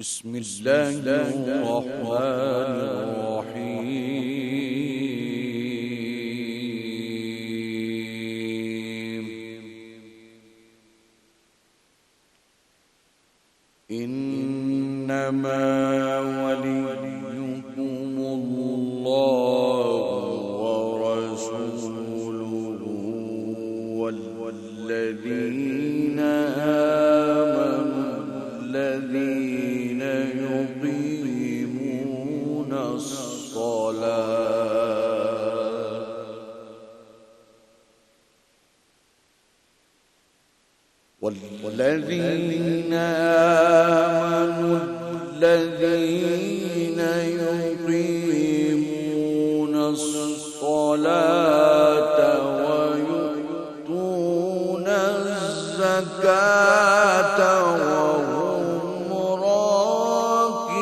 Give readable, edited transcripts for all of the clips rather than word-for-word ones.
بسم الله الرحمن الرحيم إنما وليكم الله ورسوله والذين آمنوا الذين يقيمون الصلاة ويؤتون الزكاة وهم راكعون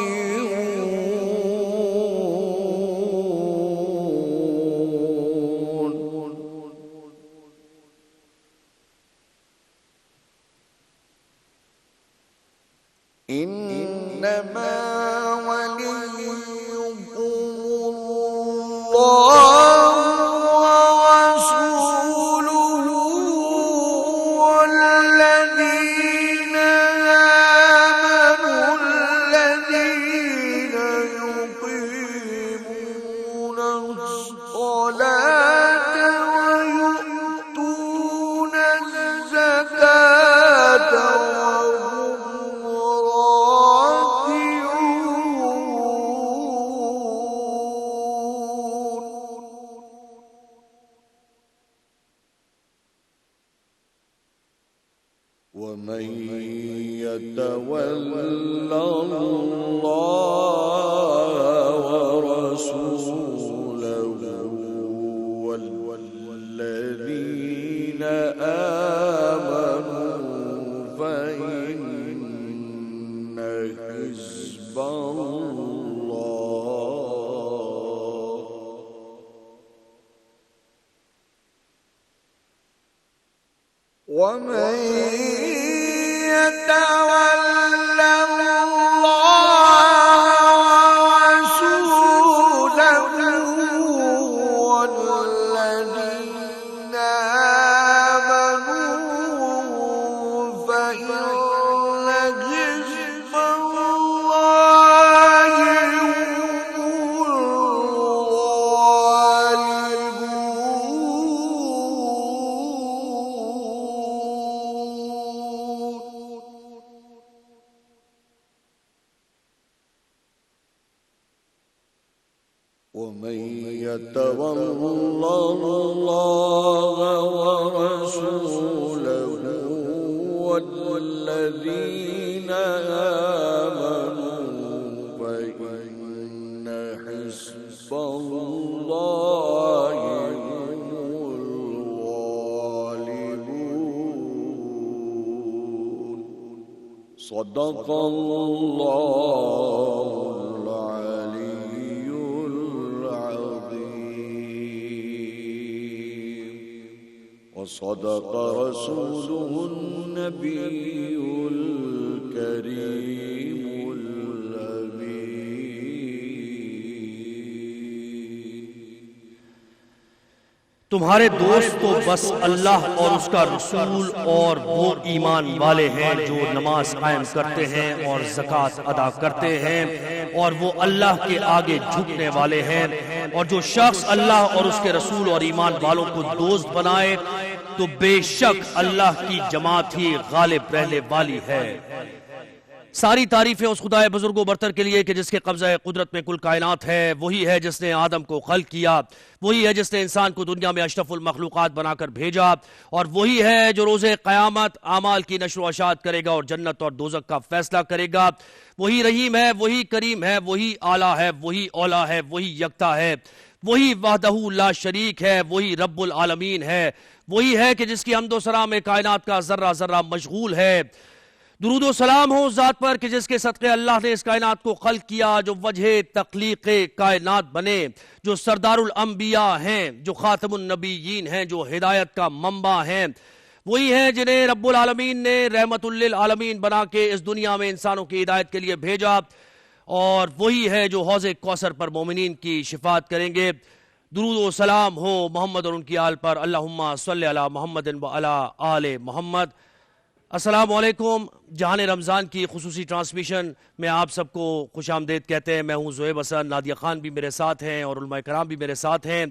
إنما وليكم الله ورسوله والذين آمنوا الذين يقيمون الصلاة ويؤتون الزكاة ومن يتول الله ورسوله والذين آمنوا فإن حزب الله ومن يتول الله ورسوله والذين آمنوا فإن حزب الله هم ومن يتول الله ورسوله والذين آمنوا فإن حزب الله هم الغالبون صدق الله وصدق رسوله النبي الكريم تمہارے دوست تو بس اللہ اور اس کا رسول اور وہ ایمان والے ہیں جو نماز قائم کرتے ہیں اور زکوٰۃ ادا کرتے ہیں اور وہ اللہ کے آگے جھکنے والے ہیں، اور جو شخص اللہ اور اس کے رسول اور ایمان والوں کو دوست بنائے تو بے شک اللہ کی جماعت ہی غالب رہنے والی ہے۔ ساری تعریفیں اس خدائے بزرگ و برتر کے لیے کہ جس کے قبضہ قدرت میں کل کائنات ہے، وہی ہے جس نے آدم کو خلق کیا، وہی ہے جس نے انسان کو دنیا میں اشرف المخلوقات بنا کر بھیجا، اور وہی ہے جو روز قیامت اعمال کی نشر و اشاعت کرے گا اور جنت اور دوزخ کا فیصلہ کرے گا۔ وہی رحیم ہے، وہی کریم ہے، وہی اعلیٰ ہے، وہی اولا ہے، وہی یکتا ہے، وہی وحدہ لا شریک ہے، وہی رب العالمین ہے، وہی ہے کہ جس کی حمد و ثنا میں کائنات کا ذرہ ذرہ مشغول ہے۔ درود و سلام ہو اس ذات پر کہ جس کے صدقے اللہ نے اس کائنات کو خلق کیا، جو وجہ تخلیق کائنات بنے، جو سردار الانبیاء ہیں، جو خاتم النبیین ہیں، جو ہدایت کا منبع ہیں، وہی ہیں جنہیں رب العالمین نے رحمت للعالمین بنا کے اس دنیا میں انسانوں کی ہدایت کے لیے بھیجا، اور وہی ہے جو حوض کوثر پر مومنین کی شفاعت کریں گے۔ درود و سلام ہو محمد اور ان کی آل پر، اللہم صلی علی محمد و علی آل محمد۔ السلام علیکم۔ جہان رمضان کی خصوصی ٹرانسمیشن میں آپ سب کو خوش آمدید کہتے ہیں۔ میں ہوں زہیب حسن، نادیہ خان بھی میرے ساتھ ہیں اور علماء کرام بھی میرے ساتھ ہیں۔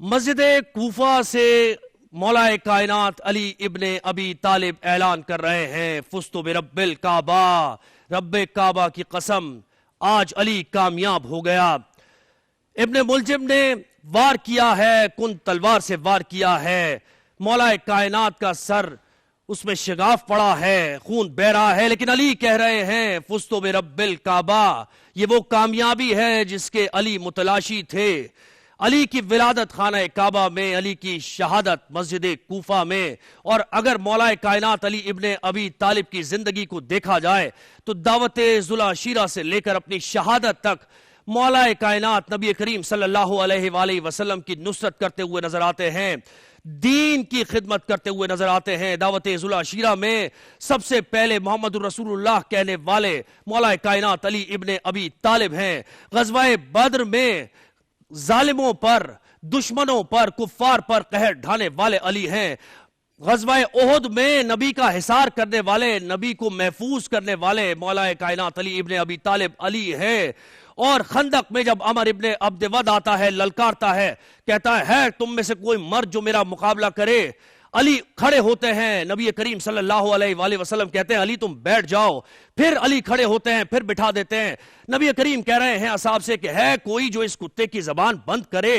مسجد کوفہ سے مولا کائنات علی ابن ابی طالب اعلان کر رہے ہیں، فزت برب الکعبہ، رب کعبہ کی قسم آج علی کامیاب ہو گیا۔ ابن ملجم نے وار کیا ہے، کن تلوار سے وار کیا ہے، مولا کائنات کا سر اس میں شگاف پڑا ہے، خون بہ رہا ہے، لیکن علی کہہ رہے ہیں فزت برب الکعبہ۔ یہ وہ کامیابی ہے جس کے علی متلاشی تھے۔ علی کی ولادت خانہ کعبہ میں، علی کی شہادت مسجد کوفہ میں، اور اگر مولا کائنات علی ابن ابی طالب کی زندگی کو دیکھا جائے تو دعوت ذوالعشیرہ سے لے کر اپنی شہادت تک مولا کائنات نبی کریم صلی اللہ علیہ وآلہ وسلم کی نصرت کرتے ہوئے نظر آتے ہیں، دین کی خدمت کرتے ہوئے نظر آتے ہیں۔ دعوت ذوالعشیرہ میں سب سے پہلے محمد الرسول اللہ کہنے والے مولا کائنات علی ابن ابی طالب ہیں۔ غزوہ بدر میں ظالموں پر، دشمنوں پر، کفار پر قہر ڈھانے والے علی ہیں۔ غزوہ احد میں نبی کا حصار کرنے والے، نبی کو محفوظ کرنے والے مولا کائنات علی ابن ابی طالب علی ہے۔ اور خندق میں جب عمر ابن عبد ود آتا ہے، للکارتا ہے، کہتا ہے تم میں سے کوئی مرد جو میرا مقابلہ کرے، علی کھڑے ہوتے ہیں، نبی کریم صلی اللہ علیہ وآلہ وسلم کہتے ہیں علی تم بیٹھ جاؤ، پھر علی کھڑے ہوتے ہیں، پھر بٹھا دیتے ہیں۔ نبی کریم کہہ رہے ہیں اصحاب سے کہ ہے کوئی جو اس کتے کی زبان بند کرے،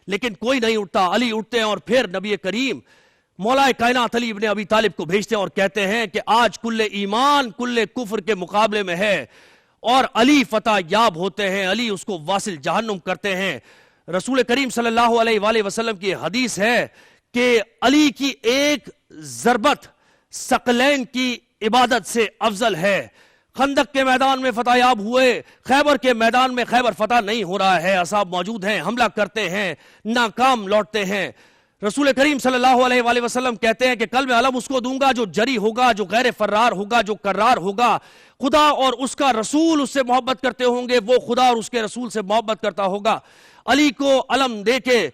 لیکن کوئی نہیں اٹھتا۔ علی اٹھتے ہیں اور پھر نبی کریم مولا کائنات علی ابن ابی طالب کو بھیجتے ہیں اور کہتے ہیں کہ آج کل ایمان کل کفر کے مقابلے میں ہے، اور علی فتح یاب ہوتے ہیں، علی اس کو واصل جہنم کرتے ہیں۔ رسول کریم صلی اللہ علیہ وآلہ وسلم کی حدیث ہے کہ علی کی ایک ضربت ثقلین کی عبادت سے افضل ہے۔ خندق کے میدان میں فتح یاب ہوئے، خیبر کے میدان میں خیبر فتح نہیں ہو رہا ہے، اصحاب موجود ہیں، حملہ کرتے ہیں، ناکام لوٹتے ہیں۔ رسول کریم صلی اللہ علیہ وآلہ وسلم کہتے ہیں کہ کل میں علم اس کو دوں گا جو جری ہوگا، جو غیر فرار ہوگا، جو کرار ہوگا۔ خدا اور اس کا رسول اس سے محبت کرتے ہوں گے، وہ خدا اور اس کے رسول سے محبت کرتا ہوگا۔ علی کو علم دے کے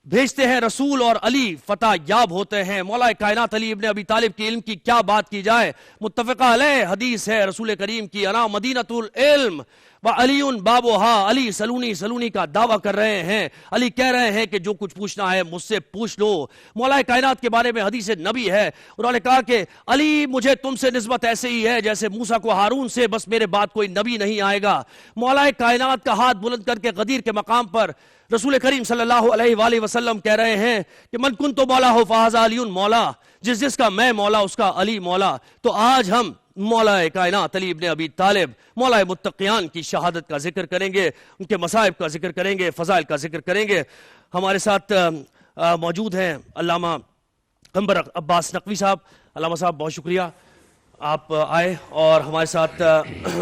بھیجتے ہیں رسول، اور علی فتح یاب ہوتے ہیں۔ مولا کائنات علی ابن ابی طالب کے علم کی کیا بات کی جائے، متفقہ علیہ حدیث ہے رسول کریم کی، انا مدینۃ العلم وعلی بابوہا، علی سلونی سلونی کا دعویٰ کر رہے ہیں۔ علی کہہ رہے ہیں کہ جو کچھ پوچھنا ہے مجھ سے پوچھ لو۔ مولا کائنات کے بارے میں حدیث نبی ہے، انہوں نے کہا کہ علی مجھے تم سے نسبت ایسے ہی ہے جیسے موسیٰ کو ہارون سے، بس میرے بعد کوئی نبی نہیں آئے گا۔ مولا کائنات کا ہاتھ بلند کر کے غدیر کے مقام پر رسول کریم صلی اللہ علیہ وآلہ وسلم کہہ رہے ہیں کہ من کنت مولا ہو فہذا علی مولا، جس کا میں مولا اس کا علی مولا۔ تو آج ہم مولا کائنات علی ابن ابی طالب، مولا متقیان کی شہادت کا ذکر کریں گے، ان کے مصائب کا ذکر کریں گے، فضائل کا ذکر کریں گے۔ ہمارے ساتھ موجود ہیں علامہ قمبر عباس نقوی صاحب۔ علامہ صاحب بہت شکریہ آپ آئے، اور ہمارے ساتھ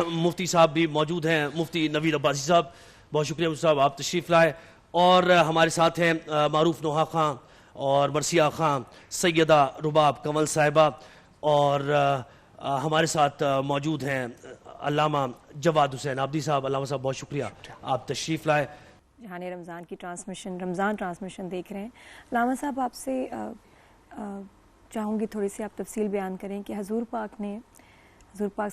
مفتی صاحب بھی موجود ہیں، مفتی نوید عباسی صاحب، بہت شکریہ مفتی صاحب آپ تشریف لائے۔ اور ہمارے ساتھ ہیں معروف نوحہ خان اور مرثیہ خان، سیدہ رباب کنول صاحبہ، اور ہمارے ساتھ موجود ہیں علامہ جواد حسین آبدی صاحب۔ علامہ صاحب بہت شکریہ آپ تشریف لائے۔ جہان رمضان کی رمضان ٹرانسمیشن دیکھ رہے ہیں۔ علامہ صاحب آپ سے چاہوں گی تھوڑی سی آپ تفصیل بیان کریں کہ حضور پاک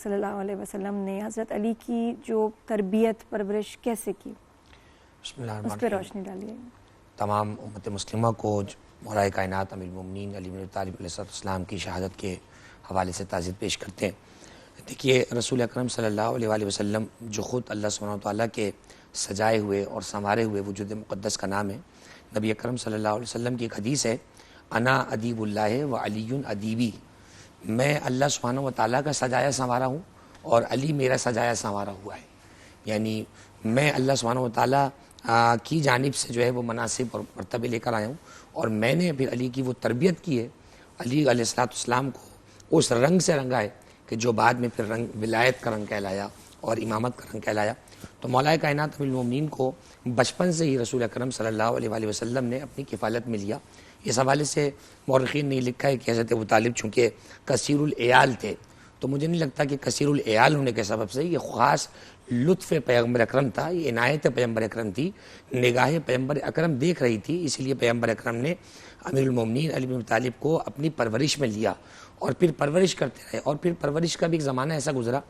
صلی اللہ علیہ وسلم نے حضرت علی کی جو تربیت پرورش کیسے کی، بسم اللہ الرحمن اس پہ الرحیم۔ روشنی ڈالیے۔ تمام امت مسلمہ کو مولا کائنات امیر المومنین علی بن ابی طالب علیہ السلام کی شہادت کے حوالے سے تعزیت پیش کرتے ہیں۔ دیکھیے رسول اکرم صلی اللہ علیہ وآلہ وسلم جو خود اللہ سبحانہ وتعالیٰ کے سجائے ہوئے اور سنوارے ہوئے وجود مقدس کا نام ہے، نبی اکرم صلی اللہ علیہ وسلم کی ایک حدیث ہے، انا ادیب اللہ و علی ادیبی، میں اللہ سبحانہ وتعالیٰ کا سجایا سنوارا ہوں اور علی میرا سجایا سنوارا ہوا ہے۔ یعنی میں اللہ سبحانہ وتعالیٰ کی جانب سے جو ہے وہ مناسب اور مرتبے لے کر آیا ہوں، اور میں نے پھر علی کی وہ تربیت کی ہے، علی علیہ السلام کو اس رنگ سے رنگا ہے کہ جو بعد میں پھر رنگ ولایت کا رنگ کہلایا اور امامت کا رنگ کہلایا۔ تو مولا کائنات امیر المومنین کو بچپن سے ہی رسول اکرم صلی اللہ علیہ وآلہ وسلم نے اپنی کفالت میں لیا. اس حوالے سے مورخین نے لکھا ہے کہ حضرت ابو طالب چونکہ کثیر العیال تھے تو مجھے نہیں لگتا کہ کثیر العیال ہونے کے سبب سے یہ خاص لطف پیغمبر اکرم تھا، یہ عنایت پیغمبر اکرم تھی، نگاہ پیغمبر اکرم دیکھ رہی تھی، اس لیے پیغمبر اکرم نے امیر المومنین علی بن ابی طالب کو اپنی پرورش میں لیا اور پھر پرورش کرتے رہے. اور پھر پرورش کا بھی ایک زمانہ ایسا گزرا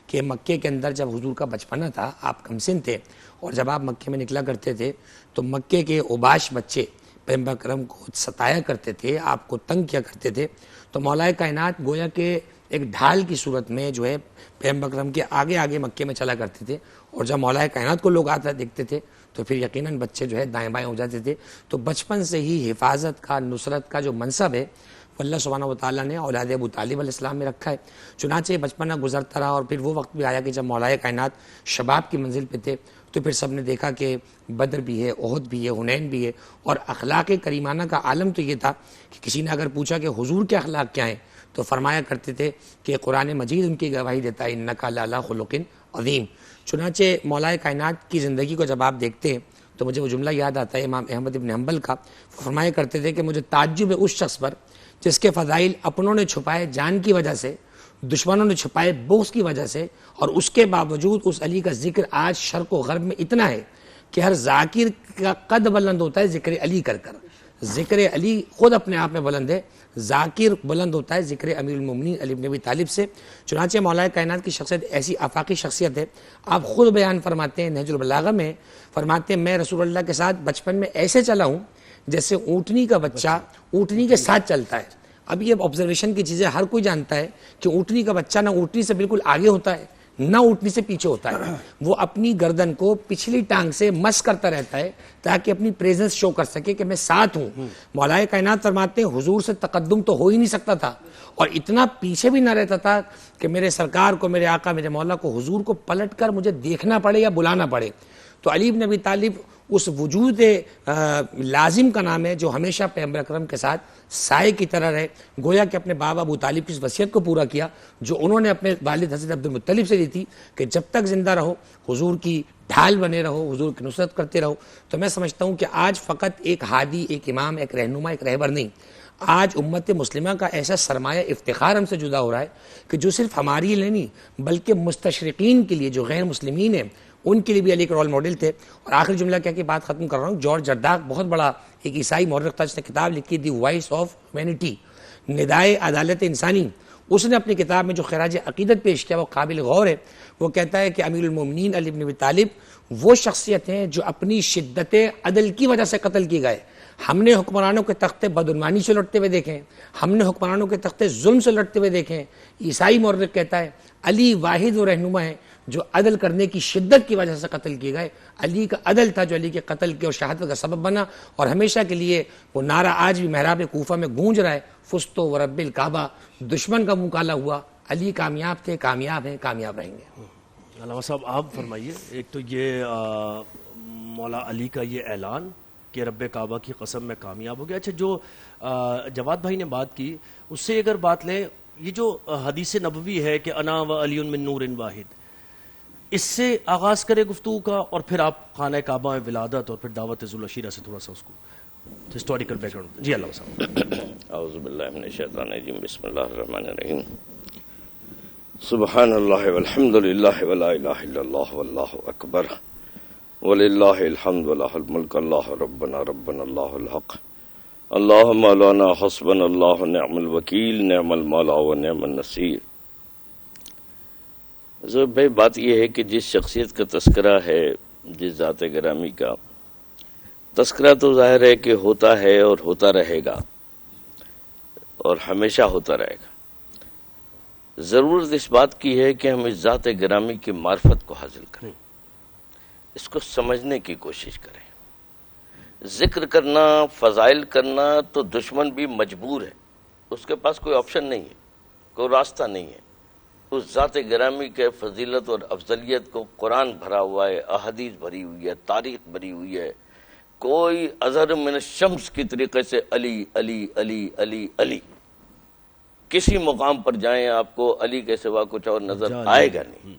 کہ مکے کے اندر جب حضور کا بچپنا تھا، آپ کمسن تھے، اور جب آپ مکے میں نکلا کرتے تھے تو مکے کے اوباش بچے پیغمبر اکرم کو ستایا کرتے تھے، آپ کو تنگ کیا کرتے تھے. تو مولا کائنات گویا کہ ایک ڈھال کی صورت میں جو ہے پیغمبر اکرم کے آگے آگے مکے میں چلا کرتے تھے، اور جب مولا کائنات کو لوگ آتا دیکھتے تھے تو پھر یقیناً بچے جو ہے دائیں بائیں ہو جاتے تھے. تو بچپن سے ہی حفاظت کا، نصرت کا جو منصب ہے اللہ سبحانہ و تعالیٰ نے اولاد ابو طالب علیہ السلام میں رکھا ہے. چنانچہ بچپنا گزرتا رہا اور پھر وہ وقت بھی آیا کہ جب مولا کائنات شباب کی منزل پہ تھے تو پھر سب نے دیکھا کہ بدر بھی ہے، احد بھی ہے، حنین بھی ہے. اور اخلاق کریمانہ کا عالم تو یہ تھا کہ کسی نے اگر پوچھا کہ حضور کے اخلاق کیا ہیں تو فرمایا کرتے تھے کہ قرآن مجید ان کی گواہی دیتا ہے انک لعلی خلق عظیم. چنانچہ مولا کائنات کی زندگی کو جب آپ دیکھتے ہیں تو مجھے وہ جملہ یاد آتا ہے امام احمد بن حنبل کا. وہ فرمایا کرتے تھے کہ مجھے تعجب ہے اس شخص پر جس کے فضائل اپنوں نے چھپائے جان کی وجہ سے، دشمنوں نے چھپائے بغض کی وجہ سے، اور اس کے باوجود اس علی کا ذکر آج شرق و غرب میں اتنا ہے کہ ہر ذاکر کا قد بلند ہوتا ہے ذکر علی کر کر. ذکر علی خود اپنے آپ میں بلند ہے، ذاکر بلند ہوتا ہے ذکر امیر المومنین علی بن ابی طالب سے. چنانچہ مولا کائنات کی شخصیت ایسی آفاقی شخصیت ہے، آپ خود بیان فرماتے ہیں نہج البلاغہ میں، فرماتے ہیں میں رسول اللہ کے ساتھ بچپن میں ایسے چلا ہوں جیسے اونٹنی کا بچہ اونٹنی کے ساتھ چلتا ہے. اب یہ آبزرویشن کی چیزیں ہر کوئی جانتا ہے کہ اونٹنی کا بچہ نہ اونٹنی سے بالکل آگے ہوتا ہے نہ اونٹنی سے پیچھے ہوتا ہے، وہ اپنی گردن کو پچھلی ٹانگ سے مس کرتا رہتا ہے تاکہ اپنی پریزنس شو کر سکے کہ میں ساتھ ہوں. مولا کائنات فرماتے ہیں حضور سے تقدم تو ہو ہی نہیں سکتا تھا اور اتنا پیچھے بھی نہ رہتا تھا کہ میرے سرکار کو، میرے آقا، میرے مولا کو، حضور کو پلٹ کر مجھے دیکھنا پڑے یا بلانا پڑے. تو علی بن ابی طالب اس وجود لازم کا نام ہے جو ہمیشہ پیغمبر اکرم کے ساتھ سائے کی طرح رہے. گویا کہ اپنے بابا ابو طالب کی اس وصیت کو پورا کیا جو انہوں نے اپنے والد حضرت عبد المطلب سے دی تھی کہ جب تک زندہ رہو حضور کی ڈھال بنے رہو، حضور کی نصرت کرتے رہو. تو میں سمجھتا ہوں کہ آج فقط ایک ہادی، ایک امام، ایک رہنما، ایک رہبر نہیں، آج امت مسلمہ کا ایسا سرمایہ افتخار ہم سے جدا ہو رہا ہے کہ جو صرف ہماری لیے نہیں بلکہ مستشرقین کے لیے، جو غیر مسلمین ہیں، ان کے لیے بھی علی ایک رول ماڈل تھے. اور آخری جملہ کیا کہ بات ختم کر رہا ہوں، جارج جرداق بہت بڑا ایک عیسائی مورخ تھا جس نے کتاب لکھی دی وائس آف ہیومینٹی، ندائے عدالت انسانی. اس نے اپنی کتاب میں جو خراج عقیدت پیش کیا وہ قابل غور ہے. وہ کہتا ہے کہ امیر المومنین علی بن ابی طالب وہ شخصیت ہیں جو اپنی شدت عدل کی وجہ سے قتل کیے گئے. ہم نے حکمرانوں کے تختے بدعنوانی سے لٹتے ہوئے دیکھے ہیں، ہم نے حکمرانوں کے تختے ظلم سے لٹتے ہوئے دیکھے ہیں. عیسائی مورخ کہتا ہے علی واحد و رہنما ہے جو عدل کرنے کی شدت کی وجہ سے قتل کیے گئے. علی کا عدل تھا جو علی کے قتل کے اور شہادت کا سبب بنا، اور ہمیشہ کے لیے وہ نعرہ آج بھی محراب کوفہ میں گونج رہا ہے، فستو ورب الکعبہ. دشمن کا منہ کالا ہوا، علی کامیاب تھے، کامیاب ہیں، کامیاب رہیں گے. علامہ صاحب آپ فرمائیے، ایک تو یہ مولا علی کا یہ اعلان کہ رب کعبہ کی قسم میں کامیاب ہو گیا. اچھا، جو جواد بھائی نے بات کی اس سے اگر بات لیں، یہ جو حدیث نبوی ہے کہ انا و علی من نور واحد، اس سے آغاز کرے گفتگو کا اور پھر آپ خانہ کعبہ میں ولادت اور پھر دعوت ذوالعشیرہ سے تھوڑا سا اس کو ہسٹوریکل بیک گراؤنڈ. جی علامہ صاحب. اعوذ باللہ من الشیطان الرجیم، بسم اللہ الرحمن الرحیم. سبحان اللہ والحمد للہ ولا الہ الا اللہ واللہ اکبر وللہ الحمد ولہ الملک اللہ ربنا ربنا اللہ الحق اللہ مولانا حسبنا اللہ نعم الوکیل نعم المولا و نعم النصیر. ضرور بھائی بات یہ ہے کہ جس شخصیت کا تذکرہ ہے، جس ذات گرامی کا تذکرہ، تو ظاہر ہے کہ ہوتا ہے اور ہوتا رہے گا اور ہمیشہ ہوتا رہے گا. ضرورت اس بات کی ہے کہ ہم اس ذات گرامی کی معرفت کو حاصل کریں، اس کو سمجھنے کی کوشش کریں. ذکر کرنا، فضائل کرنا تو دشمن بھی مجبور ہے، اس کے پاس کوئی آپشن نہیں ہے، کوئی راستہ نہیں ہے. اس ذات گرامی کے فضیلت اور افضلیت کو قرآن بھرا ہوا ہے، احادیث بھری ہوئی ہے، تاریخ بھری ہوئی ہے. کوئی اظہر من الشمس کی طریقے سے علی علی علی علی علی، کسی مقام پر جائیں آپ کو علی کے سوا کچھ اور نظر آئے گا نہیں.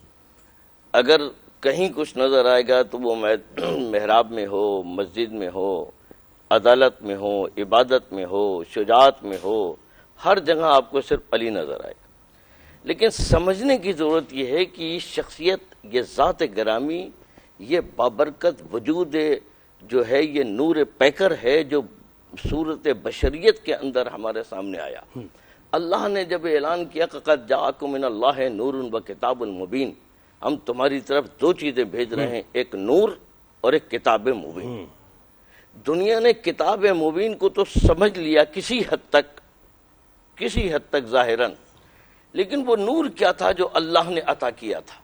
اگر کہیں کچھ نظر آئے گا تو وہ محراب میں ہو، مسجد میں ہو، عدالت میں ہو، عبادت میں ہو، شجاعت میں ہو، ہر جگہ آپ کو صرف علی نظر آئے گا۔ لیکن سمجھنے کی ضرورت یہ ہے کہ یہ شخصیت، یہ ذات گرامی، یہ بابرکت وجود جو ہے، یہ نور پیکر ہے جو صورت بشریت کے اندر ہمارے سامنے آیا۔ اللہ نے جب اعلان کیا کہ قد جاءکم من اللہ نور و کتاب مبین، ہم تمہاری طرف دو چیزیں بھیج رہے ہیں، ایک نور اور ایک کتاب مبین۔ دنیا نے کتاب مبین کو تو سمجھ لیا کسی حد تک ظاہراً، لیکن وہ نور کیا تھا جو اللہ نے عطا کیا تھا،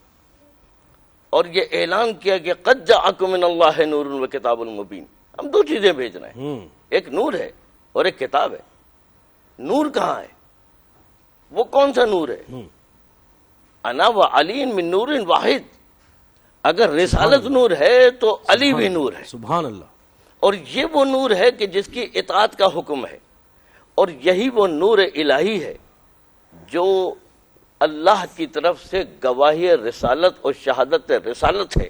اور یہ اعلان کیا کہ قد جاءکم من اللہ نور و کتاب مبین، ہم دو چیزیں بھیج رہے ہیں، ایک نور ہے اور ایک کتاب ہے۔ نور کہاں ہے؟ وہ کون سا نور ہے؟ انا و علی من نور واحد، اگر رسالت نور ہے تو علی بھی نور ہے، سبحان اللہ۔ اور یہ وہ نور ہے کہ جس کی اطاعت کا حکم ہے، اور یہی وہ نور الہی ہے جو اللہ کی طرف سے گواہی رسالت اور شہادت رسالت ہے۔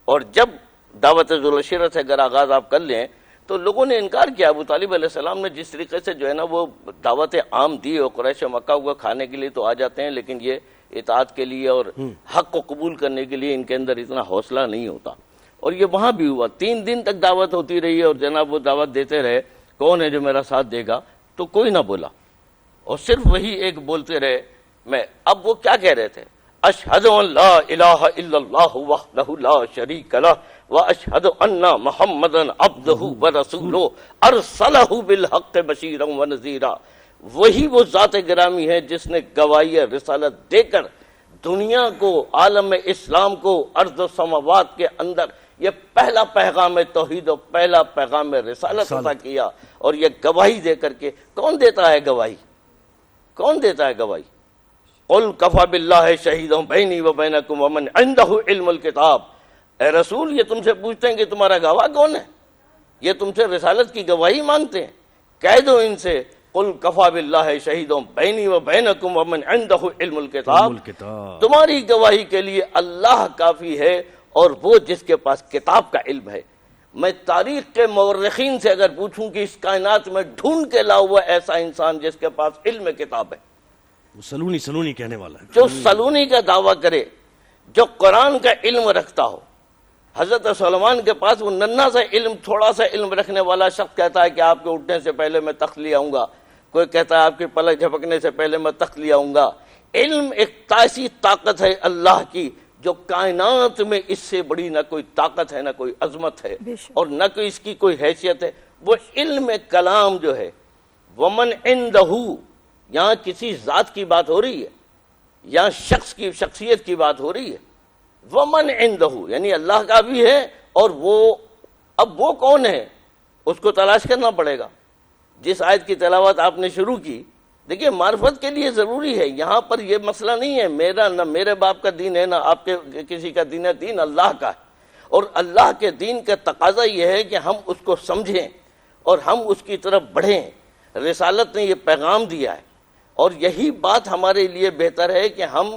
اور جب دعوت ذوالعشیرہ سے اگر آغاز آپ کر لیں تو لوگوں نے انکار کیا، ابو طالب علیہ السلام نے جس طریقے سے جو ہے نا وہ دعوت عام دی، اور قریش مکہ کو کھانے کے لیے تو آ جاتے ہیں، لیکن یہ اطاعت کے لیے اور حق کو قبول کرنے کے لیے ان کے اندر اتنا حوصلہ نہیں ہوتا۔ اور یہ وہاں بھی ہوا، 3 دن تک دعوت ہوتی رہی اور جناب وہ دعوت دیتے رہے، کون ہے جو میرا ساتھ دے گا؟ تو کوئی نہ بولا، اور صرف وہی ایک بولتے رہے میں۔ اب وہ کیا کہہ رہے تھے؟ اشہد ان لا الہ الا اللہ وحدہ لا شریک لہ واشہد ان محمدا عبدہ ورسولہ ارسلہ بالحق بشیرا ونذیرا۔ وہی وہ ذات گرامی ہے جس نے گواہی رسالت دے کر دنیا کو، عالم اسلام کو، ارض و سماوات کے اندر یہ پہلا پیغام توحید اور پہلا پیغام رسالت عطا کیا۔ اور یہ گواہی دے کر کے کون دیتا ہے گواہی؟ کون دیتا ہے گواہی؟ قل کفی باللہ شہیدا بینی و بینکم ومن عندہ علم الکتاب۔ اے رسول، یہ تم سے پوچھتے ہیں کہ تمہارا گواہ کون ہے، یہ تم سے رسالت کی گواہی مانگتے ہیں، کہہ دو ان سے قل کفی باللہ شہیدا بینی و بینکم ومن عندہ علم الکتاب، تمہاری گواہی کے لیے اللہ کافی ہے اور وہ جس کے پاس کتاب کا علم ہے۔ میں تاریخ کے مورخین سے اگر پوچھوں کہ اس کائنات میں ڈھونڈ کے لا ہوا ایسا انسان جس کے پاس علم کتاب ہے، وہ سلونی کہنے والا ہے، جو سلونی کا دعویٰ کرے، جو قرآن کا علم رکھتا ہو۔ حضرت سلیمان کے پاس وہ ننھا سا علم، تھوڑا سا علم رکھنے والا شخص کہتا ہے کہ آپ کے اٹھنے سے پہلے میں تخت لے آؤں گا، کوئی کہتا ہے آپ کی پلک جھپکنے سے پہلے میں تخت لے آؤں گا۔ علم ایک ایسی طاقت ہے اللہ کی جو کائنات میں اس سے بڑی نہ کوئی طاقت ہے، نہ کوئی عظمت ہے، اور نہ کوئی اس کی کوئی حیثیت ہے۔ وہ علم کلام جو ہے، ومن عندہ، یہاں کسی ذات کی بات ہو رہی ہے، یہاں شخص کی شخصیت کی بات ہو رہی ہے۔ ومن عندہ یعنی اللہ کا بھی ہے، اور اب وہ کون ہے اس کو تلاش کرنا پڑے گا۔ جس آیت کی تلاوت آپ نے شروع کی، دیکھیے معرفت کے لیے ضروری ہے، یہاں پر یہ مسئلہ نہیں ہے میرا، نہ میرے باپ کا دین ہے، نہ آپ کے کسی کا دین ہے، دین اللہ کا ہے۔ اور اللہ کے دین کا تقاضا یہ ہے کہ ہم اس کو سمجھیں اور ہم اس کی طرف بڑھیں۔ رسالت نے یہ پیغام دیا ہے، اور یہی بات ہمارے لیے بہتر ہے کہ ہم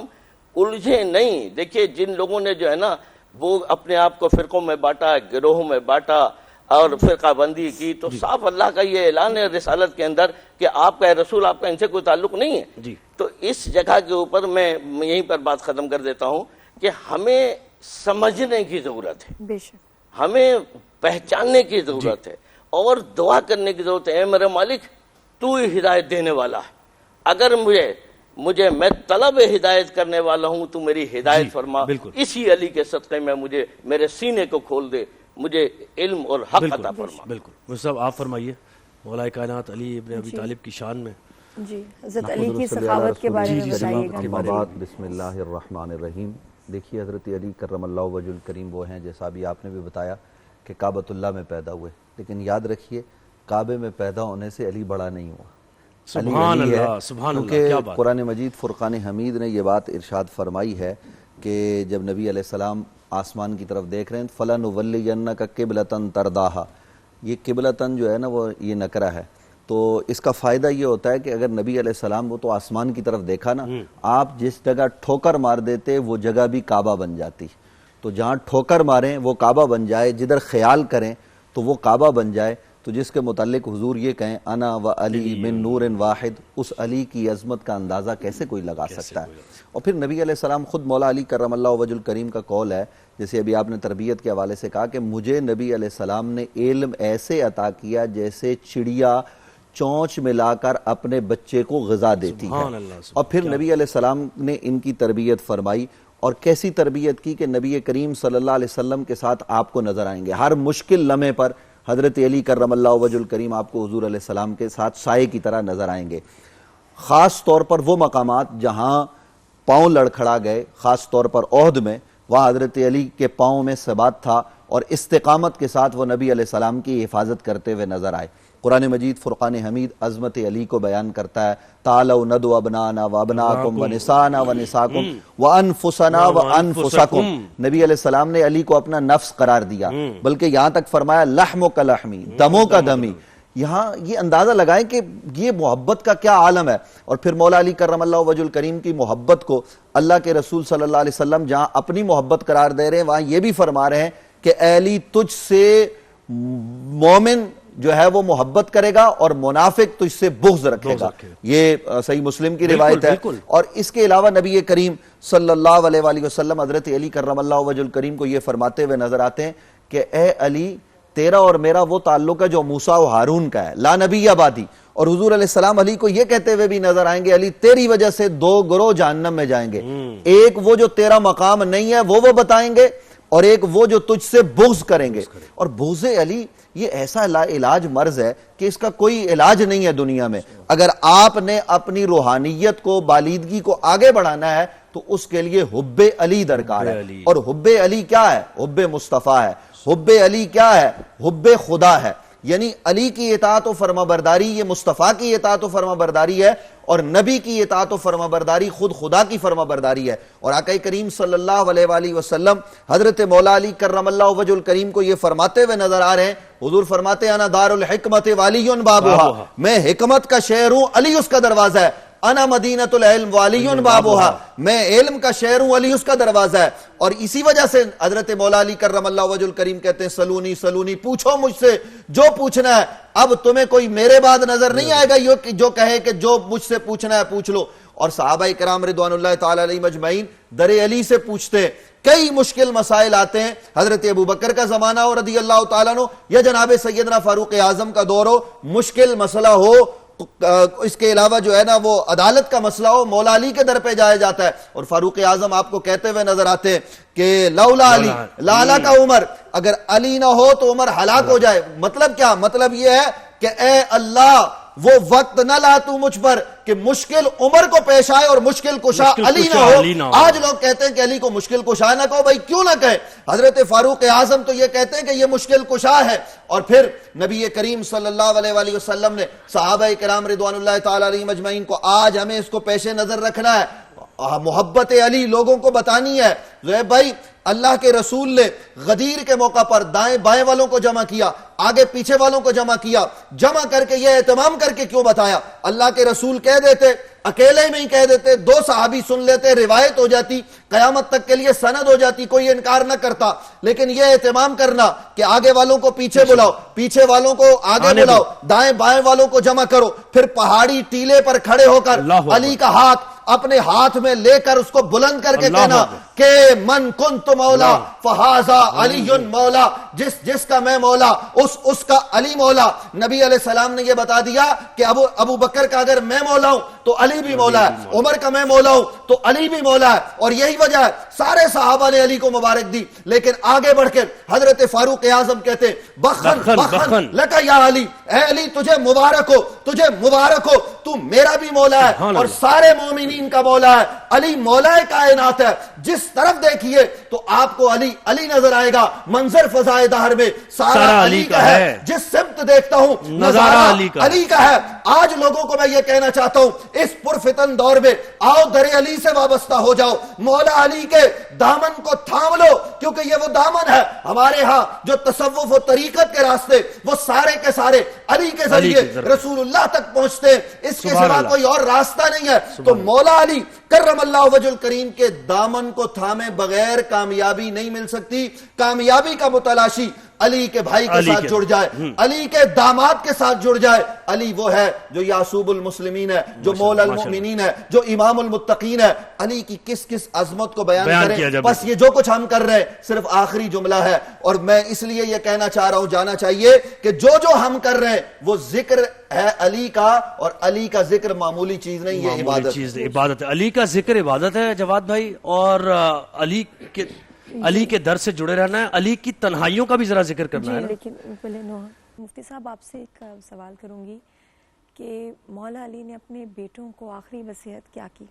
الجھیں نہیں۔ دیکھیے جن لوگوں نے جو ہے نا وہ اپنے آپ کو فرقوں میں بانٹا، گروہوں میں بانٹا اور فرقہ بندی کی، تو صاف اللہ کا یہ اعلان ہے رسالت کے اندر کہ آپ کا رسول، آپ کا ان سے کوئی تعلق نہیں ہے۔ تو اس جگہ کے اوپر میں یہیں پر بات ختم کر دیتا ہوں کہ ہمیں سمجھنے کی ضرورت ہے، بے شک ہمیں پہچاننے کی ضرورت ہے، اور دعا کرنے کی ضرورت ہے۔ اے میرے مالک، تو ہی ہدایت دینے والا ہے، اگر میں طلب ہدایت کرنے والا ہوں تو میری ہدایت فرما، اسی علی کے صدقے میں مجھے میرے سینے کو کھول دے، مجھے علم اور حق عطا فرما۔ بالکل مفتی صاحب آپ فرمائیے مولا کائنات علی ابن ابی طالب کی شان میں۔ جی حضرت علی کی سخاوت کے بارے میں بتائیے گا۔ اما بعد، بسم اللہ الرحمن الرحیم۔ دیکھیے حضرت علی کرم اللہ وجہ الکریم وہ ہیں جیسا بھی آپ نے بھی بتایا کہ کعبۃ اللہ میں پیدا ہوئے، لیکن یاد رکھیے کعبے میں پیدا ہونے سے علی بڑا نہیں ہوا۔ سبحان اللہ، سبحان اللہ، کیا بات۔ قرآن مجید فرقان حمید نے یہ بات ارشاد فرمائی ہے کہ جب نبی علیہ السلام آسمان کی طرف دیکھ رہے ہیں، فَلَنُوَلِّيَنَّكَ قِبْلَةً تَرْضَاهَا، یہ قبلتاً جو ہے نا وہ یہ نکرہ ہے، تو اس کا فائدہ یہ ہوتا ہے کہ اگر نبی علیہ السلام وہ تو آسمان کی طرف دیکھا نا، آپ جس جگہ ٹھوکر مار دیتے وہ جگہ بھی کعبہ بن جاتی۔ تو جہاں ٹھوکر ماریں وہ کعبہ بن جائے، جدھر خیال کریں تو وہ کعبہ بن جائے. تو جس کے متعلق حضور یہ کہیں انا و علی من نور واحد، اس علی کی عظمت کا اندازہ کیسے کوئی لگا سکتا ہے؟ اور پھر نبی علیہ السلام خود مولا علی کرم اللہ وجہ الکریم کا قول ہے، جیسے ابھی آپ نے تربیت کے حوالے سے کہا کہ مجھے نبی علیہ السلام نے علم ایسے عطا کیا جیسے چڑیا چونچ ملا کر اپنے بچے کو غذا دیتی ہے. اور پھر نبی علیہ السلام نے ان کی تربیت فرمائی، اور کیسی تربیت کی کہ نبی کریم صلی اللہ علیہ وسلم کے ساتھ آپ کو نظر آئیں گے ہر مشکل لمحے پر. حضرت علی کرم اللہ وجہ الکریم آپ کو حضور علیہ السلام کے ساتھ سائے کی طرح نظر آئیں گے. خاص طور پر وہ مقامات جہاں پاؤں لڑکھڑا گئے، خاص طور پر احد میں، وہاں حضرت علی کے پاؤں میں ثبات تھا اور استقامت کے ساتھ وہ نبی علیہ السلام کی حفاظت کرتے ہوئے نظر آئے. قرآن مجید فرقان حمید عظمت علی کو بیان کرتا ہے، تعالوا ندعو ابنانا وابناکم ونسانا ونساکم وانفسنا وانفسکم. نبی علیہ السلام نے علی کو اپنا نفس قرار دیا، بلکہ یہاں تک فرمایا لحم کا لحمی، دموں کا دمی. یہاں یہ اندازہ لگائیں کہ یہ محبت کا کیا عالم ہے. اور پھر مولا علی کرم اللہ وجہ الکریم کی محبت کو اللہ کے رسول صلی اللہ علیہ وسلم جہاں اپنی محبت قرار دے رہے ہیں، وہاں یہ بھی فرما رہے ہیں کہ اے علی تجھ سے مومن جو ہے وہ محبت کرے گا اور منافق تجھ سے بغض رکھے گا. یہ صحیح مسلم کی روایت ہے. اور اس کے علاوہ نبی کریم صلی اللہ علیہ وآلہ وسلم حضرت علی کرم اللہ وجہ الکریم کو یہ فرماتے ہوئے نظر آتے ہیں کہ اے علی تیرا اور میرا وہ تعلق ہے جو موسیٰ و ہارون کا ہے، لا نبی آبادی. اور حضور علیہ السلام علی کو یہ کہتے ہوئے بھی نظر آئیں گے علی تیری وجہ سے دو گروہ جہنم میں جائیں گے، ایک وہ جو تیرا مقام نہیں ہے وہ بتائیں گے، اور ایک وہ جو تجھ سے بغض کریں گے. اور بغض علی یہ ایسا لا علاج مرض ہے کہ اس کا کوئی علاج نہیں ہے دنیا میں. اگر آپ نے اپنی روحانیت کو، بالیدگی کو آگے بڑھانا ہے تو اس کے لیے حب علی درکار ہے. اور حب علی کیا ہے؟ حب مصطفیٰ ہے. حب علی کیا ہے؟ حب خدا ہے. یعنی علی کی اطاعت و فرما برداری یہ مصطفیٰ کی اطاعت و فرما برداری ہے، اور نبی کی اطاعت و فرما برداری خود خدا کی فرما برداری ہے. اور آقا کریم صلی اللہ علیہ وآلہ وسلم حضرت مولا علی کرم اللہ وجہ الکریم کو یہ فرماتے ہوئے نظر آ رہے ہیں. حضور فرماتے ہیں انا دار الحکمت والی بابوہا، میں حکمت کا شہر ہوں، علی اس کا دروازہ ہے. انا مدینۃ العلم والی بابوہا، میں علم کا شہر ہوں، علی اس کا دروازہ ہے. اور اسی وجہ سے حضرت مولا علی کرم اللہ وجہ الکریم کہتے ہیں سلونی سلونی، پوچھو مجھ سے جو پوچھنا ہے. اب تمہیں کوئی میرے بعد نظر نہیں آئے گا جو کہے کہ جو مجھ سے پوچھنا ہے پوچھ لو. اور صحابہ کرام رضوان اللہ تعالی علیہ مجمعین در علی سے پوچھتے ہیں. کئی مشکل مسائل آتے ہیں، حضرت ابو بکر کا زمانہ ہو رضی اللہ تعالیٰ عنہ، یا جناب سیدنا فاروق اعظم کا دور ہو، مشکل مسئلہ ہو، اس کے علاوہ جو ہے نا وہ عدالت کا مسئلہ ہو، مولا علی کے در پہ جایا جاتا ہے. اور فاروق اعظم آپ کو کہتے ہوئے نظر آتے ہیں کہ لولا علی لا ہلاک عمر، اگر علی نہ ہو تو عمر ہلاک ہو جائے. مطلب کیا؟ مطلب یہ ہے کہ اے اللہ وہ وقت نہ لا تو مجھ پر کہ مشکل عمر کو پیش آئے اور مشکل کشا علی نہ ہو. آج لوگ کہتے ہیں کہ علی کو مشکل کشا نہ کہو. بھائی کیوں نہ کہے؟ حضرت فاروق اعظم تو یہ کہتے ہیں کہ یہ مشکل کشا ہے. اور پھر نبی کریم صلی اللہ علیہ وآلہ وسلم نے صحابہ کرام رضوان اللہ تعالی علیہ مجمعین کو، آج ہمیں اس کو پیش نظر رکھنا ہے، محبت علی لوگوں کو بتانی ہے. زہیب بھائی اللہ کے رسول نے غدیر کے موقع پر دائیں بائیں والوں کو جمع کیا، آگے پیچھے والوں کو جمع کیا، جمع کر کے یہ اہتمام کر کے کیوں بتایا؟ اللہ کے رسول کہہ دیتے، اکیلے میں ہی کہہ دیتے، دو صحابی سن لیتے، روایت ہو جاتی، قیامت تک کے لیے سند ہو جاتی، کوئی انکار نہ کرتا. لیکن یہ اہتمام کرنا کہ آگے والوں کو پیچھے بلاؤ، پیچھے والوں کو آگے بلاؤ، دائیں بائیں والوں کو جمع کرو، پھر پہاڑی ٹیلے پر کھڑے ہو کر علی کا ہاتھ اپنے ہاتھ میں لے کر اس کو بلند کر کے کہنا کہ من کنت مولا فہذا علی مولا، جس کا میں مولا اس کا علی مولا. نبی علیہ السلام نے یہ بتا دیا کہ ابو بکر کا اگر میں مولا ہوں تو علی بھی مولا ہے، عمر کا میں مولا ہوں تو علی بھی مولا ہے. اور یہی وجہ ہے سارے صحابہ نے علی کو مبارک دی. لیکن آگے بڑھ کے حضرت فاروق اعظم کہتے بخن بخن لکا یا علی، اے علی تجھے مبارک ہو، تجھے مبارک ہو، تو میرا بھی مولا ہے اور سارے مومنین کا مولا ہے. علی مولا کائنات ہے. جس طرف دیکھیے تو آپ کو علی علی نظر آئے گا. منظر فضائے دہر میں سارا علی کا ہے، جس سمت دیکھتا ہوں نظارہ علی کا ہے. آج لوگوں کو میں یہ کہنا چاہتا ہوں اس پرفتن دور میں آؤ در علی سے وابستہ ہو جاؤ، مولا علی کے دامن کو تھام لو، کیونکہ یہ وہ دامن ہے ہمارے ہاں جو تصوف و طریقت کے راستے وہ سارے کے سارے علی کے ذریعے رسول اللہ تک پہنچتے ہیں، اس کے سوا کوئی اور راستہ نہیں ہے۔ تو مولا علی کرم اللہ وجہ الکریم کے دامن کو تھامے بغیر کامیابی نہیں مل سکتی۔ کامیابی کا متلاشی علی کے بھائی کے ساتھ جڑ جائے، علی کے داماد کے ساتھ جڑ جائے۔ علی وہ ہے جو یعصوب المسلمین ہے، جو مولا المؤمنین ہے، جو امام المتقین ہے۔ علی کی کس کس عظمت کو بیان کریں، بس یہ جو کچھ ہم کر رہے ہیں صرف آخری جملہ ہے، اور میں اس لیے یہ کہنا چاہ رہا ہوں، جانا چاہیے کہ جو ہم کر رہے ہیں وہ ذکر ہے علی کا، اور علی کا ذکر معمولی چیز نہیں، یہ عبادت ہے۔ علی کا ذکر عبادت ہے جواد بھائی، اور علی کے در سے جڑے رہنا ہے، علی کی تنہائیوں کا بھی ذرا ذکر کرنا ہے۔ لیکن پہلے مفتی صاحب آپ سے ایک سوال کروں گی کہ مولا علی نے اپنے بیٹوں کو آخری وصیت کیا کی؟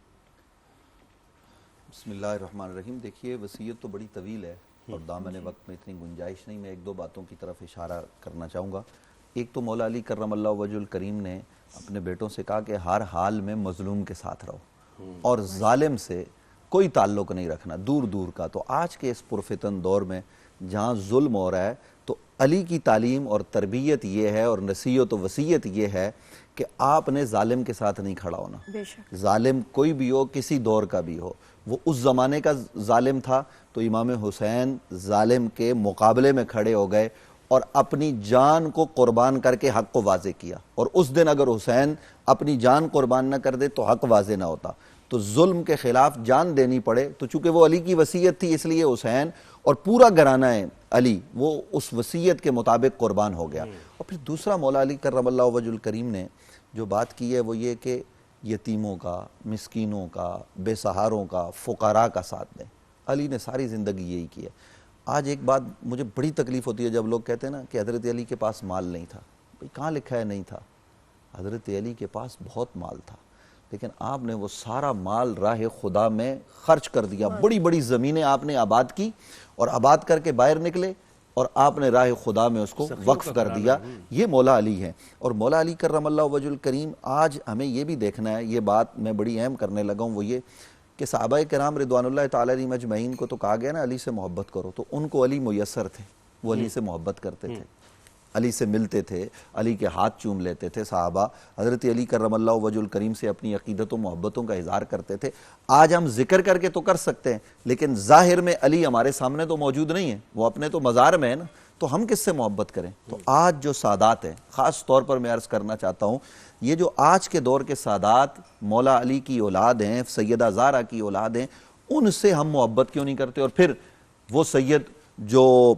بسم اللہ الرحمن الرحیم۔ دیکھیے وصیت تو بڑی طویل ہے اور دامن وقت میں اتنی گنجائش نہیں، میں ایک دو باتوں کی طرف اشارہ کرنا چاہوں گا۔ ایک تو مولا علی کرم اللہ وجہ الکریم نے اپنے بیٹوں سے کہا کہ ہر حال میں مظلوم کے ساتھ رہو اور ظالم سے کوئی تعلق نہیں رکھنا، دور دور کا۔ تو آج کے اس پرفتن دور میں جہاں ظلم ہو رہا ہے تو علی کی تعلیم اور تربیت یہ ہے اور نصیحت و وصیت یہ ہے کہ آپ نے ظالم کے ساتھ نہیں کھڑا ہونا۔ ظالم کوئی بھی ہو، کسی دور کا بھی ہو، وہ اس زمانے کا ظالم تھا تو امام حسین ظالم کے مقابلے میں کھڑے ہو گئے اور اپنی جان کو قربان کر کے حق کو واضح کیا، اور اس دن اگر حسین اپنی جان قربان نہ کر دے تو حق واضح نہ ہوتا، تو ظلم کے خلاف جان دینی پڑے۔ تو چونکہ وہ علی کی وصیت تھی اس لیے حسین اور پورا گھرانہ ہے علی وہ اس وصیت کے مطابق قربان ہو گیا۔ اور پھر دوسرا مولا علی کرم اللہ وجہ الکریم نے جو بات کی ہے وہ یہ کہ یتیموں کا، مسکینوں کا، بے سہاروں کا، فقراء کا ساتھ دیں۔ علی نے ساری زندگی یہی کی ہے۔ آج ایک بات مجھے بڑی تکلیف ہوتی ہے جب لوگ کہتے ہیں نا کہ حضرت علی کے پاس مال نہیں تھا۔ بھئی کہاں لکھا ہے نہیں تھا؟ حضرت علی کے پاس بہت مال تھا، لیکن آپ نے وہ سارا مال راہ خدا میں خرچ کر دیا۔ بڑی بڑی زمینیں آپ نے آباد کی اور آباد کر کے باہر نکلے اور آپ نے راہ خدا میں اس کو وقف کر دیا۔ یہ مولا علی ہے۔ اور مولا علی کرم اللہ وجہ الکریم آج ہمیں یہ بھی دیکھنا ہے، یہ بات میں بڑی اہم کرنے لگا ہوں، وہ یہ کہ صحابہ کرام رضوان اللہ تعالی علیہم اجمعین کو تو کہا گیا نا علی سے محبت کرو، تو ان کو علی میسر تھے، وہ علی سے محبت کرتے تھے، علی سے ملتے تھے، علی کے ہاتھ چوم لیتے تھے صحابہ، حضرت علی کرم اللہ وجہ الکریم سے اپنی عقیدت و محبتوں کا اظہار کرتے تھے۔ آج ہم ذکر کر کے تو کر سکتے ہیں لیکن ظاہر میں علی ہمارے سامنے تو موجود نہیں ہے، وہ اپنے تو مزار میں ہے نا، تو ہم کس سے محبت کریں؟ تو آج جو سادات ہیں، خاص طور پر میں عرض کرنا چاہتا ہوں، یہ جو آج کے دور کے سادات مولا علی کی اولاد ہیں، سیدہ زہرا کی اولاد ہیں، ان سے ہم محبت کیوں نہیں کرتے؟ اور پھر وہ سید جو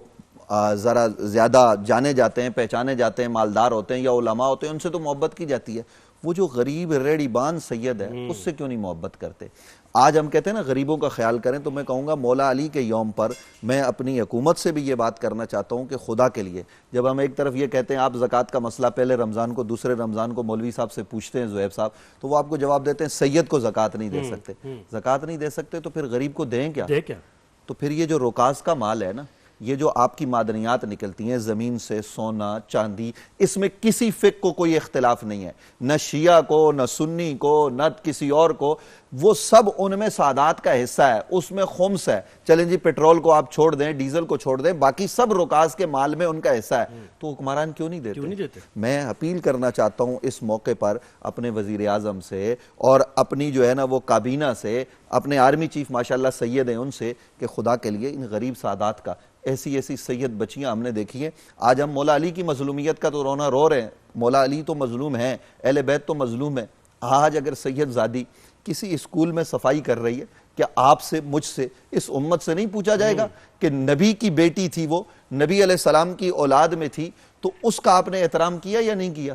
ذرا زیادہ جانے جاتے ہیں، پہچانے جاتے ہیں، مالدار ہوتے ہیں یا علماء ہوتے ہیں، ان سے تو محبت کی جاتی ہے، وہ جو غریب ریڑی بان سید ہے اس سے کیوں نہیں محبت کرتے؟ آج ہم کہتے ہیں نا غریبوں کا خیال کریں، تو میں کہوں گا مولا علی کے یوم پر میں اپنی حکومت سے بھی یہ بات کرنا چاہتا ہوں کہ خدا کے لیے جب ہم ایک طرف یہ کہتے ہیں آپ زکوٰۃ کا مسئلہ پہلے رمضان کو، دوسرے رمضان کو مولوی صاحب سے پوچھتے ہیں زہیب صاحب، تو وہ آپ کو جواب دیتے ہیں سید کو زکوٰۃ نہیں دے سکتے۔ زکوٰۃ نہیں دے سکتے تو پھر غریب کو دیں کیا؟ تو پھر یہ جو رکاز کا مال ہے نا، یہ جو آپ کی معدنیات نکلتی ہیں زمین سے، سونا چاندی، اس میں کسی فقہ کو کوئی اختلاف نہیں ہے، نہ شیعہ کو، نہ سنی کو، نہ کسی اور کو، وہ سب ان میں سادات کا حصہ ہے، اس میں خمس ہے۔ چلیں جی پیٹرول کو آپ چھوڑ دیں، ڈیزل کو چھوڑ دیں، باقی سب رکاز کے مال میں ان کا حصہ ہے، تو حکمران کیوں نہیں دیتے؟ میں اپیل کرنا چاہتا ہوں اس موقع پر اپنے وزیر اعظم سے اور اپنی جو ہے نا وہ کابینہ سے، اپنے آرمی چیف ماشاءاللہ سید ہیں ان سے، کہ خدا کے لیے ان غریب سادات کا، ایسی ایسی سید بچیاں ہم نے دیکھی ہیں۔ آج ہم مولا علی کی مظلومیت کا تو رونا رو رہے ہیں، مولا علی تو مظلوم ہیں، اہل بیت تو مظلوم ہیں۔ آج اگر سید زادی کسی اسکول میں صفائی کر رہی ہے، کیا آپ سے، مجھ سے، اس امت سے نہیں پوچھا جائے گا کہ نبی کی بیٹی تھی، وہ نبی علیہ السلام کی اولاد میں تھی، تو اس کا آپ نے احترام کیا یا نہیں کیا؟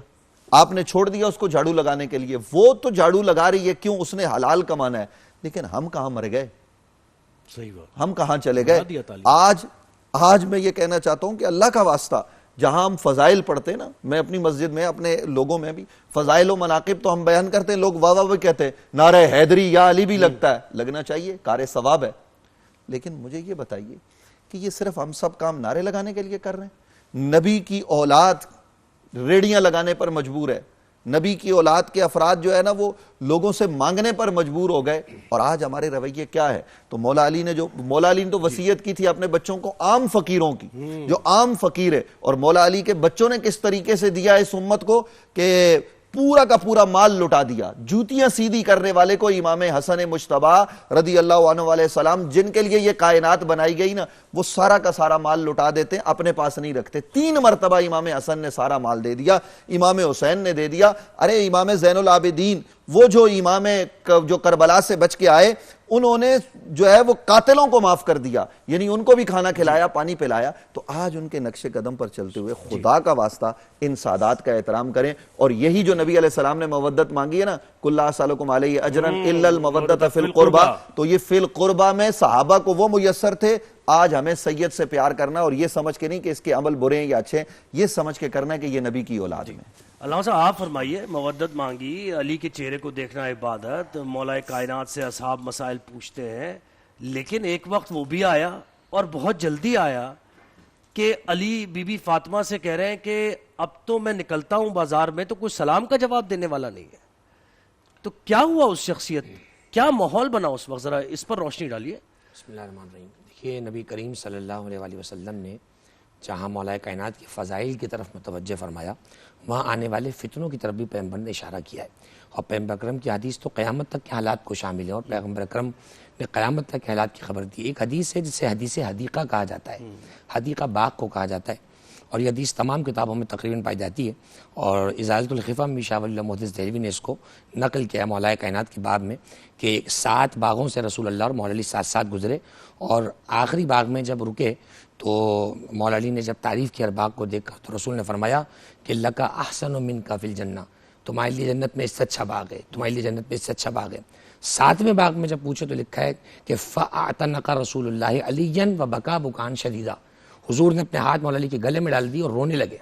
آپ نے چھوڑ دیا اس کو جھاڑو لگانے کے لیے، وہ تو جھاڑو لگا رہی ہے، کیوں؟ اس نے حلال کمانا ہے، لیکن ہم کہاں مر گئے؟ ہم کہاں چلے گئے؟ آج میں یہ کہنا چاہتا ہوں کہ اللہ کا واسطہ جہاں ہم فضائل پڑھتے ہیں نا، میں اپنی مسجد میں اپنے لوگوں میں بھی فضائل و مناقب تو ہم بیان کرتے ہیں، لوگ واہ واہ بھی کہتے ہیں، نعرہ حیدری یا علی بھی لگتا ہے، لگنا چاہیے، کار ثواب ہے، لیکن مجھے یہ بتائیے کہ یہ صرف ہم سب کام نعرے لگانے کے لیے کر رہے ہیں؟ نبی کی اولاد ریڑیاں لگانے پر مجبور ہے، نبی کی اولاد کے افراد جو ہے نا وہ لوگوں سے مانگنے پر مجبور ہو گئے. اور آج ہمارے رویے کیا ہے؟ تو مولا علی نے تو وصیت کی تھی اپنے بچوں کو عام فقیروں کی، جو عام فقیر ہے، اور مولا علی کے بچوں نے کس طریقے سے دیا اس امت کو کہ پورا کا پورا مال لٹا دیا. جوتیاں سیدھی کرنے والے کو امام حسن مجتبی رضی اللہ عنہ علیہ السلام، جن کے لیے یہ کائنات بنائی گئی نا، وہ سارا کا سارا مال لٹا دیتے، اپنے پاس نہیں رکھتے. 3 مرتبہ امام حسن نے سارا مال دے دیا، امام حسین نے دے دیا. ارے امام زین العابدین، وہ جو امام جو کربلا سے بچ کے آئے، انہوں نے جو ہے وہ قاتلوں کو معاف کر دیا، یعنی ان کو بھی کھانا کھلایا، پانی پلایا. تو آج ان کے نقش قدم پر چلتے ہوئے خدا کا واسطہ ان سادات کا احترام کریں. اور یہی جو نبی علیہ السلام نے مودت مانگی ہے نا، کل اسالکم علیہ اجرا الا المودۃ فی القربہ، تو یہ فی القربہ میں صحابہ کو وہ میسر تھے. آج ہمیں سید سے پیار کرنا، اور یہ سمجھ کے نہیں کہ اس کے عمل برے ہیں یا اچھے ہیں، یہ سمجھ کے کرنا ہے کہ یہ نبی کی اولاد میں. علامہ صاحب آپ فرمائیے، مودت مانگی، علی کے چہرے کو دیکھنا عبادت، مولا کائنات سے اصحاب مسائل پوچھتے ہیں، لیکن ایک وقت وہ بھی آیا اور بہت جلدی آیا کہ علی بی بی فاطمہ سے کہہ رہے ہیں کہ اب تو میں نکلتا ہوں بازار میں تو کوئی سلام کا جواب دینے والا نہیں ہے. تو کیا ہوا اس شخصیت، کیا ماحول بنا اس وقت، ذرا اس پر روشنی ڈالیے. بسم اللہ الرحمن الرحیم. دیکھیے نبی کریم صلی اللہ علیہ وآلہ وسلم نے جہاں مولا کائنات کی فضائل کی طرف متوجہ فرمایا، وہاں آنے والے فتنوں کی طرف بھی پیغمبر نے اشارہ کیا ہے. اور پیغمبر اکرم کی حدیث تو قیامت تک کے حالات کو شامل ہے، اور پیغمبر اکرم نے قیامت تک کے حالات کی خبر دی. ایک حدیث ہے جسے حدیث حدیقہ کہا جاتا ہے، حدیقہ باغ کو کہا جاتا ہے، اور یہ حدیث تمام کتابوں میں تقریباً پائی جاتی ہے. اور ازالۃ الخفا میں شاہ ولی اللہ محدث دہلوی نے اس کو نقل کیا ہے مولا کائنات کے باب میں، کہ 7 باغوں سے رسول اللہ اور مولا علی ساتھ گزرے، اور آخری باغ میں جب رکے تو مولا علی نے جب تعریف کیا باغ کو دیکھ کر، تو رسول نے فرمایا کہ لَکَ أَحْسَنُ مِنْكَ فِي الْجَنَّةِ، تمہارے لیے جنت میں اس سے اچھا باغ ہے، تمہارے لیے جنت میں اس سے اچھا باغ ہے. 7ویں باغ میں جب پوچھے تو لکھا ہے کہ فَأَعْتَنَقَ رسول اللہ علیًا وَبَكَى بُكَاءً شَدِيدًا، حضور نے اپنے ہاتھ مولا علی کے گلے میں ڈال دی اور رونے لگے،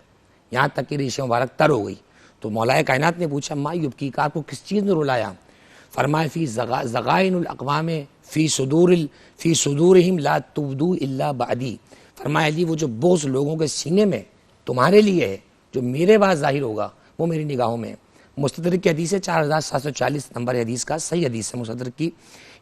یہاں تک کہ ریش مبارک تر ہو گئی. تو مولا کائنات نے پوچھا ما یبکیک، آپ کو کس چیز نے رلایا؟ فرمایا فی زغائن الاقوام فی صدورہم لا تبدو الا بعدی. فرمایا علی وہ جو بوجھ لوگوں کے سینے میں تمہارے لیے ہے، جو میرے بعد ظاہر ہوگا وہ میری نگاہوں میں ہے. مستدرک کی حدیث ہے 4740 نمبر حدیث کا، صحیح حدیث ہے مستدرک کی.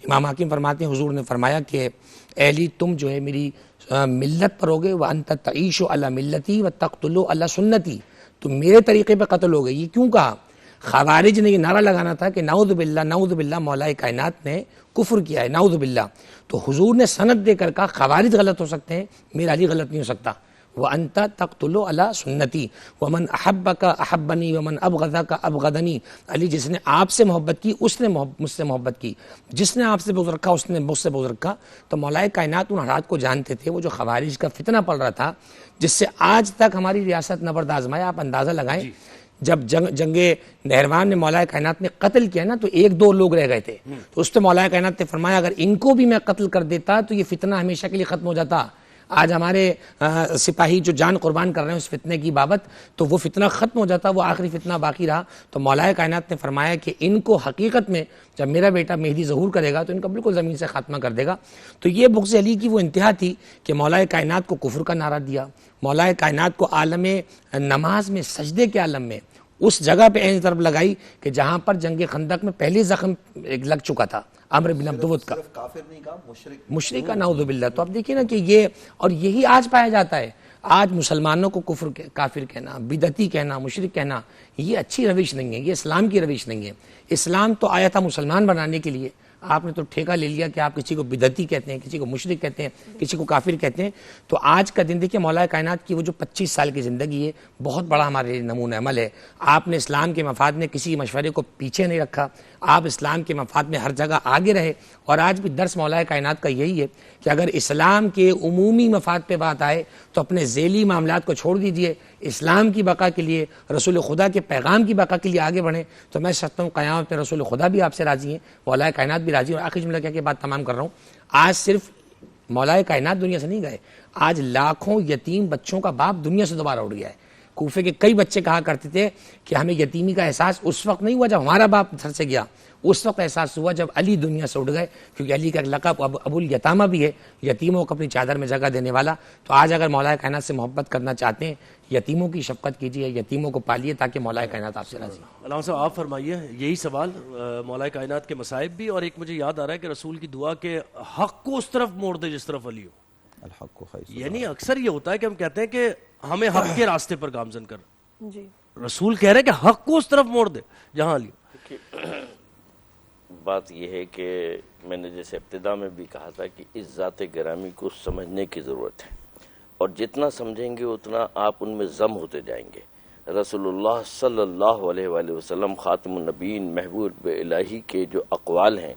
امام حاکم فرماتے ہیں حضور نے فرمایا کہ اے علی تم جو ہے میری ملت پر ہوگے، وَأَنْتَ تَعِيشُ عَلَى مِلَّتِي وَتَقْتُلُ عَلَى سُنَّتِي، تم میرے طریقے پہ قتل ہو گئی. یہ کیوں کہا؟ خوارج نے یہ نعرہ لگانا تھا کہ نعوذ باللہ مولا کائنات نے کفر کیا ہے، نعوذ باللہ. تو حضور نے سند دے کر کہا خوارج غلط ہو سکتے ہیں، میرا علی غلط نہیں ہو سکتا. وَأَنْتَ تَقْتُلُ عَلَى سُنَّتِي وَمَنْ أَحَبَّكَ أَحَبَّنِي وَمَنْ أَبْغَضَكَ أَبْغَضَنِي. علی جس نے آپ سے محبت کی اس نے مجھ سے محبت کی، جس نے آپ سے بغض رکھا اس نے مجھ سے بغض رکھا. تو مولا کائنات ان حالات کو جانتے تھے، وہ جو خوارج کا فتنہ پڑ رہا تھا جس سے آج تک ہماری ریاست نبرد آزمائے. آپ اندازہ لگائیں جب جنگ نہروان نے مولا کائنات نے قتل کیا نا تو 1-2 لوگ رہ گئے تھے، تو اس پہ مولا کائنات نے فرمایا اگر ان کو بھی میں قتل کر دیتا تو یہ فتنہ ہمیشہ کے لیے ختم ہو جاتا. آج ہمارے سپاہی جو جان قربان کر رہے ہیں اس فتنے کی بابت، تو وہ فتنہ ختم ہو جاتا، وہ آخری فتنہ باقی رہا. تو مولا کائنات نے فرمایا کہ ان کو حقیقت میں جب میرا بیٹا مہدی ظہور کرے گا تو ان کا بالکل زمین سے خاتمہ کر دے گا. تو یہ بغض علی کی وہ انتہا تھی کہ مولا کائنات کو کفر کا نعرہ دیا، مولا کائنات کو عالم نماز میں سجدے کے عالم میں اس جگہ پہ عین ضرب لگائی کہ جہاں پر جنگ خندق میں پہلی زخم لگ چکا تھا عمرو بن عبدود کا، کافر نہیں کہا، مشرک کا، نعوذ باللہ. تو اب دیکھیے نا کہ یہ اور یہی آج پایا جاتا ہے. آج مسلمانوں کو کافر کہنا، بدعتی کہنا، مشرک کہنا، یہ اچھی روش نہیں ہے، یہ اسلام کی روش نہیں ہے. اسلام تو آیا تھا مسلمان بنانے کے لیے، آپ نے تو ٹھیکہ لے لیا کہ آپ کسی کو بدعتی کہتے ہیں، کسی کو مشرک کہتے ہیں، کسی کو کافر کہتے ہیں. تو آج کا دن دیکھیے مولا کائنات کی وہ جو 25 سال کی زندگی ہے بہت بڑا ہمارے لیے نمونہ عمل ہے. آپ نے اسلام کے مفاد میں کسی مشورے کو پیچھے نہیں رکھا، آپ اسلام کے مفاد میں ہر جگہ آگے رہے. اور آج بھی درس مولا کائنات کا یہی ہے کہ اگر اسلام کے عمومی مفاد پہ بات آئے تو اپنے ذیلی معاملات کو چھوڑ دیجئے، اسلام کی بقا کے لیے، رسول خدا کے پیغام کی بقا کے لیے آگے بڑھیں. تو میں سمجھتا ہوں قیامت میں رسول خدا بھی آپ سے راضی ہیں، مولا کائنات بھی راضی ہیں. اور آخری جملہ کیا کہ بات تمام کر رہا ہوں، آج صرف مولا کائنات دنیا سے نہیں گئے، آج لاکھوں یتیم بچوں کا باپ دنیا سے دوبارہ اٹھ گیا ہے. کوفے کے کئی بچے کہا کرتے تھے کہ ہمیں یتیمی کا احساس اس وقت نہیں ہوا جب ہمارا باپ گھر سے گیا، اس وقت احساس ہوا جب علی دنیا سے اٹھ گئے، کیونکہ علی کا ایک لقب ابو الیتامہ بھی ہے، یتیموں کو اپنی چادر میں جگہ دینے والا۔ تو آج اگر مولا کائنات سے محبت کرنا چاہتے ہیں، یتیموں کی شفقت کیجیے، یتیموں کو پالیے تاکہ مولا کائنات آپ سے راضی ہو۔ علامہ صاحب آپ فرمائیے یہی سوال مولا کائنات کے مصائب بھی، اور ایک مجھے یاد آ رہا ہے کہ رسول کی دعا کہ حق کو اس طرف موڑ دے جس طرف علی ہو۔ الحق کو خیر، یعنی اکثر یہ ہوتا ہے کہ ہم کہتے ہیں کہ ہمیں حق کے راستے پر گامزن کر، جی رسول کہہ رہے ہیں کہ حق کو اس طرف موڑ دے جہاں علی ہو۔ بات یہ ہے کہ میں نے جیسے ابتدا میں بھی کہا تھا کہ اس ذات گرامی کو سمجھنے کی ضرورت ہے، اور جتنا سمجھیں گے اتنا آپ ان میں ضم ہوتے جائیں گے۔ رسول اللہ صلی اللہ علیہ وآلہ وسلم خاتم النبیین محبوب الہی کے جو اقوال ہیں،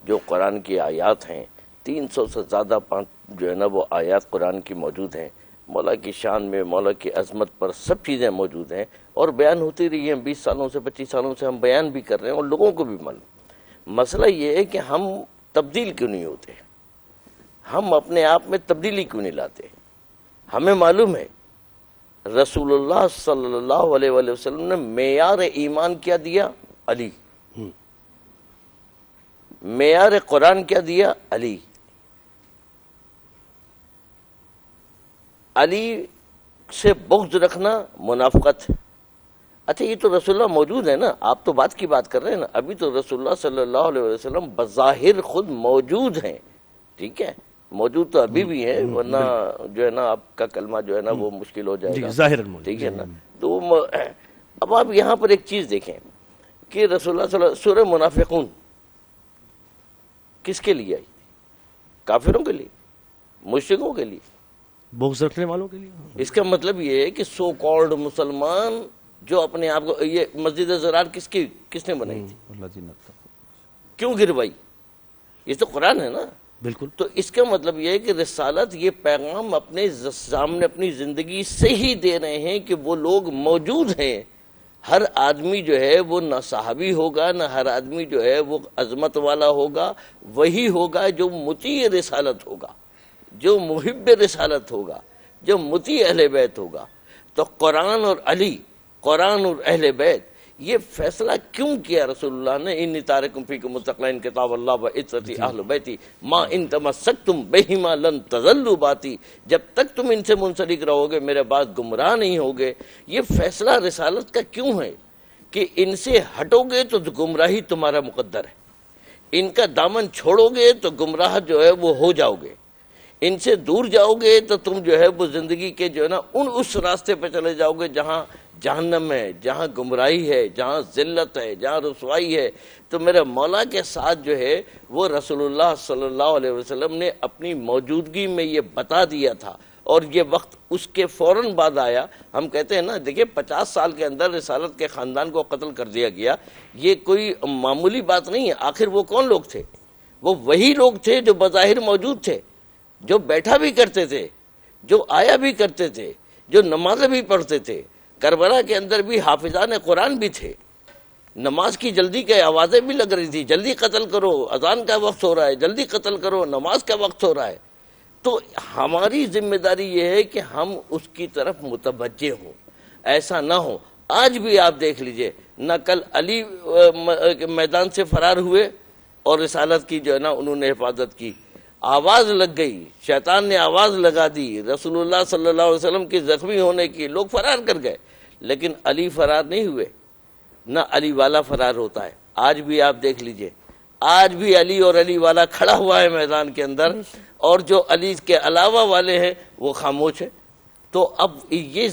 جو قرآن کی آیات ہیں، 300 سے زیادہ جو ہے نا وہ آیات قرآن کی موجود ہیں، مولا کی شان میں، مولا کی عظمت پر سب چیزیں موجود ہیں، اور بیان ہوتی رہی ہیں۔ 20 سالوں سے 25 سالوں سے ہم بیان بھی کر رہے ہیں اور لوگوں کو بھی معلوم۔ مسئلہ یہ ہے کہ ہم تبدیل کیوں نہیں ہوتے، ہم اپنے آپ میں تبدیلی کیوں نہیں لاتے۔ ہمیں معلوم ہے رسول اللہ صلی اللہ علیہ وآلہ وسلم نے معیار ایمان کیا دیا؟ علی۔ معیار قرآن کیا دیا؟ علی۔ علی سے بغض رکھنا منافقت ہے۔ اچھا یہ تو رسول اللہ موجود ہے نا، آپ تو بات کی بات کر رہے ہیں نا، ابھی تو رسول اللہ صلی اللہ علیہ وسلم بظاہر خود موجود ہیں، ٹھیک ہے، موجود تو ابھی بھی ہیں، ورنہ جو ہے نا آپ کا کلمہ جو ہے نا وہ مشکل ہو جائے گا، ظاہر ٹھیک ہے نا۔ تو اب آپ یہاں پر ایک چیز دیکھیں کہ رسول اللہ صلی اللہ علیہ وسلم سورہ منافقون کس کے لیے آئی؟ کافروں کے لیے، مشرکوں کے لیے، بغض رکھنے والوں کے لیے۔ اس کا مطلب یہ ہے کہ سو کالڈ مسلمان جو اپنے آپ کو، یہ مسجد زرار کس نے بنائی تھی؟ اللہ جی نے کیوں گروائی؟ یہ تو قرآن ہے نا۔ بالکل۔ تو اس کا مطلب یہ ہے کہ رسالت یہ پیغام اپنے سامنے اپنی زندگی سے ہی دے رہے ہیں کہ وہ لوگ موجود ہیں۔ ہر آدمی جو ہے وہ نہ صحابی ہوگا، نہ ہر آدمی جو ہے وہ عظمت والا ہوگا، وہی ہوگا جو مطیع رسالت ہوگا، جو محب رسالت ہوگا، جو مطیع اہل بیت ہوگا۔ تو قرآن اور علی، قرآن اور اہل بیت، یہ فیصلہ کیوں کیا رسول اللہ نے؟ انی تارکم فیکم الثقلین کتاب اللہ و عترتی اہل بیتی ما ان تمسکتم بہما لن تضلوا باتی، جب تک تم ان سے منسلک رہو گے میرے بعد گمراہ نہیں ہوگے۔ یہ فیصلہ رسالت کا کیوں ہے کہ ان سے ہٹو گے تو گمراہی تمہارا مقدر ہے، ان کا دامن چھوڑو گے تو گمراہ جو ہے وہ ہو جاؤ گے، ان سے دور جاؤ گے تو تم جو ہے وہ زندگی کے جو ہے نا اس راستے پہ چلے جاؤ گے جہاں جہنم ہے، جہاں گمراہی ہے، جہاں ذلت ہے، جہاں رسوائی ہے۔ تو میرے مولا کے ساتھ جو ہے وہ رسول اللہ صلی اللہ علیہ وسلم نے اپنی موجودگی میں یہ بتا دیا تھا، اور یہ وقت اس کے فوراً بعد آیا۔ ہم کہتے ہیں نا، دیکھیں 50 سال کے اندر رسالت کے خاندان کو قتل کر دیا گیا، یہ کوئی معمولی بات نہیں ہے۔ آخر وہ کون لوگ تھے؟ وہ وہی لوگ تھے جو بظاہر موجود تھے، جو بیٹھا بھی کرتے تھے، جو آیا بھی کرتے تھے، جو نمازیں بھی پڑھتے تھے۔ کربلا کے اندر بھی حافظان قرآن بھی تھے، نماز کی جلدی کے آوازیں بھی لگ رہی تھی، جلدی قتل کرو، اذان کا وقت ہو رہا ہے، جلدی قتل کرو، نماز کا وقت ہو رہا ہے۔ تو ہماری ذمہ داری یہ ہے کہ ہم اس کی طرف متوجہ ہوں، ایسا نہ ہو۔ آج بھی آپ دیکھ لیجئے، نہ کل علی میدان سے فرار ہوئے اور رسالت کی جو ہے نا انہوں نے حفاظت کی، آواز لگ گئی، شیطان نے آواز لگا دی رسول اللہ صلی اللہ علیہ وسلم کے زخمی ہونے کی، لوگ فرار کر گئے، لیکن علی فرار نہیں ہوئے، نہ علی والا فرار ہوتا ہے۔ آج بھی آپ دیکھ لیجئے، آج بھی علی اور علی والا کھڑا ہوا ہے میدان کے اندر، اور جو علی کے علاوہ والے ہیں وہ خاموش ہیں۔ تو اب یہ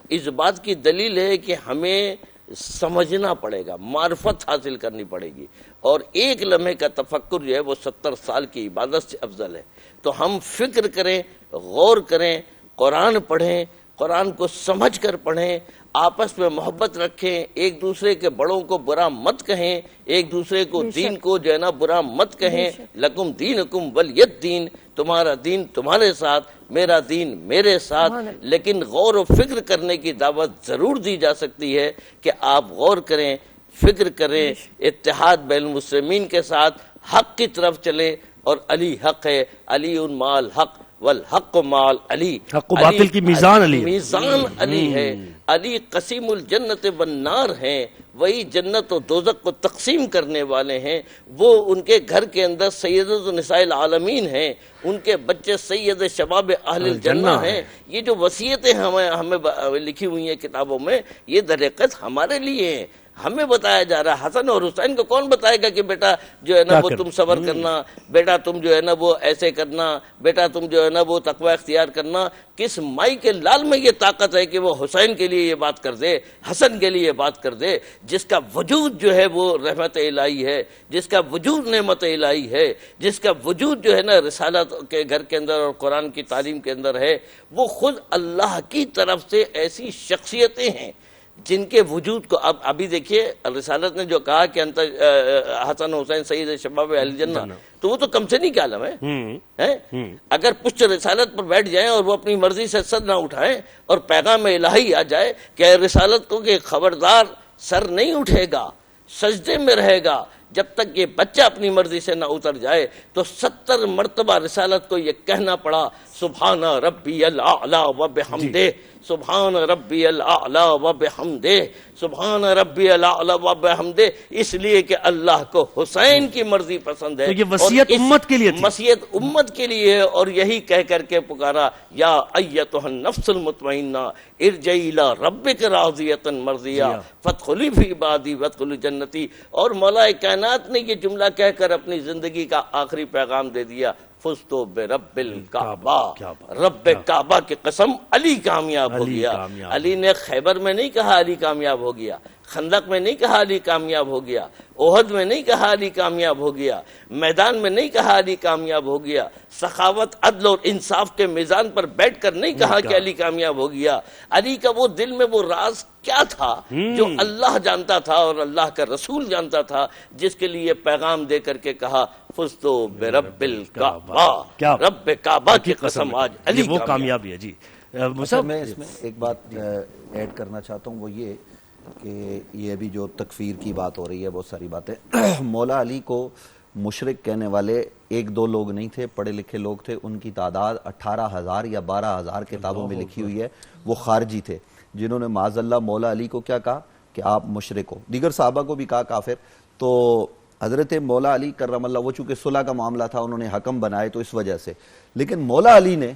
اس بات کی دلیل ہے کہ ہمیں سمجھنا پڑے گا، معرفت حاصل کرنی پڑے گی، اور ایک لمحے کا تفکر جو ہے وہ 70 سال کی عبادت سے افضل ہے۔ تو ہم فکر کریں، غور کریں، قرآن پڑھیں، قرآن کو سمجھ کر پڑھیں، آپس میں محبت رکھیں، ایک دوسرے کے بڑوں کو برا مت کہیں، ایک دوسرے کو دین کو جو ہے نا برا مت کہیں۔ لکم دینکم ولیت دین، تمہارا دین تمہارے ساتھ، میرا دین میرے ساتھ۔ لیکن غور و فکر کرنے کی دعوت ضرور دی جا سکتی ہے کہ آپ غور کریں، فکر کریں، اتحاد بین المسلمین کے ساتھ حق کی طرف چلیں، اور علی حق ہے، علی مع الحق، والحق مال علی، حق و باطل کی میزان علی ہے، میزان علی ہے، علی قسیم الجنت والنار ہیں، وہی جنت و دوزخ کو تقسیم کرنے والے ہیں، وہ ان کے گھر کے اندر سیدۃ نساء العالمین ہیں، ان کے بچے سید شباب اہل الجنہ ہیں۔ یہ جو وصیتیں ہمیں لکھی ہوئی ہیں کتابوں میں، یہ در حقیقت ہمارے لیے ہیں، ہمیں بتایا جا رہا ہے۔ حسن اور حسین کو کون بتائے گا کہ بیٹا جو ہے نا وہ تم صبر کرنا، بیٹا تم جو ہے نا وہ ایسے کرنا، بیٹا تم جو ہے نا وہ تقوی اختیار کرنا؟ کس مائی کے لال میں یہ طاقت ہے کہ وہ حسین کے لیے یہ بات کر دے، حسن کے لیے یہ بات کر دے، جس کا وجود جو ہے وہ رحمت الہی ہے، جس کا وجود نعمت الہی ہے، جس کا وجود جو ہے نا رسالت کے گھر کے اندر اور قرآن کی تعلیم کے اندر ہے، وہ خود اللہ کی طرف سے ایسی شخصیتیں ہیں جن کے وجود کو ابھی دیکھیے رسالت نے جو کہا کہ حسن حسین سید شباب اہل جنہ، تو وہ تو کم سے نہیں کا عالم ہے۔ اگر پشت رسالت پر بیٹھ جائیں اور وہ اپنی مرضی سے سر نہ اٹھائیں اور پیغام الہی آ جائے کہ رسالت کو کہ خبردار سر نہیں اٹھے گا، سجدے میں رہے گا جب تک یہ بچہ اپنی مرضی سے نہ اتر جائے، تو 70 مرتبہ رسالت کو یہ کہنا پڑا سبحان ربی الاعلی و بحمدہ، سبحان ربی الاعلی و بحمدہ، سبحان ربی الاعلی و بحمدہ، اس لیے کہ اللہ کو حسین کی مرضی پسند ہے۔ تو یہ وصیت امت کے لیے تھی، وصیت امت کے لیے ہے، اور یہی کہہ کر کے پکارا یا ایتھا النفس المطمئنہ ارجعی الی ربک راضیۃ مرضیہ فادخلی فی عبادی وادخلی جنتی۔ اور مولا کائنات نے یہ جملہ کہہ کر اپنی زندگی کا آخری پیغام دے دیا، فزتو برب الکعبہ، رب کعبہ کی قسم علی کامیاب ہو گیا۔ علی نے خیبر میں نہیں کہا علی کامیاب ہو گیا، خندق میں نہیں کہا علی کامیاب ہو گیا، احد میں نہیں کہا علی کامیاب ہو گیا، میدان میں نہیں کہا علی کامیاب ہو گیا، سخاوت عدل اور انصاف کے میزان پر بیٹھ کر نہیں کہا کہ علی کامیاب ہو گیا۔ علی کا وہ دل میں وہ راز کیا تھا جو اللہ جانتا تھا اور اللہ کا رسول جانتا تھا، جس کے لیے پیغام دے کر کے کہا فزتو برب الکعبہ، رب کعبہ کی قسم آج علی وہ کامیابی ہے۔ جی میں اس میں ایک بات ایڈ کرنا چاہتا ہوں، وہ یہ کہ یہ ابھی جو تکفیر کی بات ہو رہی ہے، بہت ساری باتیں، مولا علی کو مشرک کہنے والے ایک دو لوگ نہیں تھے، پڑھے لکھے لوگ تھے، ان کی تعداد 18,000 یا 12,000 کتابوں میں لکھی ہوئی ہے۔ وہ خارجی تھے جنہوں نے معاذ اللہ مولا علی کو کیا کہا کہ آپ مشرک ہو، دیگر صحابہ کو بھی کہا کافر۔ تو حضرت مولا علی کرم اللہ، وہ چونکہ صلح کا معاملہ تھا، انہوں نے حکم بنائے تو اس وجہ سے، لیکن مولا علی نے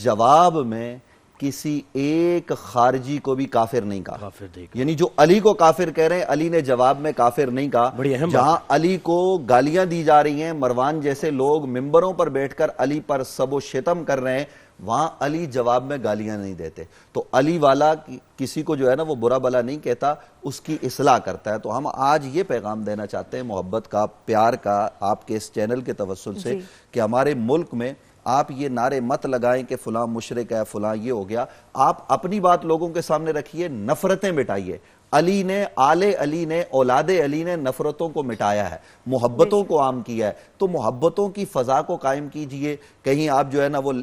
جواب میں کسی ایک خارجی کو بھی کافر نہیں کہا، یعنی جو علی کو کافر کہہ رہے ہیں علی نے جواب میں کافر نہیں کہا۔ جہاں علی کو گالیاں دی جا رہی ہیں، مروان جیسے لوگ ممبروں پر بیٹھ کر علی پر سب و شتم کر رہے ہیں، وہاں علی جواب میں گالیاں نہیں دیتے۔ تو علی والا کسی کو جو ہے نا وہ برا بلا نہیں کہتا، اس کی اصلاح کرتا ہے۔ تو ہم آج یہ پیغام دینا چاہتے ہیں محبت کا، پیار کا، آپ کے اس چینل کے توسل سے، کہ ہمارے ملک میں آپ یہ نعرے مت لگائیں کہ فلاں مشرک ہے، فلاں یہ ہو گیا۔ آپ اپنی بات لوگوں کے سامنے رکھیے، نفرتیں مٹائیے۔ علی نے، آل علی نے، اولاد علی نے نفرتوں کو مٹایا ہے، محبتوں کو عام کیا ہے۔ تو محبتوں کی فضا کو قائم کیجئے۔ کہیں آپ جو ہے نا وہ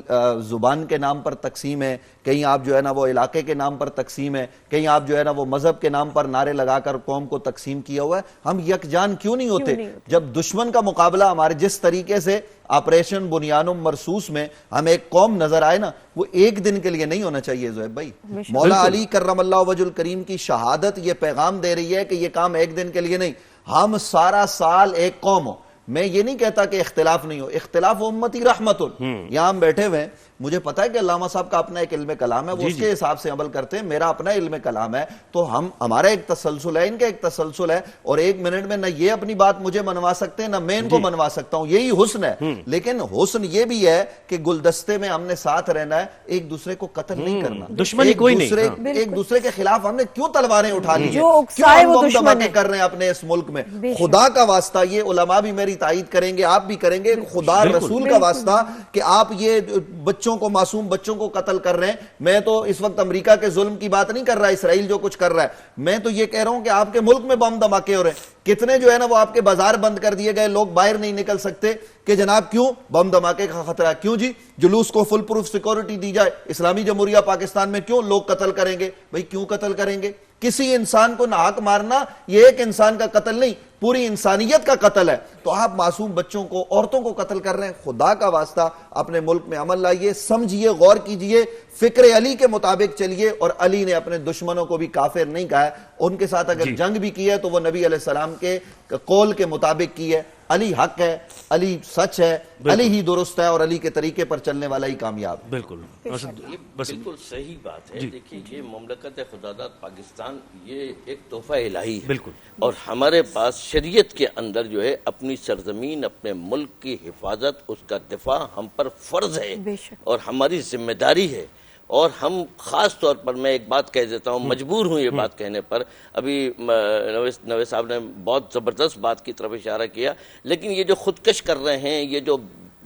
زبان کے نام پر تقسیم ہے، کہیں آپ جو ہے نا وہ علاقے کے نام پر تقسیم ہے، کہیں آپ جو ہے نا وہ مذہب کے نام پر نعرے لگا کر قوم کو تقسیم کیا ہوا ہے۔ ہم یکجان کیوں نہیں ہوتے؟ جب دشمن کا مقابلہ ہمارے جس طریقے سے آپریشن بنیانم مرسوس میں ہم ایک قوم نظر آئے نا، وہ ایک دن کے لیے نہیں ہونا چاہیے زہیب بھائی۔ مولا علی کرم اللہ وجہ الکریم کی شہادت یہ پیغام دے رہی ہے کہ یہ کام ایک دن کے لیے نہیں، ہم سارا سال ایک قوم ہو۔ میں یہ نہیں کہتا کہ اختلاف نہیں ہو، اختلاف امتی رحمت۔ یہاں ہم بیٹھے ہوئے ہیں، مجھے پتا ہے کہ علامہ صاحب کا اپنا ایک علم کلام ہے، وہ اس کے حساب سے عمل کرتے ہیں، میرا اپنا علم کلام ہے، تو ہمارا ایک تسلسل ہے، ان کا ایک تسلسل ہے، اور ایک منٹ میں نہ یہ اپنی بات مجھے منوا سکتے ہیں نہ میں ان کو منوا سکتا ہوں، یہی حسن ہے۔ لیکن حسن یہ بھی ہے کہ گلدستے میں ہم نے ساتھ رہنا ہے، ایک دوسرے کو قتل نہیں کرنا، دشمنی کوئی نہیں، ایک دوسرے کے خلاف ہم نے کیوں تلواریں اٹھا لی ہیں، کیوں ہم بم دھماکے کر رہے ہیں اپنے اس ملک میں؟ خدا کا واسطہ، یہ علماء بھی میری تائید کریں گے، آپ بھی کریں گے، خدا رسول کا واسطہ کہ آپ یہ بچوں کو، معصوم بچوں کو قتل کر رہے ہیں۔ میں تو اس وقت امریکہ کے ظلم کی بات نہیں کر رہا، اسرائیل جو کچھ کر رہا ہے، میں تو یہ کہہ رہا ہوں کہ آپ کے ملک میں بم دھماکے ہو رہے ہیں، کتنے جو ہے نا وہ آپ کے بازار بند کر دیے گئے، لوگ باہر نہیں نکل سکتے کہ جناب کیوں بم دھماکے کا خطرہ ہے، کیوں جی جلوس کو فل پروف سیکورٹی دی جائے، اسلامی جمہوریہ پاکستان میں کیوں لوگ قتل کریں گے؟ بھئی کیوں قتل کریں گے؟ کسی انسان کو ناحق مارنا یہ ایک انسان کا قتل نہیں، پوری انسانیت کا قتل ہے. تو آپ معصوم بچوں کو، عورتوں کو قتل کر رہے ہیں. خدا کا واسطہ اپنے ملک میں عمل لائیے، سمجھیے، غور کیجئے، فکر علی کے مطابق چلیے. اور علی نے اپنے دشمنوں کو بھی کافر نہیں کہا ہے. ان کے ساتھ اگر جنگ بھی کی ہے تو وہ نبی علیہ السلام کے قول کے مطابق کی ہے. علی حق ہے، علی سچ ہے، علی ہی درست ہے، اور علی کے طریقے پر چلنے والا ہی کامیاب ہے. بالکل یہ بالکل صحیح بات ہے. دیکھیے یہ مملکت خداداد پاکستان یہ ایک تحفہ الہی ہے. بالکل. اور ہمارے پاس شریعت کے اندر جو ہے اپنی سرزمین، اپنے ملک کی حفاظت، اس کا دفاع ہم پر فرض ہے اور ہماری ذمہ داری ہے. اور ہم خاص طور پر میں ایک بات کہہ دیتا ہوں، مجبور ہوں یہ بات کہنے پر. ابھی نوے صاحب نے بہت زبردست بات کی طرف اشارہ کیا، لیکن یہ جو خودکش کر رہے ہیں، یہ جو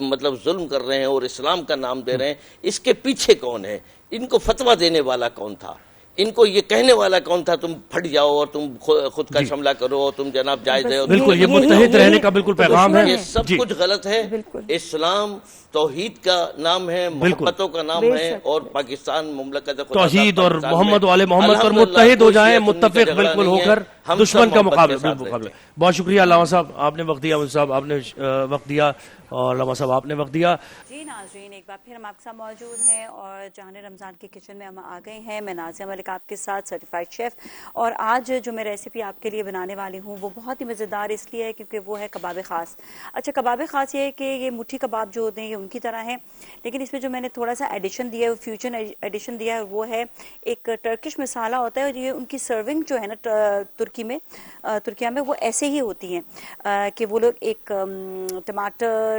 مطلب ظلم کر رہے ہیں اور اسلام کا نام دے رہے ہیں، اس کے پیچھے کون ہے؟ ان کو فتویٰ دینے والا کون تھا؟ ان کو یہ کہنے والا کون تھا تم پھٹ جاؤ اور تم خود کا حملہ کرو اور تم جناب جائز ہے؟ بالکل، یہ متحد رہنے کا بالکل پیغام ہے. یہ سب کچھ غلط ہے. اسلام توحید کا نام ہے، محبتوں کا نام ہے، اور پاکستان مملکت توحید اور محمد و آل محمد پر متحد ہو جائیں، متفق بالکل ہو کر دشمن کا مقابلہ. بہت شکریہ علامہ صاحب، آپ نے وقت دیا، مجھے صاحب آپ نے وقت دیا، اور علامہ صاحب آپ نے وقت دیا. جی ناظرین، ایک بار پھر ہم آپ کے ساتھ موجود ہیں اور جہان رمضان کے کچن میں ہم آ گئے ہیں. میں نازیہ ملک آپ کے ساتھ، سرٹیفائیڈ شیف. اور آج جو میں ریسیپی آپ کے لیے بنانے والی ہوں وہ بہت ہی مزیدار اس لیے ہے کیونکہ وہ ہے کباب خاص. اچھا، کباب خاص یہ ہے کہ یہ مٹھی کباب جو ہوتے ہیں یہ ان کی طرح ہے، لیکن اس میں جو میں نے تھوڑا سا ایڈیشن دیا ہے، فیوژن ایڈیشن دیا ہے، وہ ہے ایک ٹرکش مسالہ ہوتا ہے. اور یہ ان کی سرونگ جو ہے نا ترکیہ میں وہ ایسے ہی ہوتی ہیں کہ وہ لوگ ایک ٹماٹر،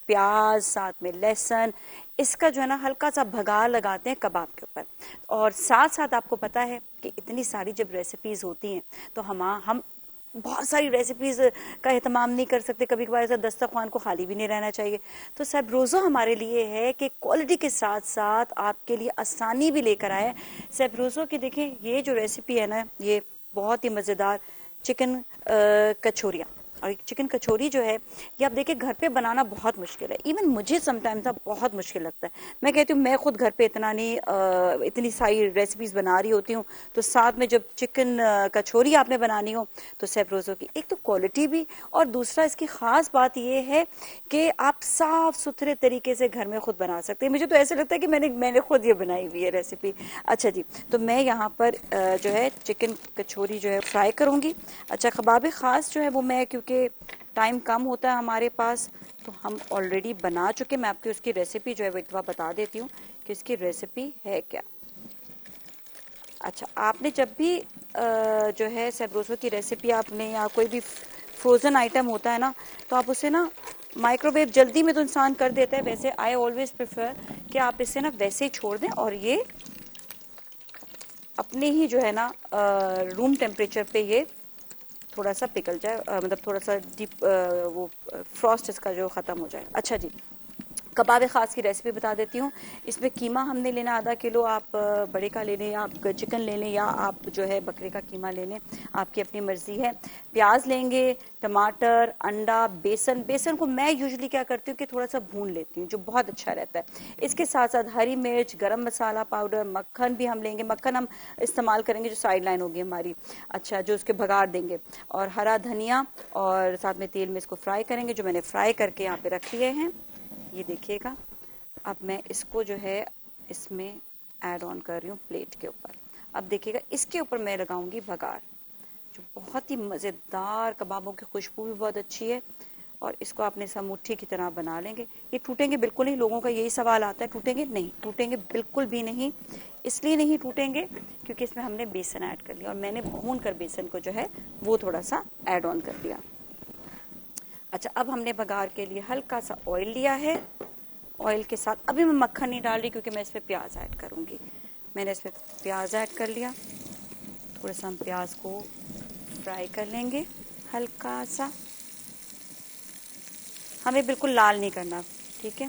پیاز، ساتھ میں لہسن، اس کا جو ہے نا ہلکا سا بھگار لگاتے ہیں کباب کے اوپر. اور ساتھ ساتھ آپ کو پتا ہے کہ اتنی ساری جب ریسیپیز ہوتی ہیں تو ہم بہت ساری ریسیپیز کا اہتمام نہیں کر سکتے. کبھی کبھار ایسا دسترخوان کو خالی بھی نہیں رہنا چاہیے. تو سب روزہ ہمارے لیے ہے کہ کوالٹی کے ساتھ ساتھ آپ کے لیے آسانی بھی لے کر آئے. سب روزوں کی دیکھیں یہ جو ریسیپی ہے نا، یہ بہت ہی مزیدار چکن کچوریا. اور چکن کچوری جو ہے یہ آپ دیکھیں گھر پہ بنانا بہت مشکل ہے. ایون مجھے سم ٹائمز بہت مشکل لگتا ہے. میں کہتی ہوں میں خود گھر پہ اتنی ساری ریسیپیز بنا رہی ہوتی ہوں، تو ساتھ میں جب چکن کچوری آپ نے بنانی ہو تو سیف روزوں کی ایک تو کوالٹی بھی، اور دوسرا اس کی خاص بات یہ ہے کہ آپ صاف ستھرے طریقے سے گھر میں خود بنا سکتے ہیں. مجھے تو ایسا لگتا ہے کہ میں نے خود یہ بنائی ہوئی ہے ریسیپی. اچھا جی، تو میں یہاں پر جو ہے چکن کچوری جو ہے فرائی کروں گی. اچھا، کباب خاص جو ہے وہ میں کیونکہ ٹائم کم ہوتا ہے ہمارے پاس تو ہم آلریڈی بنا چکے. میں آپ کو اس کی ریسیپی جو ہے وہ ایک دفعہ بتا دیتی ہوں کہ اس کی ریسیپی ہے کیا. اچھا، آپ نے جب بھی جو ہے سیبروزو کی ریسیپی آپ نے یا کوئی بھی فروزن آئٹم ہوتا ہے نا تو آپ اسے نا مائکرو ویو جلدی میں تو انسان کر دیتا ہے. ویسے آئی آلویز پریفر کہ آپ اسے نا ویسے ہی چھوڑ دیں اور یہ اپنے ہی جو ہے نا روم ٹیمپریچر پہ یہ تھوڑا سا پکل جائے، مطلب تھوڑا سا ڈیپ وہ فراسٹ اس کا جو ختم ہو جائے. اچھا جی، کباب خاص کی ریسیپی بتا دیتی ہوں. اس میں قیمہ ہم نے لینا آدھا کلو. آپ بڑے کا لے لیں یا آپ چکن لے لیں یا آپ جو ہے بکرے کا قیمہ لے لیں، آپ کی اپنی مرضی ہے. پیاز لیں گے، ٹماٹر، انڈا، بیسن کو میں یوزلی کیا کرتی ہوں کہ تھوڑا سا بھون لیتی ہوں جو بہت اچھا رہتا ہے. اس کے ساتھ ساتھ ہری مرچ، گرم مسالہ پاؤڈر، مکھن بھی ہم لیں گے. مکھن ہم استعمال کریں گے جو سائڈ لائن ہوگی ہماری، اچھا، جو اس کے بھگار دیں گے. اور ہرا دھنیا، اور ساتھ میں تیل میں اس کو فرائی کریں گے جو میں نے فرائی کر کے یہاں پہ رکھ لیے ہیں. یہ دیکھیے گا. اب میں اس کو جو ہے اس میں ایڈ آن کر رہی ہوں پلیٹ کے اوپر. اب دیکھیے گا اس کے اوپر میں لگاؤں گی بھگار جو بہت ہی مزیدار، کبابوں کی خوشبو بھی بہت اچھی ہے. اور اس کو آپ نے سب مٹھی کی طرح بنا لیں گے. یہ ٹوٹیں گے بالکل نہیں. لوگوں کا یہی سوال آتا ہے ٹوٹیں گے؟ نہیں ٹوٹیں گے بالکل بھی نہیں. اس لیے نہیں ٹوٹیں گے کیونکہ اس میں ہم نے بیسن ایڈ کر لیا اور میں نے بھون کر بیسن کو جو ہے وہ تھوڑا سا ایڈ آن کر دیا. اچھا، اب ہم نے بھگار کے لیے ہلکا سا آئل لیا ہے. آئل کے ساتھ ابھی میں مکھن نہیں ڈال رہی کیونکہ میں اس پہ پیاز ایڈ کروں گی. میں نے اس پہ پیاز ایڈ کر لیا. تھوڑا سا ہم پیاز کو فرائی کر لیں گے ہلکا سا. ہمیں بالکل لال نہیں کرنا، ٹھیک ہے.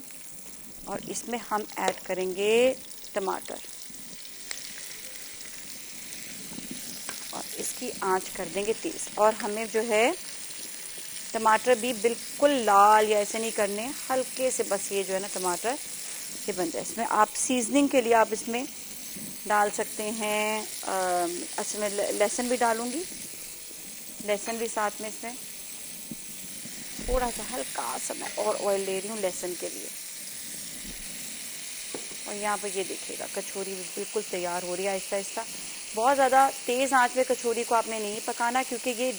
اور اس میں ہم ایڈ کریں گے ٹماٹر اور اس کی آنچ کر دیں گے تیز. اور ہمیں جو ہے ٹماٹر بھی بالکل لال یا ایسے نہیں کرنے، ہلکے سے بس یہ جو ہے نا ٹماٹر یہ بن جائے. اس میں آپ سیزننگ کے لیے آپ اس میں ڈال سکتے ہیں اصل میں لہسن بھی ڈالوں گی، لہسن بھی ساتھ میں اس میں تھوڑا سا ہلکا سا میں اور آئل لے رہی ہوں لہسن کے لیے. اور یہاں پہ یہ دیکھیے گا کچوری بالکل تیار ہو رہی ہے آہستہ آہستہ. بہت زیادہ تیز آنچ پہ کچوری کو آپ نے نہیں پکانا کیونکہ یہ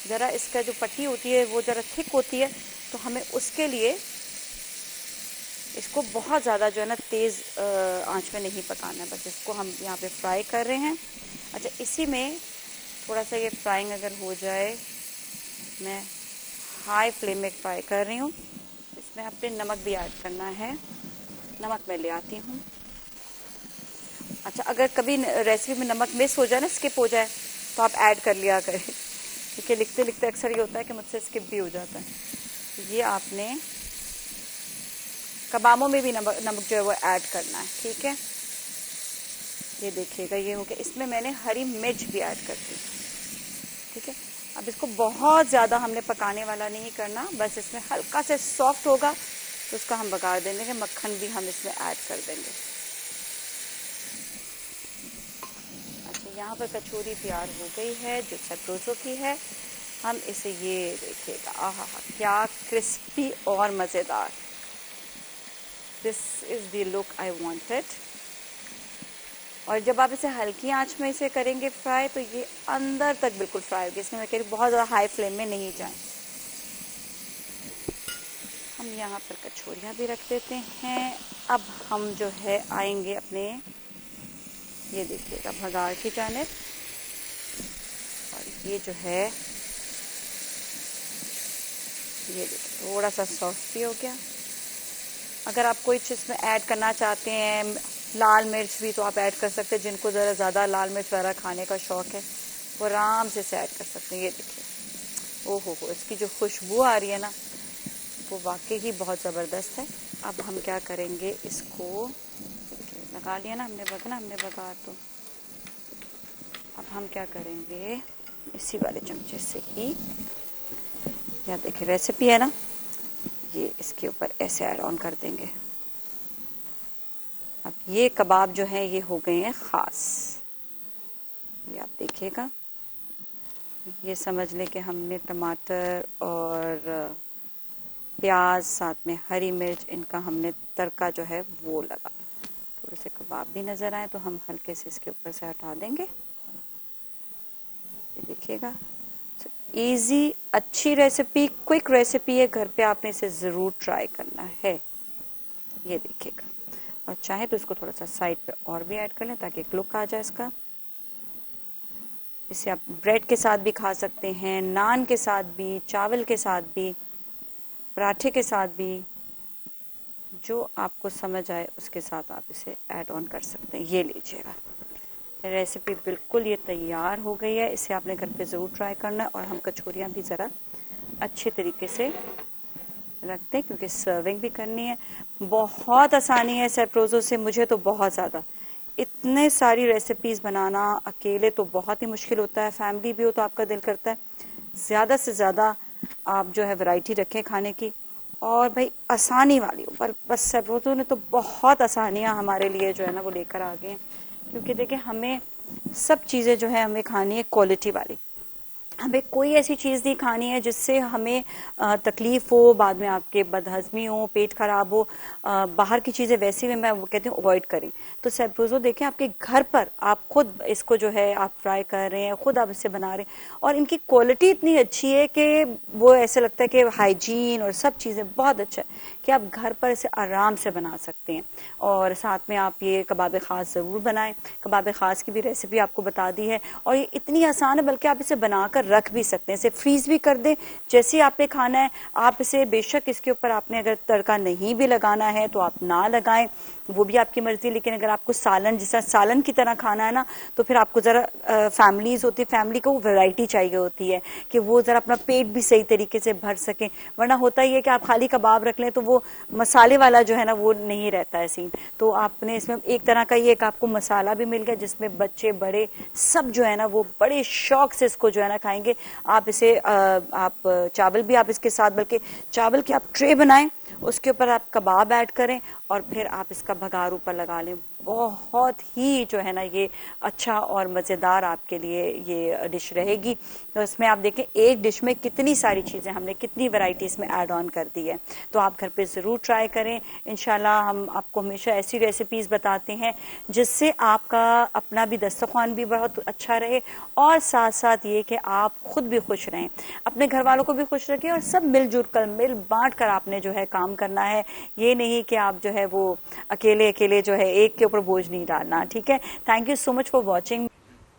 ذرا اس کا جو پٹی ہوتی ہے وہ ذرا تھک ہوتی ہے، تو ہمیں اس کے لیے اس کو بہت زیادہ جو ہے نا تیز آنچ میں نہیں پکانا ہے. بس اس کو ہم یہاں پہ فرائی کر رہے ہیں. اچھا اسی میں تھوڑا سا یہ فرائنگ اگر ہو جائے، میں ہائی فلیم میں فرائی کر رہی ہوں. اس میں اپنے نمک بھی ایڈ کرنا ہے. نمک میں لے آتی ہوں. اچھا اگر کبھی ریسیپی میں نمک مس ہو جائے نا، اسکپ ہو جائے، تو آپ ایڈ کر لیا کریں کیونکہ لکھتے لکھتے اکثر یہ ہوتا ہے کہ مجھ سے اسکپ بھی ہو جاتا ہے. یہ آپ نے کبابوں میں بھی نمک جو ہے وہ ایڈ کرنا ہے. ٹھیک ہے، یہ دیکھیے گا یہ ہو گیا. اس میں میں نے ہری مرچ بھی ایڈ کر دی. ٹھیک ہے، اب اس کو بہت زیادہ ہم نے پکانے والا نہیں کرنا، بس اس میں ہلکا سے سافٹ ہوگا تو اس کا ہم بگار دیں گے. مکھن بھی ہم اس میں ایڈ کر دیں گے. اچھا یہاں پر کچوری تیار ہو گئی ہے جو سیپروزو کی ہے. ہم اسے یہ دیکھیے گا، آہا کیا کرسپی اور مزیدار. دس از دی لک آئی وانٹڈ. اور جب آپ اسے ہلکی آنچ میں اسے کریں گے فرائی تو یہ اندر تک بالکل فرائی ہوگی. اس میں کہہ رہی بہت زیادہ ہائی فلیم میں نہیں جائیں. ہم یہاں پر کچوریاں بھی رکھ دیتے ہیں. اب ہم جو ہے آئیں گے اپنے یہ دیکھیے گا بھگار کی جانب. اور یہ جو ہے یہ دیکھیے تھوڑا سا سافٹ بھی ہو گیا. اگر آپ کوئی چیز میں ایڈ کرنا چاہتے ہیں لال مرچ بھی تو آپ ایڈ کر سکتے ہیں. جن کو ذرا زیادہ لال مرچ وغیرہ کھانے کا شوق ہے وہ آرام سے اسے ایڈ کر سکتے ہیں. یہ دیکھیے او ہو اس کی جو خوشبو آ رہی ہے نا وہ واقعی ہی بہت زبردست ہے. اب ہم کیا کریں گے، اس کو لگا لیا نا ہم نے بگار تو اب ہم کیا کریں گے، اسی والے چمچے سے ہی یہاں دیکھیں ریسیپی ہے نا، یہ اس کے اوپر ایسے ایڈ آن کر دیں گے. اب یہ کباب جو ہیں یہ ہو گئے ہیں خاص. یہ آپ دیکھیے گا، یہ سمجھ لیں کہ ہم نے ٹماٹر اور پیاز ساتھ میں ہری مرچ ان کا ہم نے تڑکا جو ہے وہ لگا. تھوڑے سے کباب بھی نظر آئے تو ہم ہلکے سے اس کے اوپر سے ہٹا دیں گے. یہ دیکھیے گا ایزی اچھی ریسیپی، کوئک ریسیپی ہے. گھر پہ آپ نے اسے ضرور ٹرائی کرنا ہے. یہ دیکھیے گا، اور چاہے تو اس کو تھوڑا سا سائڈ پہ اور بھی ایڈ کر لیں تاکہ ایک لک آ جائے اس کا. اسے آپ بریڈ کے ساتھ بھی کھا سکتے ہیں، نان کے ساتھ بھی، چاول کے ساتھ بھی، پراٹھے کے ساتھ بھی، جو آپ کو سمجھ آئے اس کے ساتھ آپ اسے ایڈ آن کر سکتے ہیں. یہ لیجیے گا ریسیپی بالکل یہ تیار ہو گئی ہے. اسے آپ نے گھر پہ ضرور ٹرائی کرنا ہے. اور ہم کچوریاں بھی ذرا اچھے طریقے سے رکھتے ہیں کیونکہ سرونگ بھی کرنی ہے. بہت آسانی ہے سیپروزو سے، مجھے تو بہت زیادہ. اتنے ساری ریسیپیز بنانا اکیلے تو بہت ہی مشکل ہوتا ہے. فیملی بھی ہو تو آپ کا دل کرتا ہے زیادہ سے زیادہ آپ جو ہے ورائٹی رکھیں کھانے کی، اور بھائی آسانی والی ہو. پر بس سیپروزو نے تو بہت آسانیاں ہمارے لیے جو ہے نا وہ لے کر آ گئے ہیں. کیونکہ دیکھیں ہمیں سب چیزیں جو ہے ہمیں کھانی ہے کوالٹی والی. ہمیں کوئی ایسی چیز نہیں کھانی ہے جس سے ہمیں تکلیف ہو، بعد میں آپ کے بدہضمی ہو، پیٹ خراب ہو. باہر کی چیزیں ویسے بھی میں کہتی ہوں اوائڈ کریں. تو سیپروزو دیکھیں آپ کے گھر پر آپ خود اس کو جو ہے آپ فرائی کر رہے ہیں، خود آپ اسے بنا رہے ہیں، اور ان کی کوالٹی اتنی اچھی ہے کہ وہ ایسے لگتا ہے کہ ہائیجین اور سب چیزیں بہت اچھا ہے کہ آپ گھر پر اسے آرام سے بنا سکتے ہیں. اور ساتھ میں آپ یہ کباب خاص ضرور بنائیں. کباب خاص کی بھی ریسیپی آپ کو بتا دی ہے، اور یہ اتنی آسان ہے بلکہ آپ اسے بنا کر رکھ بھی سکتے ہیں. اسے فریز بھی کر دیں جیسے ہی آپ نے کھانا ہے. آپ اسے بے شک اس کے اوپر آپ نے اگر تڑکا نہیں بھی لگانا ہے تو آپ نہ لگائیں، وہ بھی آپ کی مرضی. لیکن اگر آپ کو سالن جس طرح سالن کی طرح کھانا ہے نا تو پھر آپ کو ذرا فیملیز ہوتی ہے، فیملی کو ویرائٹی چاہیے ہوتی ہے کہ وہ ذرا اپنا پیٹ بھی صحیح طریقے سے بھر سکیں. ورنہ ہوتا ہی ہے کہ آپ خالی کباب رکھ لیں تو وہ مسالے والا جو ہے نا وہ نہیں رہتا ہے سین. تو آپ نے اس میں ایک طرح کا یہ کہ آپ کو مسالہ بھی مل گیا جس میں بچے بڑے سب جو ہے نا وہ بڑے شوق سے اس کو جو ہے نا کھائیں گے. آپ اسے آپ چاول بھی آپ اس کے ساتھ، بلکہ چاول کی آپ ٹرے بنائیں، اس کے اوپر آپ کباب ایڈ کریں اور پھر آپ اس کا بھگار اوپر لگا لیں. بہت ہی جو ہے نا یہ اچھا اور مزیدار آپ کے لیے یہ ڈش رہے گی. تو اس میں آپ دیکھیں ایک ڈش میں کتنی ساری چیزیں ہم نے کتنی ورائٹیز میں ایڈ آن کر دی ہے. تو آپ گھر پہ ضرور ٹرائی کریں. انشاءاللہ ہم آپ کو ہمیشہ ایسی ریسیپیز بتاتے ہیں جس سے آپ کا اپنا بھی دسترخوان بھی بہت اچھا رہے اور ساتھ ساتھ یہ کہ آپ خود بھی خوش رہیں, اپنے گھر والوں کو بھی خوش رکھیں اور سب مل جل کر مل بانٹ کر آپ نے جو ہے کام کرنا ہے. یہ نہیں کہ آپ جو ہے وہ اکیلے جو ہے ایک کے اوپر بوجھ نہیں ڈالنا. ٹھیک ہے, thank you so much for watching.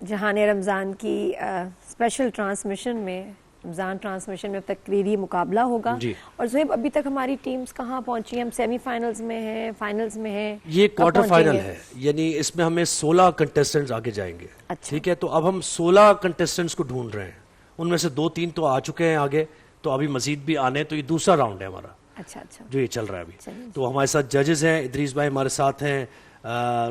جہان رمضان کی اسپیشل ٹرانسمیشن میں رمضان ٹرانسمیشن میں تقریری مقابلہ ہوگا جی. اور زہیب ابھی تک ہماری ٹیمز کہاں پہنچی ہیں؟ ہم سیمی فائنلز میں ہیں, فائنلز میں ہیں, یہ کوارٹر فائنل ہے, یعنی اس میں ہمیں 16 کنٹیسٹنٹس آگے جائیں گے. ٹھیک ہے, تو اب ہم 16 کنٹیسٹنٹس کو ڈھونڈ رہے ہیں, ان میں سے 2-3 تو آ چکے ہیں آگے, تو ابھی مزید بھی آنے. تو یہ دوسرا راؤنڈ ہے ہمارا اچھا جو یہ چل رہا ہے ابھی. تو ہمارے ساتھ ججز ہیں, ادریس بھائی ہمارے ساتھ ہیں,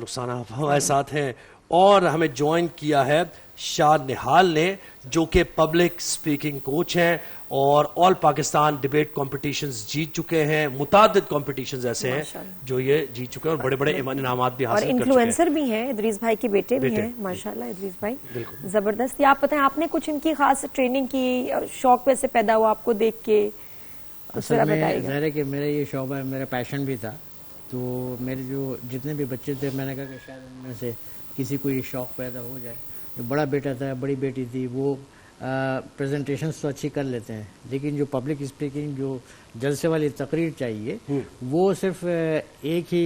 رخسانہ ہمارے ساتھ ہیں, اور ہمیں جوائن کیا ہے شاہ نہال نے جو کہ پبلک سپیکنگ کوچ ہیں اور آل پاکستان ڈیبیٹ کمپٹیشنز جیت چکے ہیں. متعدد کمپٹیشنز ایسے ہیں جو یہ جیت چکے ہیں اور بڑے بڑے انعامات بھی حاصل کر چکے ہیں. اور انفلوئنسر بھی ہیں, ادریس بھائی کے بیٹے بھی ہیں ماشاءاللہ. ادریس بھائی زبردست. آپ پتہ ہیں آپ نے کچھ ان کی خاص ٹریننگ کی, شوق ویسے پیدا ہوا آپ کو دیکھ کے؟ اصل میں ظاہر ہے کہ میرا یہ شعبہ ہے, میرا پیشن بھی تھا. تو میرے جو جتنے بھی بچے تھے میں نے کہا کہ شاید ان میں سے کسی کو یہ شوق پیدا ہو جائے. جو بڑا بیٹا تھا, بڑی بیٹی تھی, وہ پریزنٹیشنز تو اچھی کر لیتے ہیں, لیکن جو پبلک اسپیکنگ جو جلسے والی تقریر چاہیے وہ صرف ایک ہی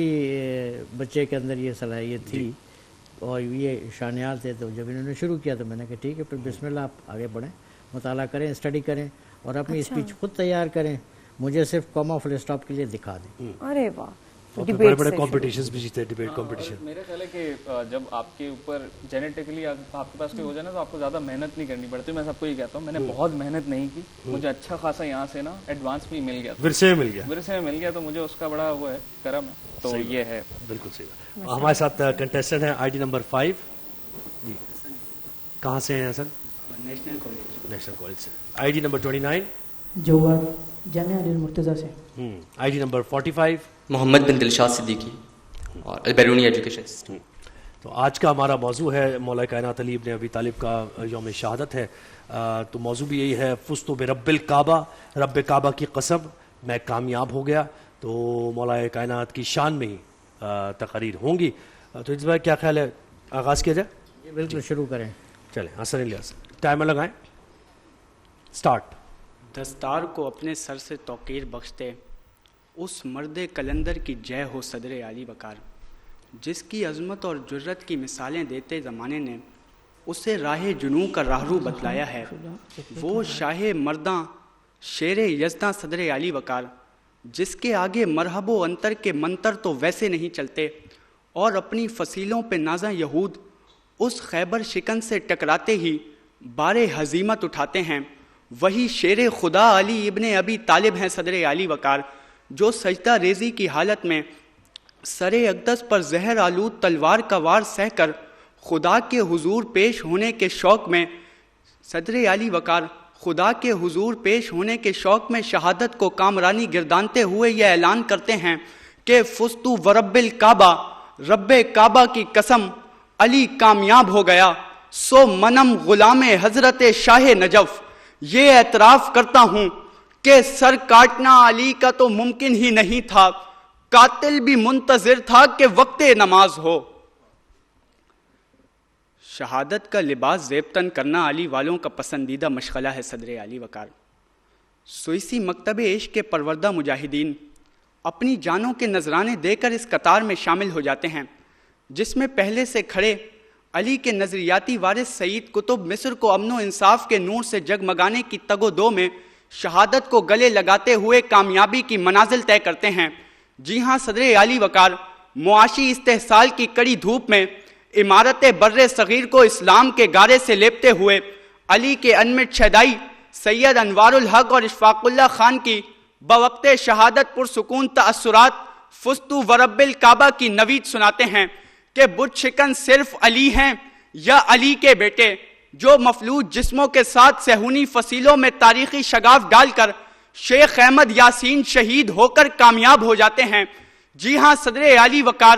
بچے کے اندر یہ صلاحیت تھی اور یہ شانیال تھے. تو جب انہوں نے شروع کیا تو میں نے کہا ٹھیک ہے, پھر بسم اللہ آپ آگے بڑھیں, مطالعہ کریں, اسٹڈی کریں اور اپنی اسپیچ خود تیار کریں, مجھے صرف کاما فل اسٹاپ کے لیے دکھا دیں. ارے واہ, بڑے بڑے کمپٹیشنز بھی جیتے ڈیبیٹ کمپٹیشن. میرا خیال ہے کہ جب آپ کے اوپر جینیٹکلی آپ کے پاس کوئی ہو جائے نا تو آپ کو زیادہ محنت نہیں کرنی پڑتی. میں سب کو یہ کہتا ہوں, میں نے بہت محنت نہیں کی, مجھے اچھا خاصا یہاں سے نا ایڈوانس بھی مل گیا, ورثے میں مل گیا, تو مجھے اس کا بڑا وہ ہے کرم ہے. تو یہ ہے بالکل صحیح. ہمارے ساتھ کنٹیسٹنٹ ہیں آئی ڈی نمبر 5. جی, کہاں سے ہیں حسن؟ نیشنل کالج سے. آئی ڈی نمبر 29 جواد, جامعہ علی المرتضیٰ سے. آئی ڈی نمبر 45 محمد بن دلشاد صدیقی اور البیرونی ایجوکیشن سسٹم. تو آج کا ہمارا موضوع ہے مولا کائنات علی ابن ابی طالب کا یوم شہادت ہے. تو موضوع بھی یہی ہے, فزت برب الکعبہ, رب کعبہ کی قسم میں کامیاب ہو گیا. تو مولا کائنات کی شان میں ہی تقاریر ہوں گی. تو اس بار کیا خیال ہے, آغاز کیا جائے؟ بالکل شروع کریں. چلیں حسن الیاس, ٹائمر لگائیں, سٹارٹ. دستار کو اپنے سر سے توقیر بخشتے اس مرد کلندر کی جے ہو صدر عالی وقار, جس کی عظمت اور جرت کی مثالیں دیتے زمانے نے اسے راہ جنوں کا راہرو بتلایا ہے. وہ شاہ مرداں شیر یزداں صدر عالی وقار, جس کے آگے مرحب و انتر کے منتر تو ویسے نہیں چلتے اور اپنی فصیلوں پہ نازاں یہود اس خیبر شکن سے ٹکراتے ہی بار ہزیمت اٹھاتے ہیں. وہی شیر خدا علی ابن ابی طالب ہیں صدر عالی وقار, جو سجدہ ریزی کی حالت میں سر اقدس پر زہر آلود تلوار کا وار سہ کر خدا کے حضور پیش ہونے کے شوق میں صدر عالی وقار خدا کے حضور پیش ہونے کے شوق میں شہادت کو کامرانی گردانتے ہوئے یہ اعلان کرتے ہیں کہ فزتو ورب الکعبہ, رب کعبہ کی قسم علی کامیاب ہو گیا. سو منم غلام حضرت شاہ نجف, یہ اعتراف کرتا ہوں کہ سر کاٹنا علی کا تو ممکن ہی نہیں تھا, قاتل بھی منتظر تھا کہ وقت نماز ہو. شہادت کا لباس زیبتن کرنا علی والوں کا پسندیدہ مشغلہ ہے صدر عالی وقار. سوئسی مکتب عشق کے پروردہ مجاہدین اپنی جانوں کے نذرانے دے کر اس قطار میں شامل ہو جاتے ہیں جس میں پہلے سے کھڑے علی کے نظریاتی وارث سعید قطب مصر کو امن و انصاف کے نور سے جگمگانے کی تگ و دو میں شہادت کو گلے لگاتے ہوئے کامیابی کی منازل طے کرتے ہیں. جی ہاں, صدر عالی وقار معاشی استحصال کی کڑی دھوپ میں عمارت بر صغیر کو اسلام کے گارے سے لیپتے ہوئے علی کے انمٹ شیدائی سید انوار الحق اور اشفاق اللہ خان کی بوقت شہادت پرسکون تأثرات فزتو ورب الکعبہ کی نوید سناتے ہیں کہ بت شکن صرف علی ہیں یا علی کے بیٹے, جو مفلوج جسموں کے ساتھ صہیونی فصیلوں میں تاریخی شگاف ڈال کر شیخ احمد یاسین شہید ہو کر کامیاب ہو جاتے ہیں. جی ہاں, صدر عالی وقار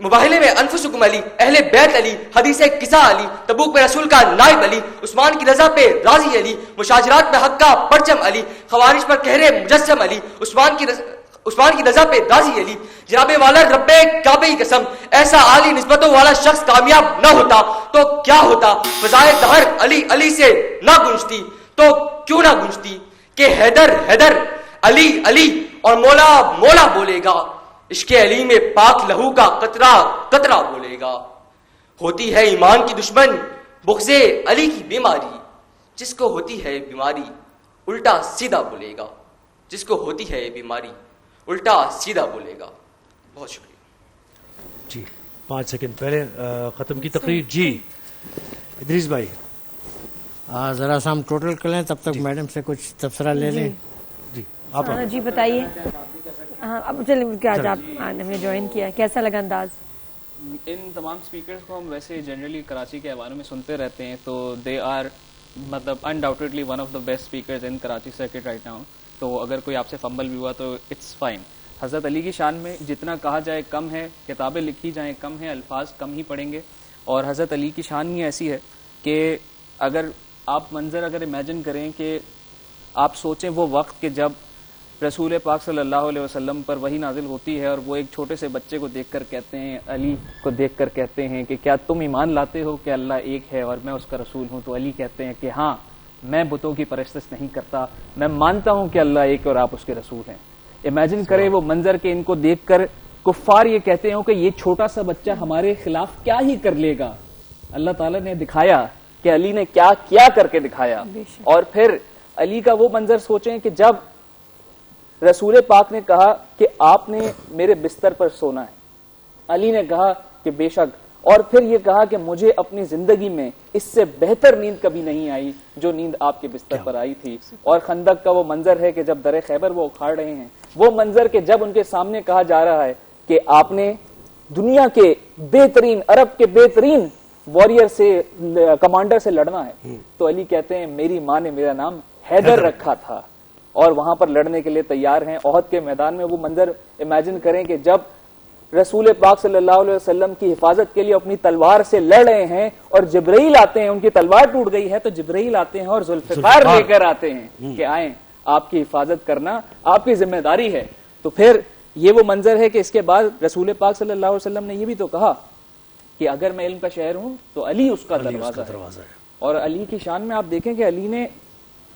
مباہلے میں انفسکم علی، اہل بیت علی، حدیث قصہ علی، تبوک میں رسول کا نائب علی، عثمان کی رضا پہ راضی علی، مشاجرات میں حق کا پرچم علی، خوارج پر کہرے مجسم علی، عثمان کی رضا پہ راضی علی، جناب والا رب کعبہ کی قسم ایسا عالی نسبتوں والا شخص کامیاب نہ ہوتا تو کیا ہوتا، فضائے دہر علی علی سے نہ گونجتی تو کیوں نہ گونجتی، کہ حیدر حیدر علی علی اور مولا مولا بولے گا، عشق علی میں پاک لہو کا قطرہ قطرہ بولے گا، ہوتی ہے ایمان کی دشمن بغض علی کی بیماری، جس کو ہوتی ہے بیماری الٹا سیدھا بولے گا، جس کو ہوتی ہے بیماری الٹا سیدھا بولے گا۔ بہت شکریہ جی۔ 5 سیکنڈ پہلے ختم کی تقریر۔ جی ادریس بھائی ذرا سا ہم ٹوٹل کر لیں، تب تک میڈم سے کچھ تبصرہ لے لیں۔ جی آپ جی بتائیے۔ اب چلیے آج آپ نے جوائن کیا، کیسا لگا انداز؟ ان تمام اسپیکرز کو ہم ویسے جنرلی کراچی کے حوالوں میں سنتے رہتے ہیں، تو دے آر مطلب undoubtedly one of the best speakers in Karachi circuit right now, تو اگر کوئی آپ سے فمبل بھی ہوا تو اٹس فائن۔ حضرت علی کی شان میں جتنا کہا جائے کم ہے، کتابیں لکھی جائیں کم ہیں، الفاظ کم ہی پڑھیں گے، اور حضرت علی کی شان ہی ایسی ہے کہ اگر آپ منظر اگر امیجن کریں کہ آپ سوچیں وہ وقت کہ جب رسول پاک صلی اللہ علیہ وسلم پر وحی نازل ہوتی ہے اور وہ ایک چھوٹے سے بچے کو دیکھ کر کہتے ہیں، علی کو دیکھ کر کہتے ہیں کہ کیا تم ایمان لاتے ہو کہ اللہ ایک ہے اور میں اس کا رسول ہوں؟ تو علی کہتے ہیں کہ ہاں، میں بتوں کی پرستش نہیں کرتا، میں مانتا ہوں کہ اللہ ایک اور آپ اس کے رسول ہیں۔ امیجن کرے وہ منظر کہ ان کو دیکھ کر کفار یہ کہتے ہوں کہ یہ چھوٹا سا بچہ ہمارے خلاف کیا ہی کر لے گا۔ اللہ تعالیٰ نے دکھایا کہ علی نے کیا کیا کر کے دکھایا، اور پھر علی کا وہ منظر سوچیں کہ جب رسول پاک نے کہا کہ آپ نے میرے بستر پر سونا ہے، علی نے کہا کہ بے شک، اور پھر یہ کہا کہ مجھے اپنی زندگی میں اس سے بہتر نیند کبھی نہیں آئی جو نیند آپ کے بستر پر آئی تھی۔ اور خندق کا وہ منظر ہے کہ جب در خیبر وہ اکھاڑ رہے ہیں، وہ منظر کہ جب ان کے سامنے کہا جا رہا ہے کہ آپ نے دنیا کے بہترین، عرب کے بہترین واریر سے، کمانڈر سے لڑنا ہے، تو علی کہتے ہیں میری ماں نے میرا نام حیدر رکھا تھا، اور وہاں پر لڑنے کے لیے تیار ہیں۔ احد کے میدان میں وہ منظر امیجن کریں کہ جب رسول پاک صلی اللہ علیہ وسلم کی حفاظت کے لیے اپنی تلوار سے لڑ رہے ہیں، اور جبرائیل آتے ہیں، ان کی تلوار ٹوٹ گئی ہے تو جبرائیل آتے ہیں اور ذوالفقار لے کر آتے ہیں کہ آئیں، آپ کی حفاظت کرنا آپ کی ذمہ داری ہے۔ تو پھر یہ وہ منظر ہے کہ اس کے بعد رسول پاک صلی اللہ علیہ وسلم نے یہ بھی تو کہا کہ اگر میں علم کا شہر ہوں تو علی اس کا دروازہ ہے۔ اور علی کی شان میں آپ دیکھیں کہ علی نے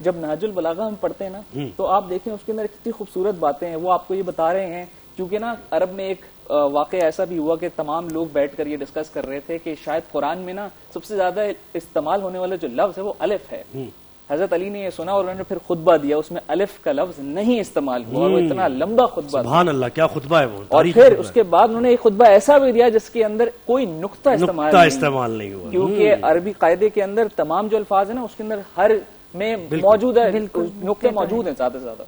جب نہج البلاغہ ہم پڑھتے ہیں نا، تو آپ دیکھیں اس کے اندر کتنی خوبصورت باتیں ہیں، وہ آپ کو یہ بتا رہے ہیں، کیونکہ نا عرب میں ایک واقعہ ایسا بھی ہوا کہ تمام لوگ بیٹھ کر یہ ڈسکس کر رہے تھے کہ شاید قرآن میں نا سب سے زیادہ استعمال ہونے والا جو لفظ ہے وہ الف ہے۔ حضرت علی نے یہ سنا اور انہوں نے پھر خطبہ دیا، اس میں الف کا لفظ نہیں استعمال ہوا، اور وہ اتنا لمبا خطبہ، سبحان اللہ، کیا خطبہ ہے وہ۔ اور پھر اس کے بعد انہوں نے ایک خطبہ ایسا بھی دیا جس کے اندر کوئی نقطہ استعمال نہیں ہوا، کیونکہ عربی قاعدے کے اندر تمام جو الفاظ ہیں نا اس کے اندر ہر میں موجود ہے، نقطے موجود ہیں زیادہ سے زیادہ۔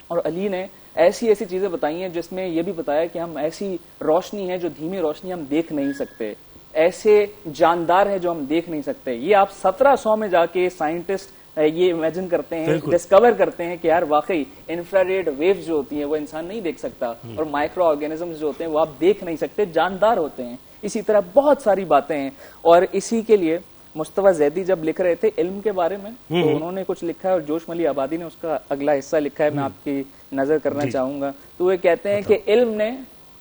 اور علی نے ایسی ایسی چیزیں بتائی ہیں جس میں یہ بھی بتایا کہ ہم ایسی روشنی ہے جو دھیمی روشنی ہم دیکھ نہیں سکتے، ایسے جاندار ہیں جو ہم دیکھ نہیں سکتے۔ یہ آپ 1700 میں جا کے سائنٹسٹ یہ امیجن کرتے ہیں، ڈسکور کرتے ہیں کہ یار واقعی انفراریڈ ویوز جو ہوتی ہیں وہ انسان نہیں دیکھ سکتا، اور مائکرو آرگینزمز جو ہوتے ہیں وہ آپ دیکھ نہیں سکتے، جاندار ہوتے ہیں۔ اسی طرح بہت ساری باتیں ہیں، اور اسی کے لیے مصطفیٰ زیدی جب لکھ رہے تھے علم کے بارے میں تو انہوں نے کچھ لکھا ہے، اور جوش ملی آبادی نے اس کا اگلا حصہ لکھا ہے، میں آپ کی نظر کرنا چاہوں گا۔ تو وہ کہتے ہیں کہ علم نے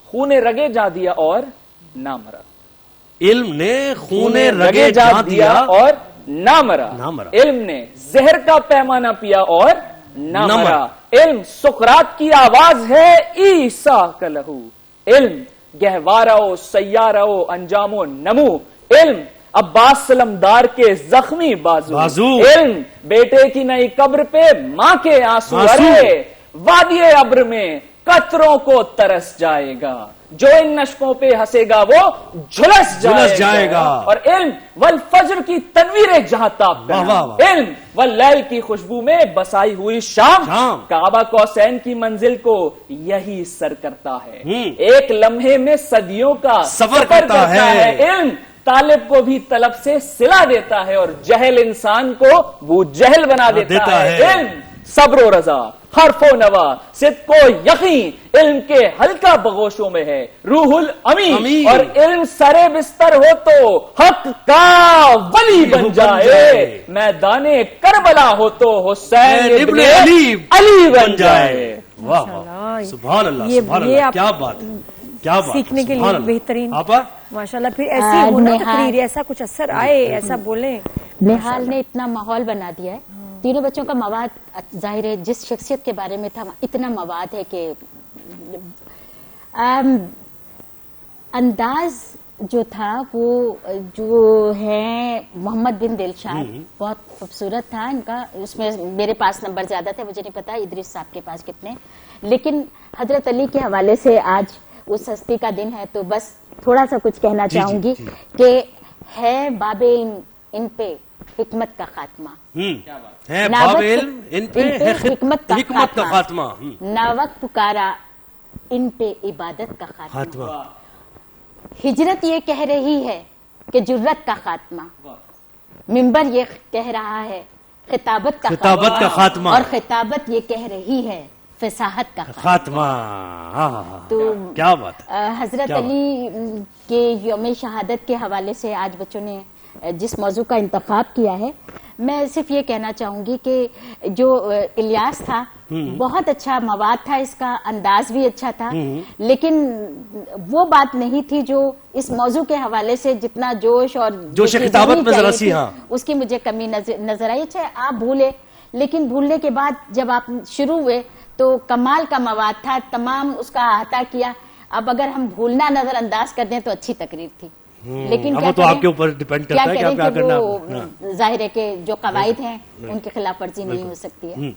خون رگے جا دیا اور نہ مرا، علم نے خون رگے جا دیا اور نہ مرا، علم نے زہر کا پیمانہ پیا اور نہ مرا، علم سقراط کی آواز ہے عیسیٰ کا لہو، علم گہوارہ و سیارہ و انجام و نمو، علم عباس سلمدار کے زخمی بازو، علم بیٹے کی نئی قبر پہ ماں کے آنسو، ارے وادی ابر میں قطروں کو ترس جائے گا، جو ان نشقوں پہ ہنسے گا وہ جھلس جائے گا، اور علم والفجر کی تنویر جہاں تاب کرنا، علم واللیل کی خوشبو میں بسائی ہوئی شام، کعبہ قوسین کی منزل کو یہی سر کرتا ہے، ایک لمحے میں صدیوں کا سفر کرتا ہے، علم طالب کو بھی طلب سے سلا دیتا ہے اور جہل انسان کو وہ جہل بنا دیتا ہے، علم صبر و رضا حرف و نوا صدق و یقین علم کے ہلکا بغوشوں میں ہے روح الامین، اور علم سرے بستر ہو تو حق کا ولی بن جائے، میدان کربلا ہو تو حسین ابن علی بن جائے۔ واہ واہ، سبحان اللہ سبحان اللہ، کیا بات کیا بات، سیکھنے کے لیے بہترین ماشاءاللہ۔ پھر ایسے ہونا تقریر، ایسا کچھ اثر آئے، ایسا بولیں۔ نہال نے اتنا ماحول بنا دیا ہے، تینوں بچوں کا مواد ظاہر ہے جس شخصیت کے بارے میں تھا اتنا مواد ہے کہ انداز جو تھا وہ جو ہے محمد بن دلشاد بہت خوبصورت تھا ان کا۔ اس میں میرے پاس نمبر زیادہ تھے، مجھے نہیں پتا ادریس صاحب کے پاس کتنے، لیکن حضرت علی کے حوالے سے آج اس ہستی کا دن ہے تو بس تھوڑا سا کچھ کہنا چاہوں گی کہ ہے باب ان پہ حکمت کا خاتمہ، حکمت کا خاتمہ، ناوقت پکارا ان پہ عبادت کا خاتمہ، ہجرت یہ کہہ رہی ہے کہ جرت کا خاتمہ، منبر یہ کہہ رہا ہے خطابت کا خاتمہ، اور خطابت یہ کہہ رہی ہے فصاحت کا خاتمہ۔ تو کیا بات، حضرت علی کے یوم شہادت کے حوالے سے آج بچوں نے جس موضوع کا انتخاب کیا ہے، میں صرف یہ کہنا چاہوں گی کہ جو الیاس تھا بہت اچھا مواد تھا، اس کا انداز بھی اچھا تھا، لیکن وہ بات نہیں تھی جو اس موضوع کے حوالے سے جتنا جوش اور جوش خطابت میں ذرا سی اس کی مجھے کمی نظر آئی۔ اچھا آپ بھولے، لیکن بھولنے کے بعد جب آپ شروع ہوئے تو کمال کا مواد تھا، تمام اس کا احاطہ کیا۔ اب اگر ہم بھولنا نظر انداز کر دیں تو اچھی تقریر تھی، لیکن وہ تو آپ کے اوپر ڈیپینڈ کرتا ہے کہ آپ کیا کرنا۔ ظاہر ہے کہ جو قواعد ہیں ان کی خلاف ورزی نہیں ہو سکتی ہے۔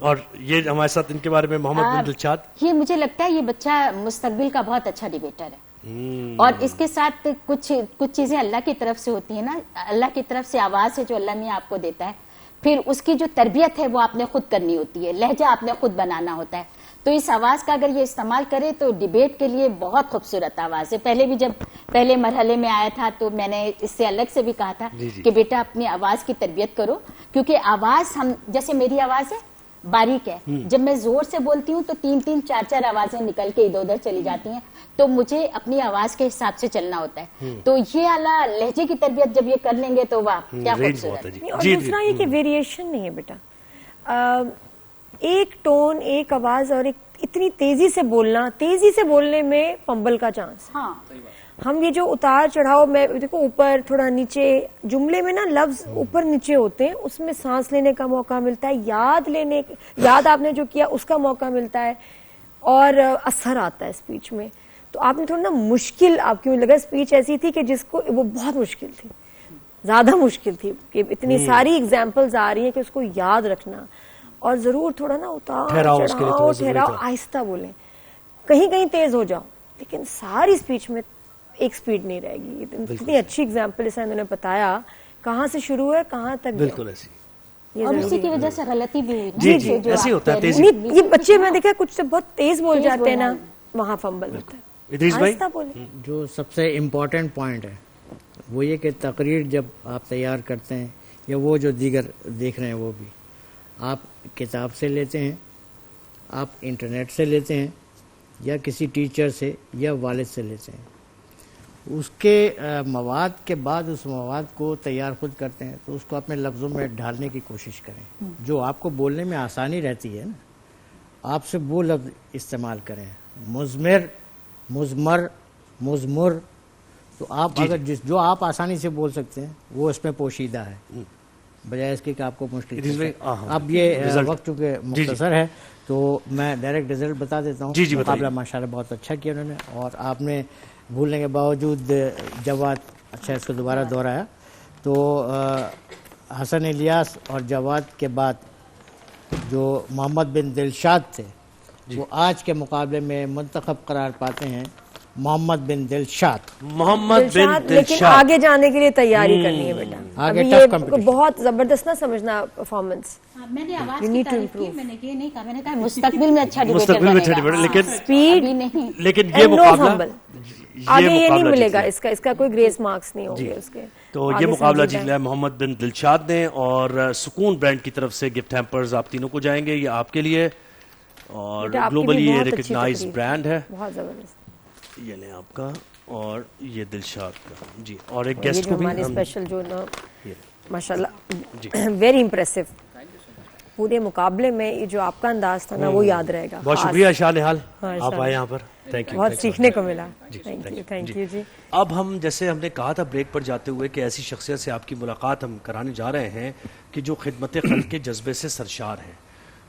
اور یہ ہمارے ساتھ ان کے بارے میں محمد بن دلشاد، یہ مجھے لگتا ہے یہ بچہ مستقبل کا بہت اچھا ڈیبیٹر ہے، اور اس کے ساتھ کچھ چیزیں اللہ کی طرف سے ہوتی ہیں نا، اللہ کی طرف سے آواز ہے جو اللہ نے آپ کو دیتا ہے، پھر اس کی جو تربیت ہے وہ آپ نے خود کرنی ہوتی ہے، لہجہ آپ نے خود بنانا ہوتا ہے۔ تو اس آواز کا اگر یہ استعمال کرے تو ڈیبیٹ کے لیے بہت خوبصورت آواز ہے۔ پہلے بھی جب پہلے مرحلے میں آیا تھا تو میں نے اس سے الگ سے بھی کہا تھا کہ بیٹا اپنی آواز کی تربیت کرو، کیونکہ آواز ہم جیسے میری آواز ہے باریک ہے، جب میں زور سے بولتی ہوں تو 3 4 آوازیں نکل کے ادھر ادھر چلی جاتی ہیں، تو مجھے اپنی آواز کے حساب سے چلنا ہوتا ہے۔ تو یہ اعلیٰ لہجے کی تربیت جب یہ کر لیں گے تو واہ کیا خوبصورت ہے۔ اور دوسرا یہ کہ ویریشن نہیں ہے بیٹا، ایک ٹون، ایک آواز اور ایک اتنی تیزی سے بولنا، تیزی سے بولنے میں پمبل کا چانس۔ ہاں ہم یہ جو اتار چڑھاؤ میں دیکھو اوپر تھوڑا نیچے، جملے میں نا لفظ اوپر نیچے ہوتے ہیں، اس میں سانس لینے کا موقع ملتا ہے، یاد آپ نے جو کیا اس کا موقع ملتا ہے، اور اثر آتا ہے اسپیچ میں۔ تو آپ نے تھوڑا نا مشکل، آپ کی لگا اسپیچ ایسی تھی کہ جس کو وہ بہت مشکل تھی، زیادہ مشکل تھی کہ اتنی ساری ایگزامپلز آ رہی ہیں کہ اس کو یاد رکھنا، اور ضرور تھوڑا نا اتار چڑھاؤ، ٹھہراؤ، آہستہ بولیں، کہیں کہیں تیز ہو جاؤ، لیکن ساری اسپیچ میں ایک سپیڈ نہیں رہے گی۔ اتنی اچھی ایگزامپل اسے انہوں نے بتایا کہاں سے شروع ہے کہاں تک، بالکل ایسی، اور اسی کی وجہ سے غلطی بھی ہوئی۔ جی ایسے ہوتا ہے، یہ بچے میں دیکھا کچھ بہت تیز بول جاتے ہیں نا، وہاں فمبل ہوتا ہے۔ آہستہ بولیں۔ جو سب سے امپورٹنٹ پوائنٹ ہے وہ یہ کہ تقریر جب آپ تیار کرتے ہیں یا وہ جو دیگر دیکھ رہے ہیں وہ بھی، آپ کتاب سے لیتے ہیں، آپ انٹرنیٹ سے لیتے ہیں، یا کسی ٹیچر سے یا والد سے لیتے ہیں، اس کے مواد کے بعد اس مواد کو تیار خود کرتے ہیں، تو اس کو اپنے لفظوں میں ڈھالنے کی کوشش کریں جو آپ کو بولنے میں آسانی رہتی ہے نا، آپ سے وہ لفظ استعمال کریں، مضمر، مضمر، مضمر، تو آپ اگر جو آپ آسانی سے بول سکتے ہیں وہ اس میں پوشیدہ ہے، بجائے اس کے کہ آپ کو مشکل۔ اب یہ وقت چونکہ مختصر ہے تو میں ڈائریکٹ رزلٹ بتا دیتا ہوں۔ مقابلہ ماشاءاللہ بہت اچھا کیا انہوں نے، اور آپ نے بھولنے کے باوجود جواد اچھا اس کو دوبارہ دہرایا۔ تو حسن الیاس اور جواد کے بعد جو محمد بن دلشاد تھے وہ آج کے مقابلے میں منتخب قرار پاتے ہیں محمد بن دلشاد۔ لیکن آگے جانے کے لیے تیاری کرنی ہے بیٹا، ابھی یہ بہت زبردست نہ سمجھنا پرفارمنس۔ میں نے آواز کی تعریف کی، میں نے یہ نہیں کہا، میں نے کہا مستقبل میں اچھا ڈیبیٹر بنے گا، لیکن یہ مقابلہ آگے یہ نہیں ملے گا، اس کا کوئی گریس مارکس نہیں ہوں گے اس کے. تو یہ مقابلہ جیت لیا محمد بن دلشاد نے، اور سکون برانڈ کی طرف سے گفٹ ہیمپرز آپ تینوں کو جائیں گے، یہ آپ کے لیے، اور گلوبلی یہ ریکگنائز برانڈ ہے. بہت زبردست. یہ لیں آپ کا، اور یہ دلشاد کا. جی، اور ایک گیسٹ کو بھی ہمارے اسپیشل جو نا ماشاءاللہ ویری امپریسو، پورے مقابلے میں جو آپ کا انداز تھا نا وہ یاد رہے گا. بہت شکریہ شاہ نہال، آپ آئے یہاں پر. بہت سیکھنے کو ملا. تھینک یو جی. اب ہم جیسے ہم نے کہا تھا بریک پر جاتے ہوئے کہ ایسی شخصیت سے آپ کی ملاقات ہم کرانے جا رہے ہیں کہ جو خدمت خلق کے جذبے سے سرشار ہیں،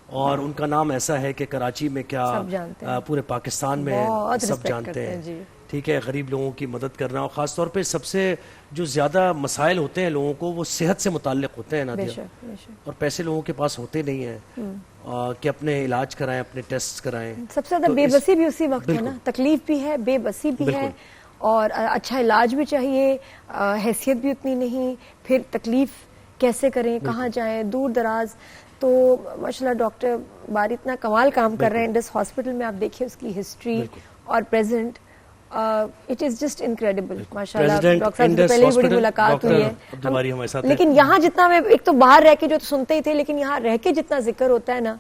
اور ان کا نام ایسا ہے کہ کراچی میں کیا پورے پاکستان میں سب جانتے ہیں. ٹھیک ہے، غریب لوگوں کی مدد کرنا، اور خاص طور پہ سب سے جو زیادہ مسائل ہوتے ہیں لوگوں کو وہ صحت سے متعلق ہوتے ہیں نادیہ، اور پیسے لوگوں کے پاس ہوتے نہیں ہیں کہ اپنے علاج کرائیں، اپنے ٹیسٹ کرائیں. سب سے زیادہ بے بسی بھی اسی وقت ہے نا، تکلیف بھی ہے، بے بسی بھی ہے، اور اچھا علاج بھی چاہیے، حیثیت بھی اتنی نہیں، پھر تکلیف کیسے کریں، کہاں جائیں، دور دراز. تو ماشاءاللہ ڈاکٹر باری اتنا کمال کام کر رہے ہیں انڈس ہاسپٹل میں. آپ دیکھیے اس کی ہسٹری اور present, it is just incredible ماشاءاللہ. ڈاکٹر صاحب سے پہلے ہی بڑی ملاقات ہوئی ہے، لیکن یہاں جتنا میں ایک تو باہر رہ کے جو سنتے ہی تھے، لیکن یہاں رہ کے جتنا ذکر ہوتا ہے نا،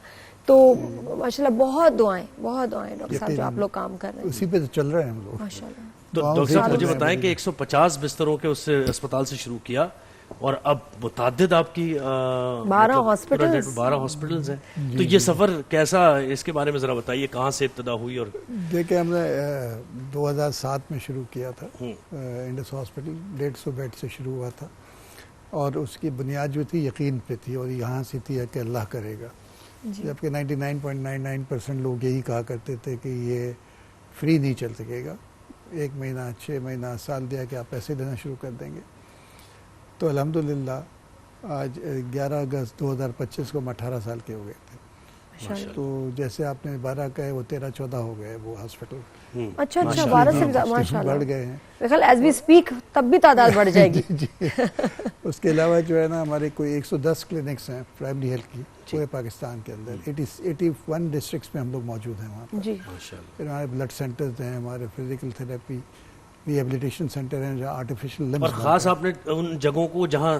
تو ماشاءاللہ بہت دعائیں ڈاکٹر صاحب جو آپ لوگ کام کر رہے ہیں، اسی پہ تو چل رہے ہیں ہم لوگ ماشاءاللہ. تو ڈاکٹر صاحب مجھے بتائیں کہ 150 بستروں کے اس اسپتال سے شروع کیا، اور اب متعدد آپ کی 12 ہاسپٹلز ہیں. تو یہ سفر کیسا، اس کے بارے میں ذرا بتائیے، کہاں سے ابتدا ہوئی؟ اور دیکھیں ہم نے 2007 میں شروع کیا تھا انڈس ہاسپٹل، 150 بیڈ سے شروع ہوا تھا، اور اس کی بنیاد جو تھی یقین پہ تھی، اور یہاں سے تھی کہ اللہ کرے گا. جبکہ 99.99% لوگ یہی کہا کرتے تھے کہ یہ فری نہیں چل سکے گا، 1 مہینہ 6 مہینہ سال دیا کہ آپ پیسے دینا شروع کر دیں گے. تو الحمدللہ آج 11 اگست 2025 کو ہم 18 سال کے ہو گئے تھے. تو جیسے آپ نے 12 کہے، وہ 13-14 ہو گئے وہ ہاسپٹل. اچھا 12 سے ماشاءاللہ بڑھ گئے ہیں. خیال ایز وی اسپیک تب بھی تعداد بڑھ جائے گی. اس کے علاوہ جو ہے نا ہمارے کوئی 110 کلینکس ہیں پرائمری ہیلتھ کی پورے پاکستان کے اندر. 81 ڈسٹرکٹس میں ہم لوگ موجود ہیں وہاں پر. پھر ہمارے بلڈ سینٹرز ہیں، ہمارے فزیکل تھراپی ریہیبلیٹیشن سینٹر ہیں جہاں آرٹیفیشل لمبس، اور خاص آپ نے ان جگہوں کو جہاں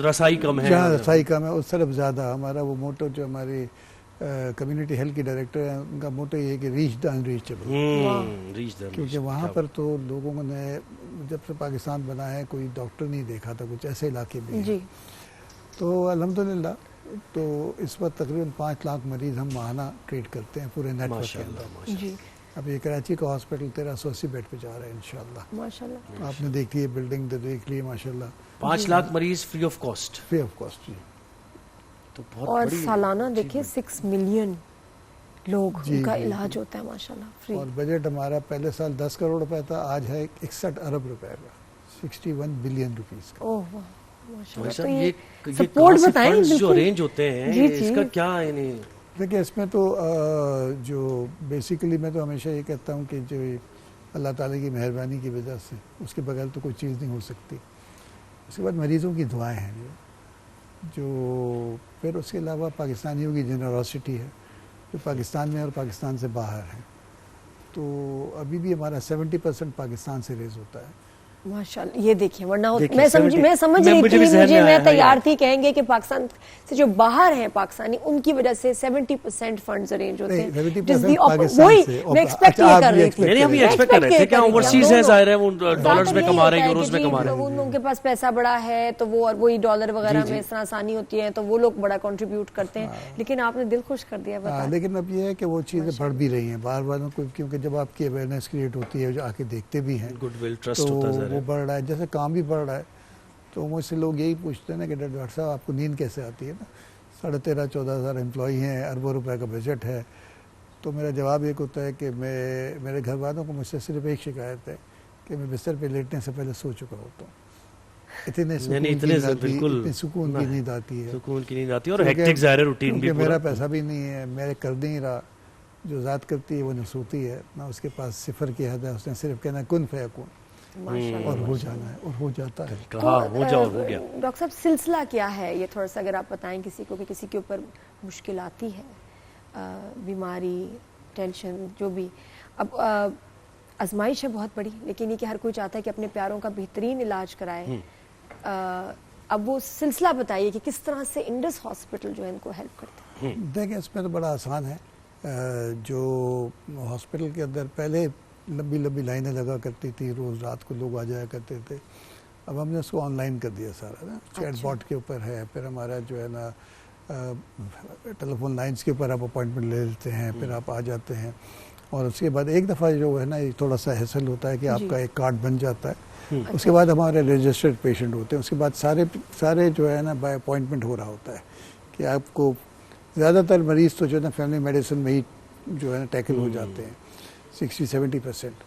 رسائی کم ہے، جہاں رسائی کم ہے اس طرف زیادہ. ہمارا وہ موٹو جو ہمارے کمیونٹی ہیلتھ کے ڈائریکٹر ہیں، ان کا موٹو یہ ہے کہ ریچ دا انریچیبل، کیونکہ وہاں پر تو لوگوں نے جب سے پاکستان بنا ہے کوئی ڈاکٹر نہیں دیکھا تھا کچھ ایسے علاقے میں. تو الحمدللہ تو اس وقت تقریباً 5 لاکھ مریض ہم ماہانہ ٹریٹ کرتے ہیں پورے نیٹ ورک کے اندر. اب یہ کراچی کا ہاسپٹل 1380 بیڈ پہ جا رہا ہے انشاءاللہ. ماشاءاللہ آپ نے دیکھ لی ہے بلڈنگ، دیکھ لی ماشاءاللہ. 5 لاکھ مریض free of cost. Free of cost جی. تو بہت اور سالانہ دیکھیں 6 ملین لوگ ان کا علاج ہوتا ہے ماشاءاللہ فری. اور بجٹ ہمارا پہلے سال 10 کروڑ روپے تھا، آج ہے 61 ارب روپے کا، 61 بلین روپیز کا. اوہ واہ ماشاءاللہ. تو یہ سپورٹ بتائیں جو ارینج ہوتے ہیں اس کا کیا یعنی؟ دیکھیں اس میں تو جو بیسیکلی میں تو ہمیشہ یہ کہتا ہوں کہ جو اللہ تعالیٰ کی مہربانی کی وجہ سے اس کے بغیر تو کوئی چیز نہیں ہو سکتی. اس کے بعد مریضوں کی دعائیں ہیں جو پھر اس کے علاوہ پاکستانیوں کی جنراسٹی ہے جو پاکستان میں اور پاکستان سے باہر ہیں. تو ابھی بھی ہمارا 70% پاکستان سے ریز ہوتا ہے ماشاءاللہ. یہ دیکھیں ورنہ میں سمجھ رہی تھی، مجھے میں تیار تھی کہیں گے کہ پاکستان سے جو باہر ہیں پاکستانی ان کی وجہ سے 70% فنڈز ارینج ہوتے ہیں. وہی میں ایکسپیکٹ یہ کر رہی تھی، ہم یہ ایکسپیکٹ کر رہے تھے کہ اوورسیز ہیں، ظاہر ہے وہ ڈالرز میں کما رہے ہیں، یوروز میں کما رہے ہیں، ان کے پاس پیسہ بڑا ہے تو وہ، اور وہی ڈالر وغیرہ میں اس طرح آسانی ہوتی ہے تو وہ لوگ بڑا کنٹریبیوٹ کرتے ہیں. لیکن آپ نے دل خوش کر دیا. لیکن اب یہ ہے کہ وہ چیزیں بڑھ بھی رہی ہیں بار بار، کیونکہ جب آپ کی اویئرنیس کریٹ ہوتی ہے جو آ کے دیکھتے بھی ہیں، گڈ ول ٹرسٹ ہوتا ہے، وہ بڑھ رہا ہے. جیسے کام بھی بڑھ رہا ہے تو مجھ سے لوگ یہی پوچھتے ہیں نا کہ ڈاکٹر صاحب آپ کو نیند کیسے آتی ہے نا، 13,500-14 ہزار امپلائی ہیں، اربوں روپے کا بجٹ ہے. تو میرا جواب ایک ہوتا ہے کہ میرے گھر والوں کو مجھ سے صرف ایک شکایت ہے کہ میں بستر پہ لیٹنے سے پہلے سو چکا ہوتا ہوں. اتنے سکون کی نیند آتی ہے، سکون کی نیند آتی ہے، اور ہیکٹک ظاہر روٹین بھی. میرا پیسہ بھی نہیں ہے، میرے کر نہیں رہا، جو ذات کرتی ہے وہ نہ سوتی ہے نہ اس کے پاس صفر کی حد ہے، اس نے صرف کہنا کن فیکون اور ہو جانا ہے، اور ہو جاتا ہے. ڈاکٹر صاحب سلسلہ کیا ہے یہ تھوڑا سا اگر آپ بتائیں کسی کو، کہ کسی کے اوپر مشکل آتی ہے، بیماری، ٹینشن جو بھی. اب آزمائش ہے بہت بڑی، لیکن یہ کہ ہر کوئی چاہتا ہے کہ اپنے پیاروں کا بہترین علاج کرائے. اب وہ سلسلہ بتائیے کہ کس طرح سے انڈس ہاسپٹل جو ہے ان کو ہیلپ کرتے ہیں. دیکھیں اس میں تو بڑا آسان ہے. جو ہاسپٹل کے اندر پہلے لمبی لمبی لائنیں لگا کرتی تھی، روز رات کو لوگ آ جایا کرتے تھے، اب ہم نے اس کو آن لائن کر دیا سارا نا. چیٹ باٹ کے اوپر ہے، پھر ہمارا جو ہے نا ٹیلی فون لائنز کے اوپر آپ اپوائنٹمنٹ لے لیتے ہیں، پھر آپ آ جاتے ہیں. اور اس کے بعد ایک دفعہ جو ہے نا یہ تھوڑا سا حاصل ہوتا ہے کہ آپ کا ایک کارڈ بن جاتا ہے. اس کے بعد ہمارے رجسٹرڈ پیشنٹ ہوتے ہیں. اس کے بعد سارے جو ہے نا بائی اپوائنٹمنٹ ہو رہا ہوتا ہے کہ آپ کو زیادہ تر مریض تو جو ہے نا فیملی میڈیسن میں ہی جو ہے نا ٹیکل ہو جاتے ہیں 60-70%.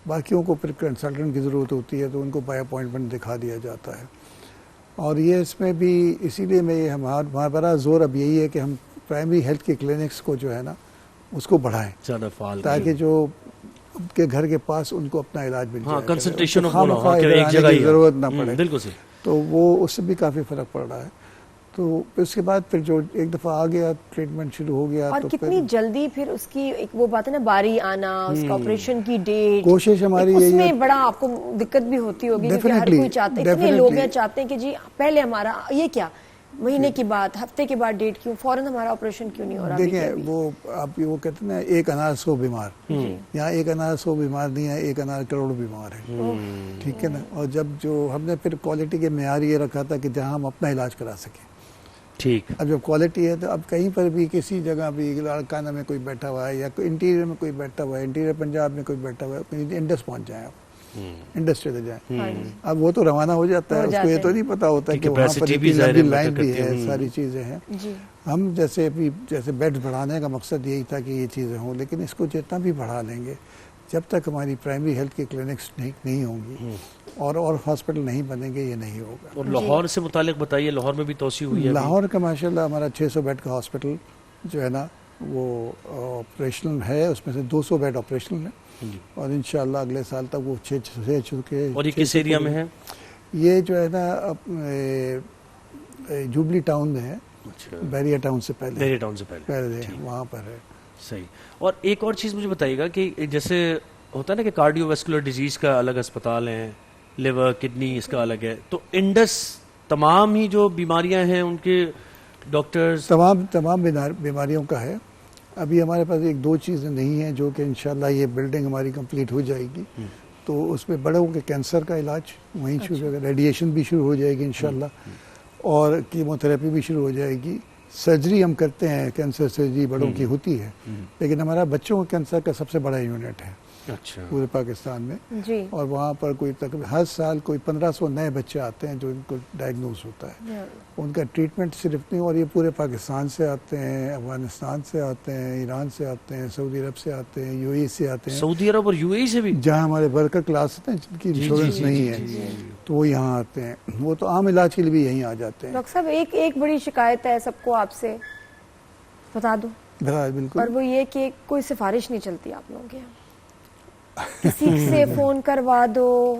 باقیوں کو پھر کنسلٹنٹ کی ضرورت ہوتی ہے تو ان کو بائی اپوائنٹمنٹ دکھا دیا جاتا ہے. اور یہ اس میں بھی اسی لیے میں ہمارا بڑا زور اب یہی ہے کہ ہم پرائمری ہیلتھ کے کلینکس کو جو ہے نا اس کو بڑھائیں زیادہ فعال، تاکہ جو ان کے گھر کے پاس ان کو اپنا علاج مل جائے، کنسنٹریشن کی ضرورت نہ پڑے. بالکل صحیح. تو وہ اس سے بھی کافی فرق پڑ رہا ہے. تو اس کے بعد پھر جو ایک دفعہ آ گیا ٹریٹمنٹ شروع ہو گیا. اور تو کتنی جلدی پھر اس کی ایک وہ بات ہے نا باری آنا، اس کا آپریشن کی ڈیٹ، کوشش ہماری اس میں بڑا آپ کو دقت بھی ہوتی ہوگی کیونکہ ہر کوئی چاہتے ہیں، اتنے لوگ ہیں چاہتے ہیں کہ جی پہلے ہمارا یہ کیا مہینے کے بعد، ہفتے کے بعد ڈیٹ کیوں، فوراً ہمارا آپریشن کیوں نہیں ہو رہا. دیکھیں وہ آپ وہ کہتے ہیں نا ایک انار 100 بیمار، یہاں ایک انار 100 بیمار نہیں ہے، ایک انار کروڑ بیمار ہے. ٹھیک ہے نا. اور جب جو ہم نے پھر کوالٹی کے معیار یہ رکھا تھا کہ جہاں ہم اپنا علاج کرا سکیں. ٹھیک. اب جب کوالٹی ہے تو اب کہیں پر بھی کسی جگہ بھی لاڑکانہ میں کوئی بیٹھا ہوا ہے یا کوئی انٹیریئر میں کوئی بیٹھا ہوا ہے، انٹیریئر پنجاب میں کوئی بیٹھا ہوا ہے، انڈس پہنچ جائیں آپ، انڈس چلے جائیں. اب وہ تو روانہ ہو جاتا ہے، اس کو یہ تو نہیں پتا ہوتا کہ وہاں پر لمبی لائن بھی ہے، ساری چیزیں ہیں. ہم جیسے بیڈ بڑھانے کا مقصد یہی تھا کہ یہ چیزیں ہوں، لیکن اس کو جتنا بھی بڑھا لیں گے جب تک ہماری پرائمری ہیلتھ کے کلینکس نہیں ہوں گی اور ہاسپٹل نہیں بنیں گے یہ نہیں ہوگا. اور لاہور سے متعلق بتائیے، لاہور میں بھی توسیع ہوئی ہے؟ لاہور کا ماشاءاللہ ہمارا 600 بیڈ کا ہاسپٹل جو ہے نا وہ آپریشنل ہے، اس میں سے 200 بیڈ آپریشنل ہیں اور انشاءاللہ اگلے سال تک وہ 6 چکے. اور یہ کس ایریا میں ہے؟ یہ جو ہے نا جوبلی ٹاؤن میں ہے، بیریا ٹاؤن سے پہلے وہاں پر ہے. صحیح. اور ایک اور چیز مجھے بتائیے گا کہ جیسے ہوتا ہے نا کہ کارڈیو ویسکولر ڈیزیز کا الگ اسپتال ہے، لیور کڈنی اس کا الگ ہے، تو انڈس تمام ہی جو بیماریاں ہیں ان کے ڈاکٹرز تمام بیماریوں کا ہے. ابھی ہمارے پاس 1-2 چیزیں نہیں ہیں جو کہ انشاءاللہ یہ بلڈنگ ہماری کمپلیٹ ہو جائے گی تو اس میں بڑوں کے کینسر کا علاج وہیں شروع ہوگا، ریڈیشن بھی شروع ہو جائے گی انشاءاللہ، اور کیمو تھراپی بھی شروع ہو جائے گی. سرجری ہم کرتے ہیں، کینسر سرجری بڑوں کی ہوتی ہے، لیکن ہمارا بچوں کا کینسر کا سب سے بڑا یونٹ ہے پورے پاکستان میں. اور وہاں پر کوئی تقریباً ہر سال کوئی 1500 نئے بچے آتے ہیں جو ان کو ڈائگنوز ہوتا ہے. ان کا ٹریٹمنٹ صرف نہیں، اور یہ پورے پاکستان سے آتے ہیں، افغانستان سے آتے ہیں، ایران سے آتے ہیں، سعودی عرب سے آتے ہیں، یو اے سے آتے ہیں. سعودی عرب اور یو اے سے بھی؟ جہاں ہمارے ورکر کلاس ہیں جن کی انشورنس نہیں ہے تو وہ یہاں آتے ہیں. وہ تو عام علاج کے لیے بھی یہیں آ جاتے ہیں. ڈاکٹر صاحب ایک بڑی شکایت ہے سب کو، آپ سے بتا دوں. بالکل. اور وہ یہ کہ کوئی سفارش نہیں چلتی آپ لوگوں کے یہاں، کسی سے فون کروا دو.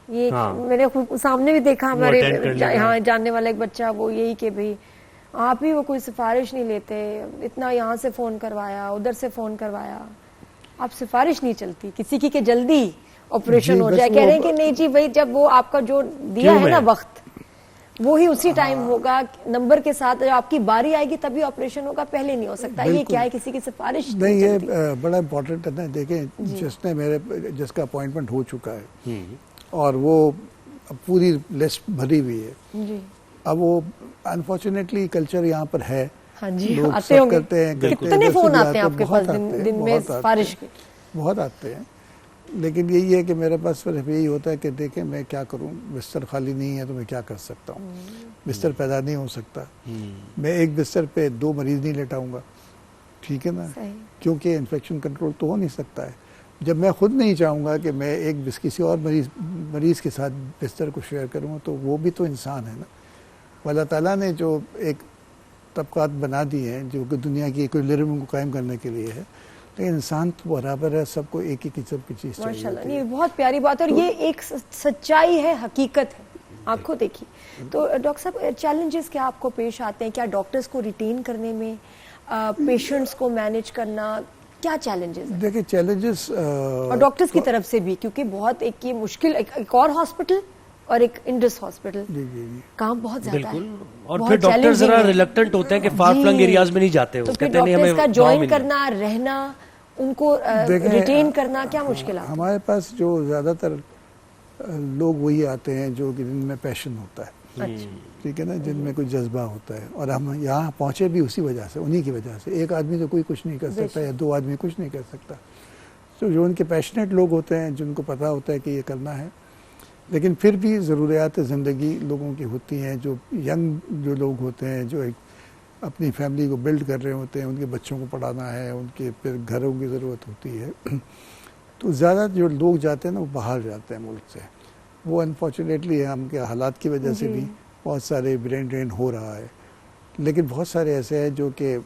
یہ میرے سامنے بھی دیکھا ہمارے یہاں جاننے والا ایک بچہ، وہ یہی کہ بھئی آپ ہی وہ کوئی سفارش نہیں لیتے، اتنا یہاں سے فون کروایا، ادھر سے فون کروایا، آپ سفارش نہیں چلتی کسی کی کہ جلدی آپریشن ہو جائے. کہہ رہے ہیں کہ نہیں جی بھائی جب وہ آپ کا جو دیا ہے نا وقت وہی اسی ٹائم ہوگا، نمبر کے ساتھ آپ کی باری آئے گی تبھی آپریشن ہوگا، پہلے نہیں ہو سکتا. یہ کیا ہے کسی کی سفارش نہیں، یہ بڑا امپورٹنٹ ہے نا. دیکھیں جس کا اپوائنٹمنٹ ہو چکا ہے اور وہ پوری لسٹ بھری ہوئی ہے، اب وہ انفارچونیٹلی کلچر یہاں پر ہے، لوگ سب کرتے ہیں. کتنے فون آتے ہیں آپ کے پاس دن میں سفارش کے؟ بہت آتے ہیں، لیکن یہی ہے کہ میرے پاس صرف یہی ہوتا ہے کہ دیکھیں میں کیا کروں، بستر خالی نہیں ہے تو میں کیا کر سکتا ہوں. بستر پیدا نہیں ہو سکتا، میں ایک بستر پہ 2 مریض نہیں لیٹاؤں گا، ٹھیک ہے نا، کیونکہ انفیکشن کنٹرول تو ہو نہیں سکتا ہے. جب میں خود نہیں چاہوں گا کہ میں کسی اور مریض کے ساتھ بستر کو شیئر کروں تو وہ بھی تو انسان ہے نا. اللہ تعالیٰ نے جو ایک طبقات بنا دی ہیں جو کہ دنیا کی ایکویلبریم کو قائم کرنے کے لیے ہے، لیکن انسان تو برابر ہے، سب کو ایک ہی قسم کی چیز چاہیے. ماشاءاللہ، یہ بہت پیاری بات ہے اور یہ ایک سچائی ہے، حقیقت ہے، آپ کو دیکھیے. تو ڈاکٹر صاحب چیلنجز کیا آپ کو پیش آتے ہیں؟ کیا ڈاکٹرز کو ریٹین کرنے میں، پیشنٹس کو مینیج کرنا، کیا چیلنجز ہیں؟ دیکھیں چیلنجز اور ڈاکٹرز کی طرف سے بھی، کیونکہ بہت ایک یہ مشکل، ایک اور ہاسپٹل اور ایک انڈس ہاسپٹل، کام بہت زیادہ ہے اور پھر ڈاکٹر ذرا ریلیکٹنٹ ہوتے ہیں کہ فار فلنگ ایریاز میں نہیں جاتے، وہ کہتے ہیں ڈاکٹرز کا جوائن کرنا، رہنا، ان کو ریٹین کرنا کیا مشکل ہے؟ ہمارے پاس جو زیادہ تر لوگ وہی آتے ہیں جو کہ جن میں پیشن ہوتا ہے، ٹھیک ہے نا، جن میں کوئی جذبہ ہوتا ہے، اور ہم یہاں پہنچے بھی اسی وجہ سے، انہی کی وجہ سے. ایک آدمی تو کوئی کچھ نہیں کر سکتا یا دو آدمی کچھ نہیں کر سکتا. تو جو ان کے پیشنیٹ لوگ ہوتے ہیں، جن کو پتہ ہوتا ہے کہ یہ کرنا ہے، لیکن پھر بھی ضروریات زندگی لوگوں کی ہوتی ہیں. جو ینگ جو لوگ ہوتے ہیں، جو ایک اپنی فیملی کو بلڈ کر رہے ہوتے ہیں، ان کے بچوں کو پڑھانا ہے، ان کے پھر گھروں کی ضرورت ہوتی ہے. تو زیادہ جو لوگ جاتے ہیں نا وہ باہر جاتے ہیں ملک سے. وہ انفارچونیٹلی ہم کے حالات کی وجہ سے بھی بہت سارے برین ڈرین ہو رہا ہے. لیکن بہت سارے ایسے ہیں جو کہ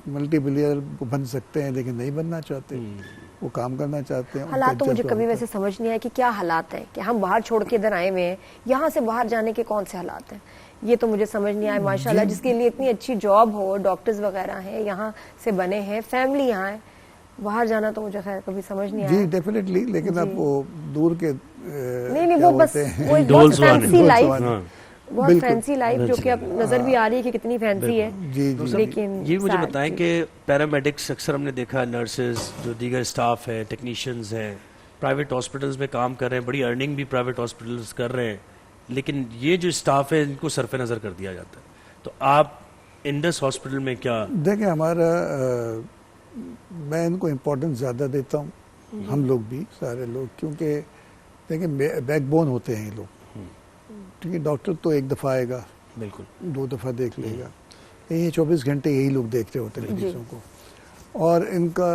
ملٹی بلینئر بن سکتے ہیں لیکن نہیں بننا چاہتے، وہ کام کرنا چاہتے ہیں. حالات تو مجھے کبھی ویسے سمجھ نہیں آیا کہ کیا حالات ہیں کہ ہم باہر چھوڑ کے ادھر آئے ہوئے ہیں، یہاں سے باہر جانے کے کون سے حالات ہیں، یہ تو مجھے سمجھ نہیں آیا. ماشاءاللہ جس کے لیے اتنی اچھی جاب ہو، ڈاکٹرز وغیرہ ہیں، یہاں سے بنے ہیں، فیملی یہاں ہے، باہر جانا تو مجھے خیر کبھی سمجھ نہیں آیا. جی ڈیفینیٹلی. لیکن اب وہ دور کے نہیں وہ بس بہت فینسی لائف، بہت فینسی لائف جو کہ اب نظر بھی آ رہی ہے کہ کتنی فینسی ہے. لیکن یہ مجھے بتائیں کہ پیرامیڈکس اکثر ہم نے دیکھا، نرسز جو دیگر اسٹاف ہے، ٹیکنیشینز ہیں، پرائیویٹ ہاسپٹلز میں کام کر رہے ہیں، بڑی ارننگ بھی پرائیویٹ ہاسپٹلز کر رہے ہیں، لیکن یہ جو اسٹاف ہے ان کو صرف نظر کر دیا جاتا ہے. تو آپ انڈس ہاسپٹل میں کیا دیکھیں، ہمارا میں ان کو امپورٹنس زیادہ دیتا ہوں، ہم لوگ بھی سارے لوگ، کیونکہ دیکھیں بیک بون ہوتے ہیں یہ لوگ. ٹھیک ہے، ڈاکٹر تو ایک دفعہ آئے گا، بالکل 2 دفعہ دیکھ لے گا، یہ 24 گھنٹے یہی لوگ دیکھتے ہوتے ہیں مریضوں کو. اور ان کا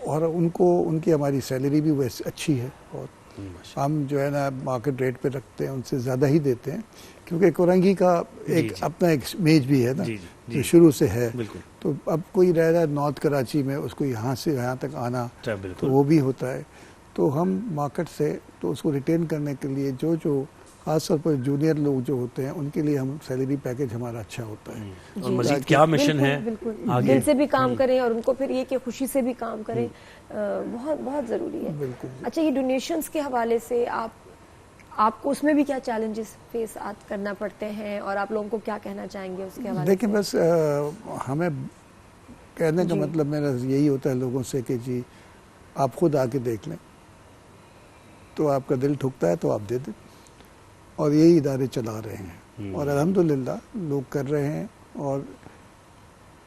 اور ان کو ان کی ہماری سیلری بھی ویسے اچھی ہے، اور ہم جو ہے نا مارکیٹ ریٹ پہ رکھتے ہیں، ان سے زیادہ ہی دیتے ہیں، کیونکہ کورنگی کا ایک اپنا ایک امیج بھی ہے نا جو شروع سے ہے. تو اب کوئی رہ رہا ہے نارتھ کراچی میں، اس کو یہاں سے یہاں تک آنا تو وہ بھی ہوتا ہے. تو ہم مارکیٹ سے تو اس کو ریٹین کرنے کے لیے جو خاص طور پر جونیئر لوگ جو ہوتے ہیں ان کے لیے ہم سیلری پیکیج ہمارا اچھا ہوتا ہے. اور مزید کیا مشن ہے دل سے بھی کام کریں اور ان کو پھر یہ کہ خوشی سے بھی کام کریں، بہت بہت ضروری ہے. اچھا، یہ ڈونیشنز کے حوالے سے آپ کو اس میں بھی کیا چیلنجز فیس کرنا پڑتے ہیں، اور آپ لوگوں کو کیا کہنا چاہیں گے اس کے حوالے سے؟ دیکھیں بس ہمیں کہنے کا مطلب میرا یہی ہوتا ہے لوگوں سے کہ جی آپ خود آ کے دیکھ لیں، تو آپ کا دل ٹھکتا ہے تو آپ دے دیں. اور یہی ادارے چلا رہے ہیں اور الحمدللہ لوگ کر رہے ہیں. اور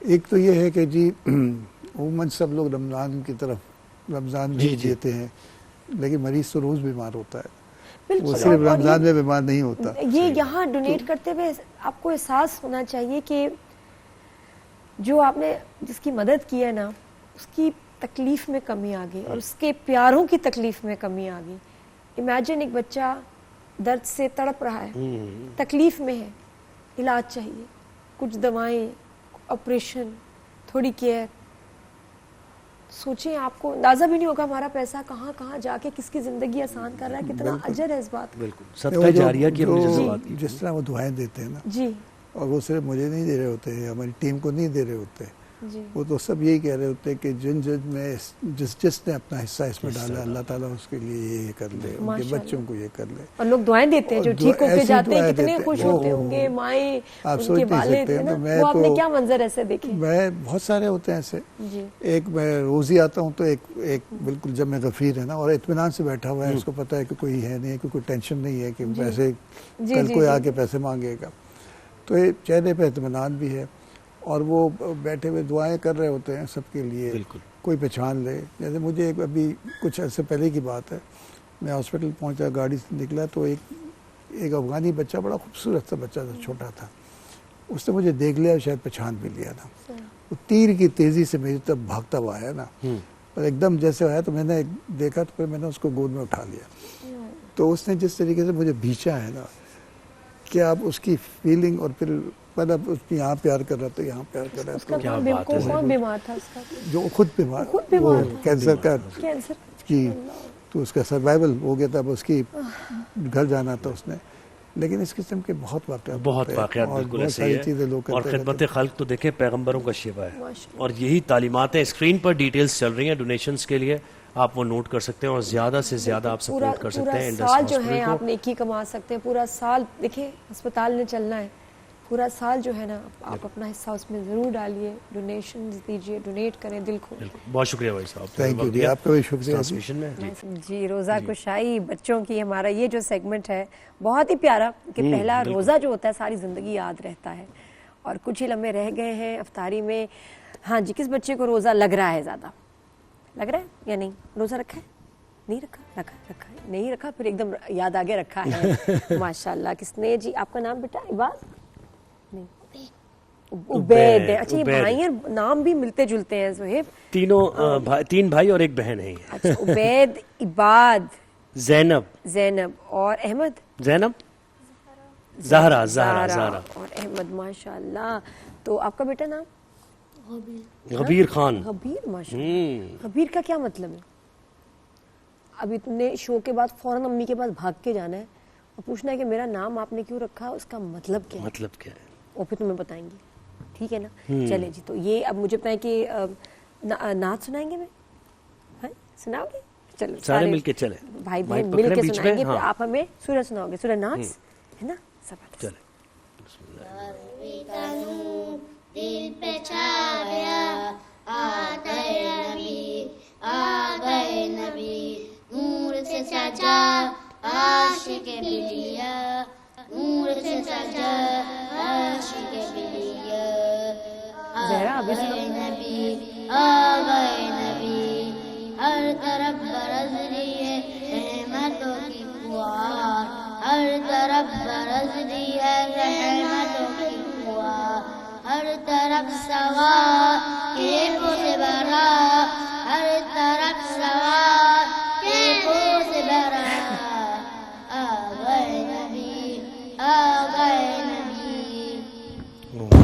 ایک تو یہ ہے کہ جی عموماً سب لوگ رمضان کی طرف رمضان بھی دیتے ہیں، لیکن مریض تو روز بیمار ہوتا ہے، وہ صرف رمضان میں بیمار نہیں ہوتا. یہ یہاں ڈونیٹ کرتے ہوئے آپ کو احساس ہونا چاہیے کہ جو آپ نے جس کی مدد کی ہے نا، اس کی تکلیف میں کمی آ گئی اور اس کے پیاروں کی تکلیف میں کمی آ گئی. امیجن ایک بچہ درد سے تڑپ رہا ہے، تکلیف میں ہے، علاج چاہیے، کچھ دوائیں، آپریشن، تھوڑی کیئر. سوچیں، آپ کو اندازہ بھی نہیں ہوگا ہمارا پیسہ کہاں کہاں جا کے کس کی زندگی آسان کر رہا ہے، کتنا اجر ہے اس بات. بالکل صدقہ جاریہ کی جس طرح وہ دعائیں دیتے ہیں نا، جی، اور وہ صرف مجھے نہیں دے رہے ہوتے ہیں، ہماری ٹیم کو نہیں دے رہے ہوتے، وہ تو سب یہی کہہ رہے ہوتے ہیں کہ جس نے اپنا حصہ اس میں ڈالا، اللہ تعالیٰ اس کے لیے یہ کر لے، ان کے بچوں کو یہ کر لے. اور لوگ دعائیں دیتے ہیں جو ٹھیک ہو کے جاتے ہیں، کتنے خوش ہوتے ہوں گے، مائیں، ان کے والد، وہ آپ نے کیا منظر ایسے دیکھے؟ میں بہت سارے ہوتے ہیں ایسے. ایک میں روز ہی آتا ہوں تو ایک بالکل جب میں غفیر ہے نا، اور اطمینان سے بیٹھا ہوا ہے، اس کو پتا ہے کہ کوئی ہے نہیں، کوئی ٹینشن نہیں ہے کہ پیسے کل کوئی آ کے پیسے مانگے گا. تو چہرے پہ اطمینان بھی ہے، اور وہ بیٹھے ہوئے دعائیں کر رہے ہوتے ہیں سب کے لیے. کوئی پہچان لے. جیسے مجھے ابھی کچھ عرصے پہلے کی بات ہے، میں ہاسپٹل پہنچا، گاڑی سے نکلا تو ایک افغانی بچہ، بڑا خوبصورت سا بچہ تھا، چھوٹا تھا، اس نے مجھے دیکھ لیا، شاید پہچان بھی لیا نا. وہ تیر کی تیزی سے میری طرف بھاگتا ہوا آیا نا، اور ایک دم جیسے آیا تو میں نے دیکھا تو پھر میں نے اس کو گود میں اٹھا لیا. تو اس نے جس طریقے سے مجھے بھیچا ہے نا، کہ آپ اس کی فیلنگ، اور پھر مطلب اس کی یہاں پیار کر رہا تھا، یہاں پیار کر رہا تھا. کون بیمار تھا اس کا؟ جو خود بیمار، وہ کینسر کا کی، تو اس کا سروائیول ہو گیا تھا. اب اس کی گھر جانا تھا اس نے. لیکن اس قسم کے بہت واقعات بالکل ایسے ہی ہے. اور خدمت خلق تو دیکھیں پیغمبروں کا شیوا ہے, اور یہی تعلیمات ہیں. اسکرین پر ڈیٹیلز چل رہی ہیں ڈونیشنز کے لیے, آپ وہ نوٹ کر سکتے ہیں اور زیادہ سے زیادہ آپ سپورٹ کر سکتے ہیں. پورا سال جو ہے آپ نیکی کما سکتے ہیں, پورا سال. دیکھیں ہسپتال نے چلنا ہے, پورا سال جو ہے نا آپ اپنا حصہ اس میں ضرور ڈالیے, ڈونیشنز دیجیے, ڈونیٹ کریں دل کو. بہت شکریہ بھائی صاحب, تھینک یو جی, آپ کا بھی شکریہ جی. روزہ کشائی بچوں کی ہمارا یہ جو سیگمنٹ ہے بہت ہی پیارا, کہ پہلا روزہ جو ہوتا ہے ساری زندگی یاد رہتا ہے, اور کچھ ہی لمحے رہ گئے ہیں افطاری میں. ہاں جی, کس بچے کو روزہ لگ رہا ہے, زیادہ لگ رہا ہے یا نہیں؟ روزہ رکھا ہے, نہیں رکھا, رکھا نہیں رکھا, پھر ایک دم یاد آگے رکھا ہے. ماشاءاللہ. کس نے جی, آپ کا نام بیٹا عباد نہیں عبید ہے. اچھا, یہ بھائی ہیں, نام بھی ملتے جلتے ہیں. زہیب, تین بھائی اور ایک بہن ہے. اچھا, عبید, عباد, زینب اور احمد. زینب, زہرا اور احمد. ماشاءاللہ. تو آپ کا بیٹا نام غبیر خان. غبیر, ماشاءاللہ. غبیر کا کیا مطلب ہے؟ ابھی تم نے شو کے بعد فوراً امی کے پاس بھاگ کے جانا ہے اور پوچھنا ہے کہ میرا نام آپ نے کیوں رکھا, اس کا مطلب کیا ہے, اور پھر تمہیں بتائیں گے. ٹھیک ہے نا؟ چلے جی. تو یہ اب مجھے بتائیں کہ نعت سنائیں گے, میں سناؤ گے؟ چلو سارے مل کے چلے, بھائی بہن مل کے سنائیں گے. پھر آپ ہمیں سورہ سناؤ گے, سورہ ناس ہے نا. سب چلے. دل پہ چھا گیا آ گئے نبی, نور سے سجا عاشق بلیا, نور سے سجا عاشق بلیا. آ گئے نبی, آ گئے نبی, ہر طرف برس رہی ہے رحمتوں کی فوار, ہر طرف برس رہی ہے رحمتوں کی فوار, ہر طرف سوار کے پوز برا, ہر طرف سوار کے پوز برا. آ گئے نبی, آ گئے نبی.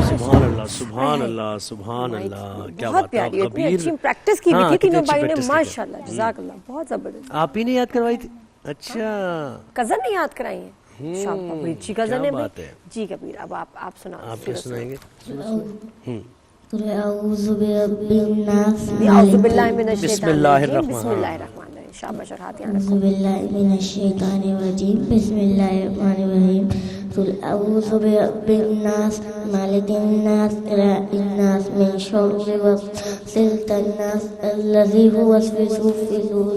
سبحان اللہ, سبحان اللہ, سبحان اللہ. کیا بات ہے, اتنی اچھی پریکٹس کی ہوئی تھی تینوں بھائیوں نے. ماشاءاللہ, جزاک اللہ, بہت زبردست. آپ ہی نے یاد کروائی تھی؟ اچھا, کزن نے یاد کرائی ہیں. شاپا بڑی اچھی کزن ہے جی. کبیر, اب آپ سنائیں. آپ کیا سنائیں گے؟ اعوذ برب الناس, اعوذ باللہ من بسم اللہ الرحمن الرحیم. شاباش, اور ہاتھ یہاں اعوذ باللہ من الشیطان الرجیم, بسم اللہ الرحمن الرحیم. قل اعوذ برب الناس, مالک الناس, اله الناس, من شر وسوسة الناس, الذي يوسوس في صدور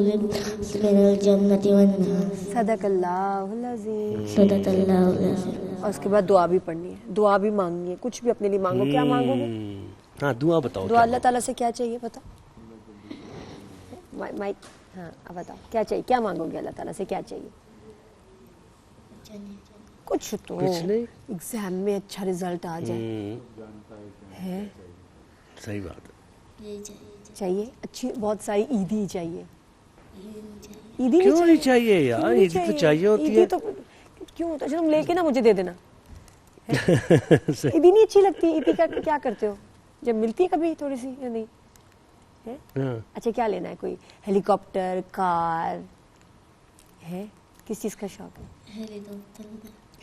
من الجنة والناس. صدق اللہ العظیم. صدق اللہ العظیم. اور اس کے بعد دعا بھی پڑھنی ہے, دعا بھی مانگنی ہے. کچھ بھی اپنے لیے مانگو. کیا مانگو گے؟ ہاں دعا بتاؤ. دعا اللہ تعالیٰ سے کیا چاہیے بتاؤ. مائک, ہاں اب بتاؤ کیا چاہیے, کیا مانگو گے اللہ تعالیٰ سے, کیا چاہیے؟ کچھ تو ایگزام میں اچھا رزلٹ آ جائے. ہے صحیح بات ہے. چاہیے اچھی, بہت ساری عیدی چاہیے. عیدی کیوں نہیں چاہیے یار؟ عیدی تو چاہیے ہوتی ہے. کیوں ہوتا ہے؟ تم لے کے نا مجھے دے دینا. عیدی نہیں اچھی لگتی؟ عیدی کا کیا کرتے ہو جب ملتی ہے کبھی تھوڑی سی یا نہیں؟ اچھا, کیا لینا ہے؟ کوئی ہیلی کاپٹر, کار ہے؟ کس چیز کا شوق ہے؟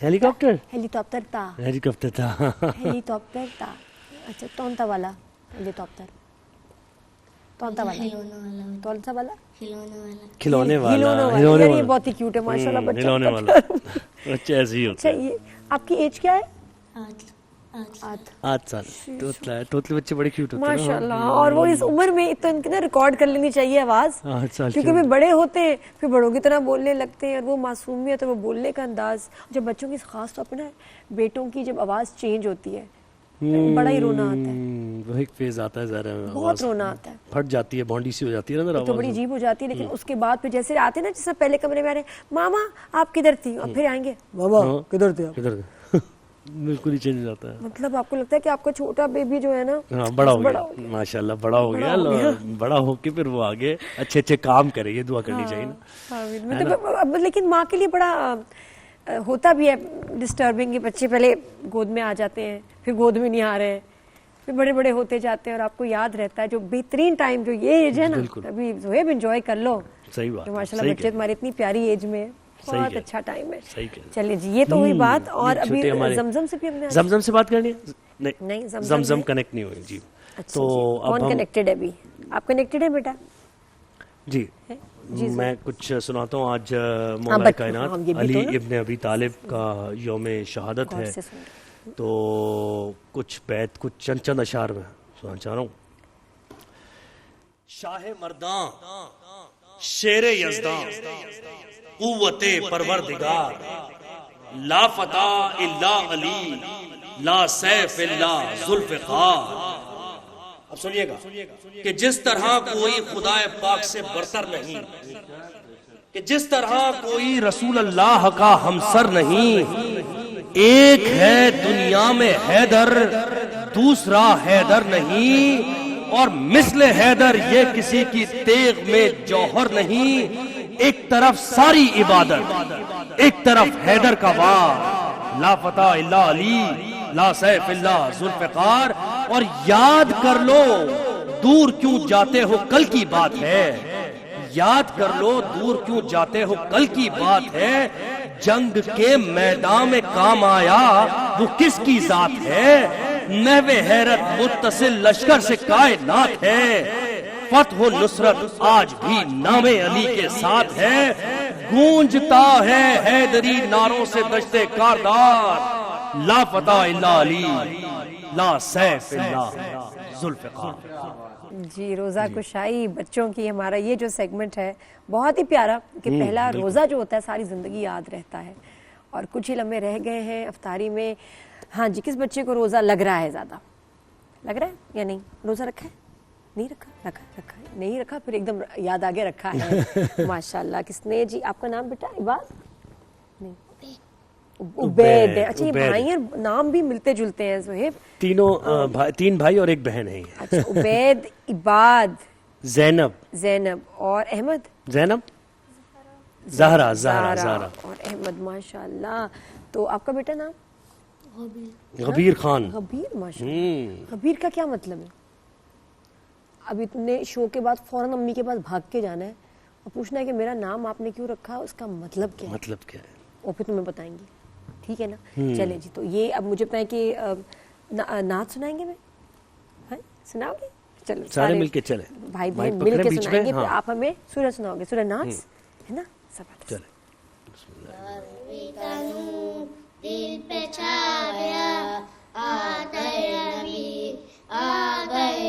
ہیلی کاپٹر. ہیلی کاپٹر تھا. ہیلی کاپٹر تھا. ہیلی کاپٹر تھا. اچھا, تونتا والا ہیلی کاپٹر. تونتا والا, تونتا والا, کھلونے والا. یہ بہت ہی کیوٹ ہے ماشاءاللہ بچہ. کھلونے والا بچہ ایسے ہی ہوتا ہے. آپ کی ایج کیا ہے؟ 8 سال. توتلے بچے بڑے کیوٹ ہوتے ہیں ماشاءاللہ. اور وہ اس عمر میں تو ان کے ریکارڈ کر لینی چاہیے آواز, کیونکہ وہ بڑے ہوتے ہیں پھر بڑوں کی طرح بولنے لگتے ہیں, اور وہ معصومیت اور وہ بولنے کا انداز. جب بچوں کی خاص طور پہ نا بیٹوں کی جب آواز چینج ہوتی ہے بڑا ہی رونا آتا ہے. وہ ایک فیز آتا ہے ظاہر ہے, بہت رونا آتا ہے, پھٹ جاتی ہے, بانڈی سی ہو جاتی ہے نا, تو بڑی عجیب ہو جاتی ہے. لیکن اس کے بعد پھر جیسے آتے ہیں نا, جیسے پہلے کمرے میں آ رہے ہیں, ماما آپ کدھر تھی, اور پھر آئیں گے بابا کدھر تھے, بالکل ہی چینج ہو جاتا ہے. مطلب آپ کو لگتا ہے کہ آپ کا چھوٹا بیبی جو ہے نا بڑا ہو گیا ماشاءاللہ, بڑا ہو گیا. بڑا ہو کے پھر وہ آگے اچھے اچھے کام کرے, یہ دعا کرنی چاہیے نا. لیکن ماں کے لیے بڑا ہوتا بھی ہے ڈسٹربنگ. بچے پہلے گود میں آ جاتے ہیں, پھر گود میں نہیں آ رہے ہیں, پھر بڑے بڑے ہوتے جاتے ہیں, اور آپ کو یاد رہتا ہے جو بہترین ٹائم جو یہ ایج ہے نا, ابھی زہیب انجوائے کر لو. صحیح بات, ماشاءاللہ بچے تمہاری اتنی پیاری ایج میں. بہت اچھا ٹائم ہے. چلیے جی یہ تو ہوئی بات. اور ابھی زمزم سے بھی ہم نے زمزم سے بات کرنی ہے؟ نہیں زمزم کنیکٹ نہیں ہوئی جی. تو کون کنیکٹڈ ہے ابھی؟ آپ کنیکٹڈ ہیں بیٹا؟ جی میں کچھ سناتا ہوں. آج مولا کائنات علی ابن ابی طالب کا یوم شہادت ہے تو کچھ بیت کچھ چند اشعار میں سنانا چاہ رہا ہوں. شاہ مرداں شیر یزداں قوت پروردگار لا فتح الا علی لا سیف الا ذوالفقار. اب سنیے گا کہ جس طرح کوئی خدا پاک سے برتر نہیں, کہ جس طرح کوئی رسول اللہ کا ہمسر نہیں, ایک ہے دنیا میں حیدر دوسرا حیدر نہیں, اور مثل حیدر یہ کسی کی تیغ میں جوہر نہیں. ایک طرف ساری عبادت ایک طرف حیدر کا وار لا فتح الا علی لا سیف الا ذوالفقار. اور یاد کر لو دور کیوں جاتے ہو کل کی بات ہے, یاد کر لو دور کیوں جاتے ہو کل کی بات ہے. جنگ کے میدان میں کام آیا وہ کس کی ذات ہے, محو حیرت متصل لشکر سے کائنات ہے. فتح و نصرت آج بھی نام علی کے ساتھ ہے, گونجتا ہے حیدری ناروں سے دشتے کاردار. لا فتح الا علی لا سیف الا ذوالفقار. جی روزہ کشائی بچوں کی ہمارا یہ جو سیگمنٹ ہے بہت ہی پیارا, کہ پہلا روزہ جو ہوتا ہے ساری زندگی یاد رہتا ہے. اور کچھ ہی لمحے رہ گئے ہیں افطاری میں. ہاں جی کس بچے کو روزہ لگ رہا ہے زیادہ؟ لگ رہا ہے یا نہیں؟ روزہ رکھا ہے؟ نہیں رکھا؟ رکھا ہے نہیں رکھا پھر ایک دم یاد آگے رکھا ہے ماشاءاللہ. کس نے جی؟ آپ کا نام بیٹا عباد نہیں عبید ہے. اچھا یہ بھائی ہیں, نام بھی ملتے جلتے ہیں. زہیب تین بھائی اور ایک بہن ہے. اچھا عبید, عباد, زینب اور احمد, زہرا اور احمد ماشاءاللہ. تو آپ کا بیٹا نام؟ غبیر خان. غبیر ماشاءاللہ. غبیر کا کیا مطلب ہے؟ ابھی تم نے شو کے بعد فوراً امی کے پاس بھاگ کے جانا ہے اور پوچھنا ہے کہ میرا نام آپ نے کیوں رکھا, اس کا مطلب کیا ہے, اور پھر تمہیں بتائیں گے. ٹھیک ہے نا؟ چلیں جی. تو یہ اب مجھے بتائیں کہ نعت سنائیں گے. میں سناؤ گے؟ چلو سارے مل کے چلیں, بھائی بہن مل کے سنائیں گے. پھر آپ ہمیں سورہ سناؤ گے, سورہ ناس ہے نا. سب چلیں. دل پہ چھا گیا آ گئے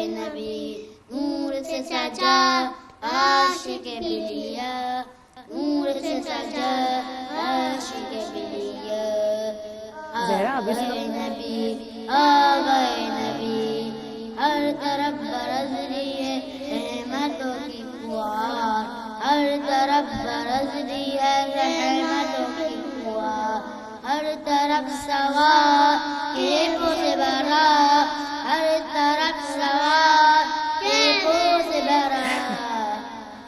نبی نور سے سجا عاشق بلیا, نور سے سجا عاشق بلیا. زہرا ابھی نبی آ گئے نبی, ہر طرف برس رہی ہے رحمتوں کی فوار, ہر طرف برس رہی ہے رحمتوں کی فوار, ہر طرف سوار کے پوز برا, ہر طرف سوار کے پوز برا.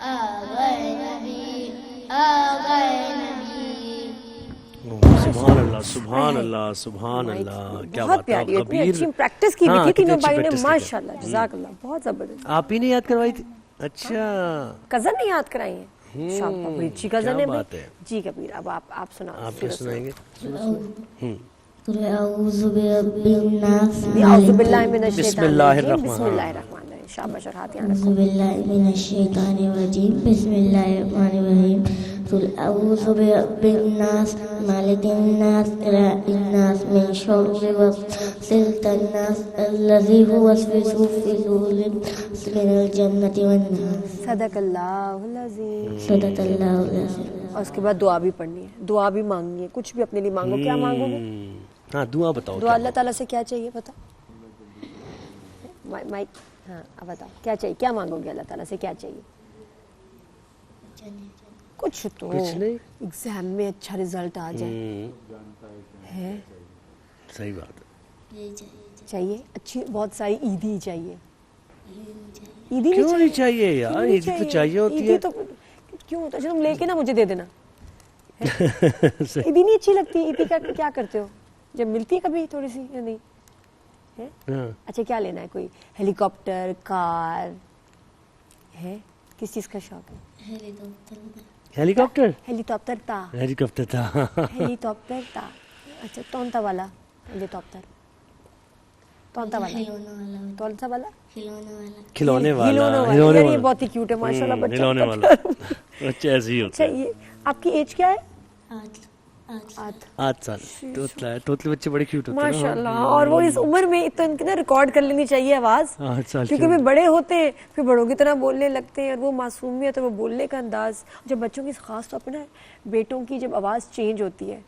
آ گئے نبی آ گئے نبی. سبحان اللہ سبحان اللہ سبحان اللہ. کیا بہت پیاری, اتنی اچھی پریکٹس کی ہوئی تھی تینوں بھائی نے ماشاءاللہ. جزاک اللہ, بہت زبردست. آپ ہی نے یاد کروائی تھی؟ اچھا کزن نے یاد کرائی ہیں. شاپا بڑی اچھی کزن ہے جی. کبیر اب آپ سنائیں. آپ کیا سنائیں گے؟ اعوذ برب الناس, اعوذ باللہ من بسم اللہ الرحمن بسم اللہ الرحمن الرحیم. شاباش اور ہاتھ یہاں اعوذ باللہ من الشیطان الرجیم, بسم اللہ الرحمن الرحیم. قل اعوذ برب الناس مالک الناس اله الناس من شر وسوسة الناس الذي يوسوس في صدور من الجنة والناس. صدق اللہ العظیم. صدق اللہ العظیم. اور اس کے بعد دعا بھی پڑھنی ہے, دعا بھی مانگنی ہے. کچھ بھی اپنے لیے مانگو. کیا مانگو گے؟ ہاں دعا بتاؤ. دعا اللہ تعالیٰ سے کیا چاہیے پتا؟ مائک ہاں اب بتاؤ کیا چاہیے, کیا مانگو گے اللہ تعالیٰ سے, کیا چاہیے؟ کچھ تو ایگزام میں اچھا رزلٹ آ جائے ہے. صحیح بات ہے. چاہیے اچھی بہت ساری عیدی چاہیے. عیدی کیوں نہیں چاہیے یار؟ عیدی تو چاہیے ہوتی ہے. کیوں ہوتا ہے؟ تم لے کے نا مجھے دے دینا. عیدی نہیں اچھی لگتی؟ عیدی کا کیا کرتے ہو جب ملتی ہے کبھی تھوڑی سی یا نہیں؟ اچھا کیا لینا ہے؟ کوئی ہیلی کاپٹر, کار ہے, کس چیز کا شوق ہے؟ ہیلی کاپٹر ہیلیکاپٹر تھا اچھا تونتا والا ہیلیکاپٹر تونتا والا کون سا والا کھلونے والا یہ بہت ہی کیوٹ ہے ماشاءاللہ بچہ کھلونے والا اچھا ایسے ہی ہوتا ہے. آپ کی ایج کیا ہے؟ 8 سال. توتلے بچے بڑے کیوٹ ہوتے ہیں ماشاء اللہ. اور وہ اس عمر میں تو ان کے نا ریکارڈ کر لینی چاہیے آواز, کیونکہ پھر بڑے ہوتے ہیں پھر بڑوں کی طرح بولنے لگتے ہیں, اور وہ معصومیت اور وہ بولنے کا انداز, جب بچوں کی خاص طور پہ نا بیٹوں کی جب آواز چینج ہوتی ہے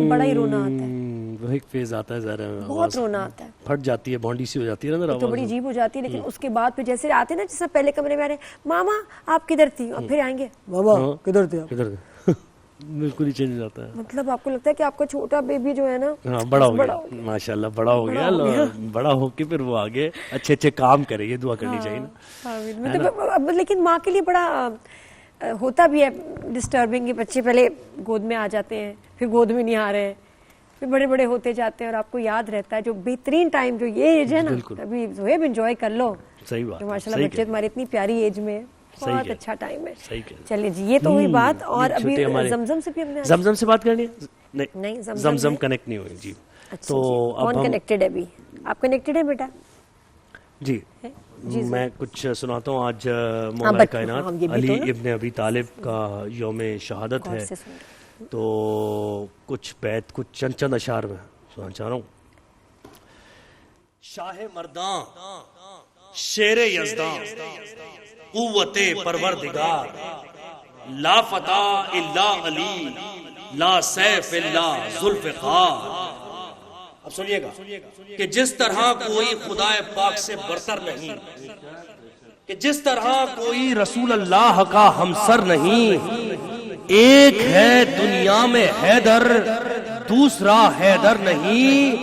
بڑا ہی رونا آتا ہے. وہ ایک فیز آتا ہے ذرا, بہت رونا آتا ہے, پھٹ جاتی ہے, بانڈی سی ہو جاتی ہے نا, تو بڑی عجیب ہو جاتی ہے. لیکن اس کے بعد پھر جیسے آتے ہیں نا, جیسے پہلے کمرے میں آ رہے ہیں ماما آپ کدھر تھی, اور پھر آئیں گے ماما کدھر تھے, بالکل ہی چینج ہو جاتا ہے. مطلب آپ کو لگتا ہے کہ آپ کا چھوٹا بیبی جو ہے نا بڑا ہو گیا, ماشاءاللہ بڑا ہو گیا, بڑا ہو کے پھر وہ آگے اچھے اچھے کام کرے, یہ دعا کرنی چاہیے نا. لیکن ماں کے لیے بڑا ہوتا بھی ہے ڈسٹربنگ کہ بچے پہلے گود میں آ جاتے ہیں, پھر گود میں نہیں آ رہے ہیں, پھر بڑے بڑے ہوتے جاتے ہیں, اور آپ کو یاد رہتا ہے جو بہترین ٹائم جو یہ ایج ہے نا, ابھی زہیب انجوائے کر لو. صحیح بات, ماشاءاللہ بچے تمہاری اتنی پیاری ایج میں, بہت اچھا ٹائم ہے. چلیے جی, یہ تو ہوئی بات. اور ابھی زمزم سے بھی ہم نے زمزم سے بات کرنی ہے, نہیں زمزم کنیکٹ نہیں ہوئی جی. تو کون کنیکٹڈ ہے ابھی, آپ کنیکٹڈ ہیں بیٹا؟ جی میں کچھ سناتا ہوں. آج مولا کائنات علی ابن ابی طالب کا یوم شہادت ہے, تو کچھ بیت کچھ چند اشعار میں سنانا چاہ رہا ہوں. شاہ مرداں شیر یزداں قوت پروردگار, لا فتح الا علی لا سیف الا ذوالفقار. اب سنیے گا کہ جس طرح کوئی خدا پاک سے برتر نہیں, کہ جس طرح کوئی رسول اللہ کا ہمسر نہیں, ایک ہے دنیا میں حیدر دوسرا حیدر نہیں,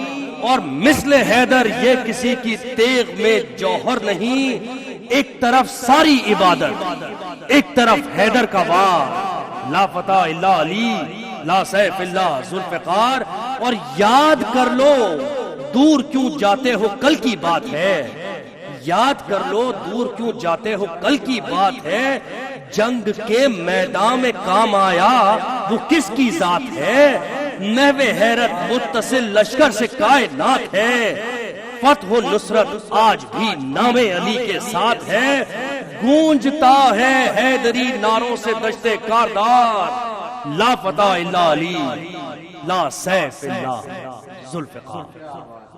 اور مثل حیدر یہ کسی کی تیغ میں جوہر نہیں. ایک طرف ساری عبادت, ایک طرف حیدر کا وار, لا فتح الا علی لا سیف الا ذوالفقار. اور یاد کر لو دور کیوں جاتے ہو کل کی بات ہے, یاد کر لو دور کیوں جاتے ہو کل کی بات ہے. جنگ کے میدان میں کام آیا وہ کس کی ذات ہے, نحو حیرت متصل لشکر سے کائنات ہے. فتح و نصرت آج بھی نام علی کے ساتھ ہے, گونجتا ہے حیدری ناروں سے دشتے کاردار. لا فتح الا علی لا سیف الا ذوالفقار.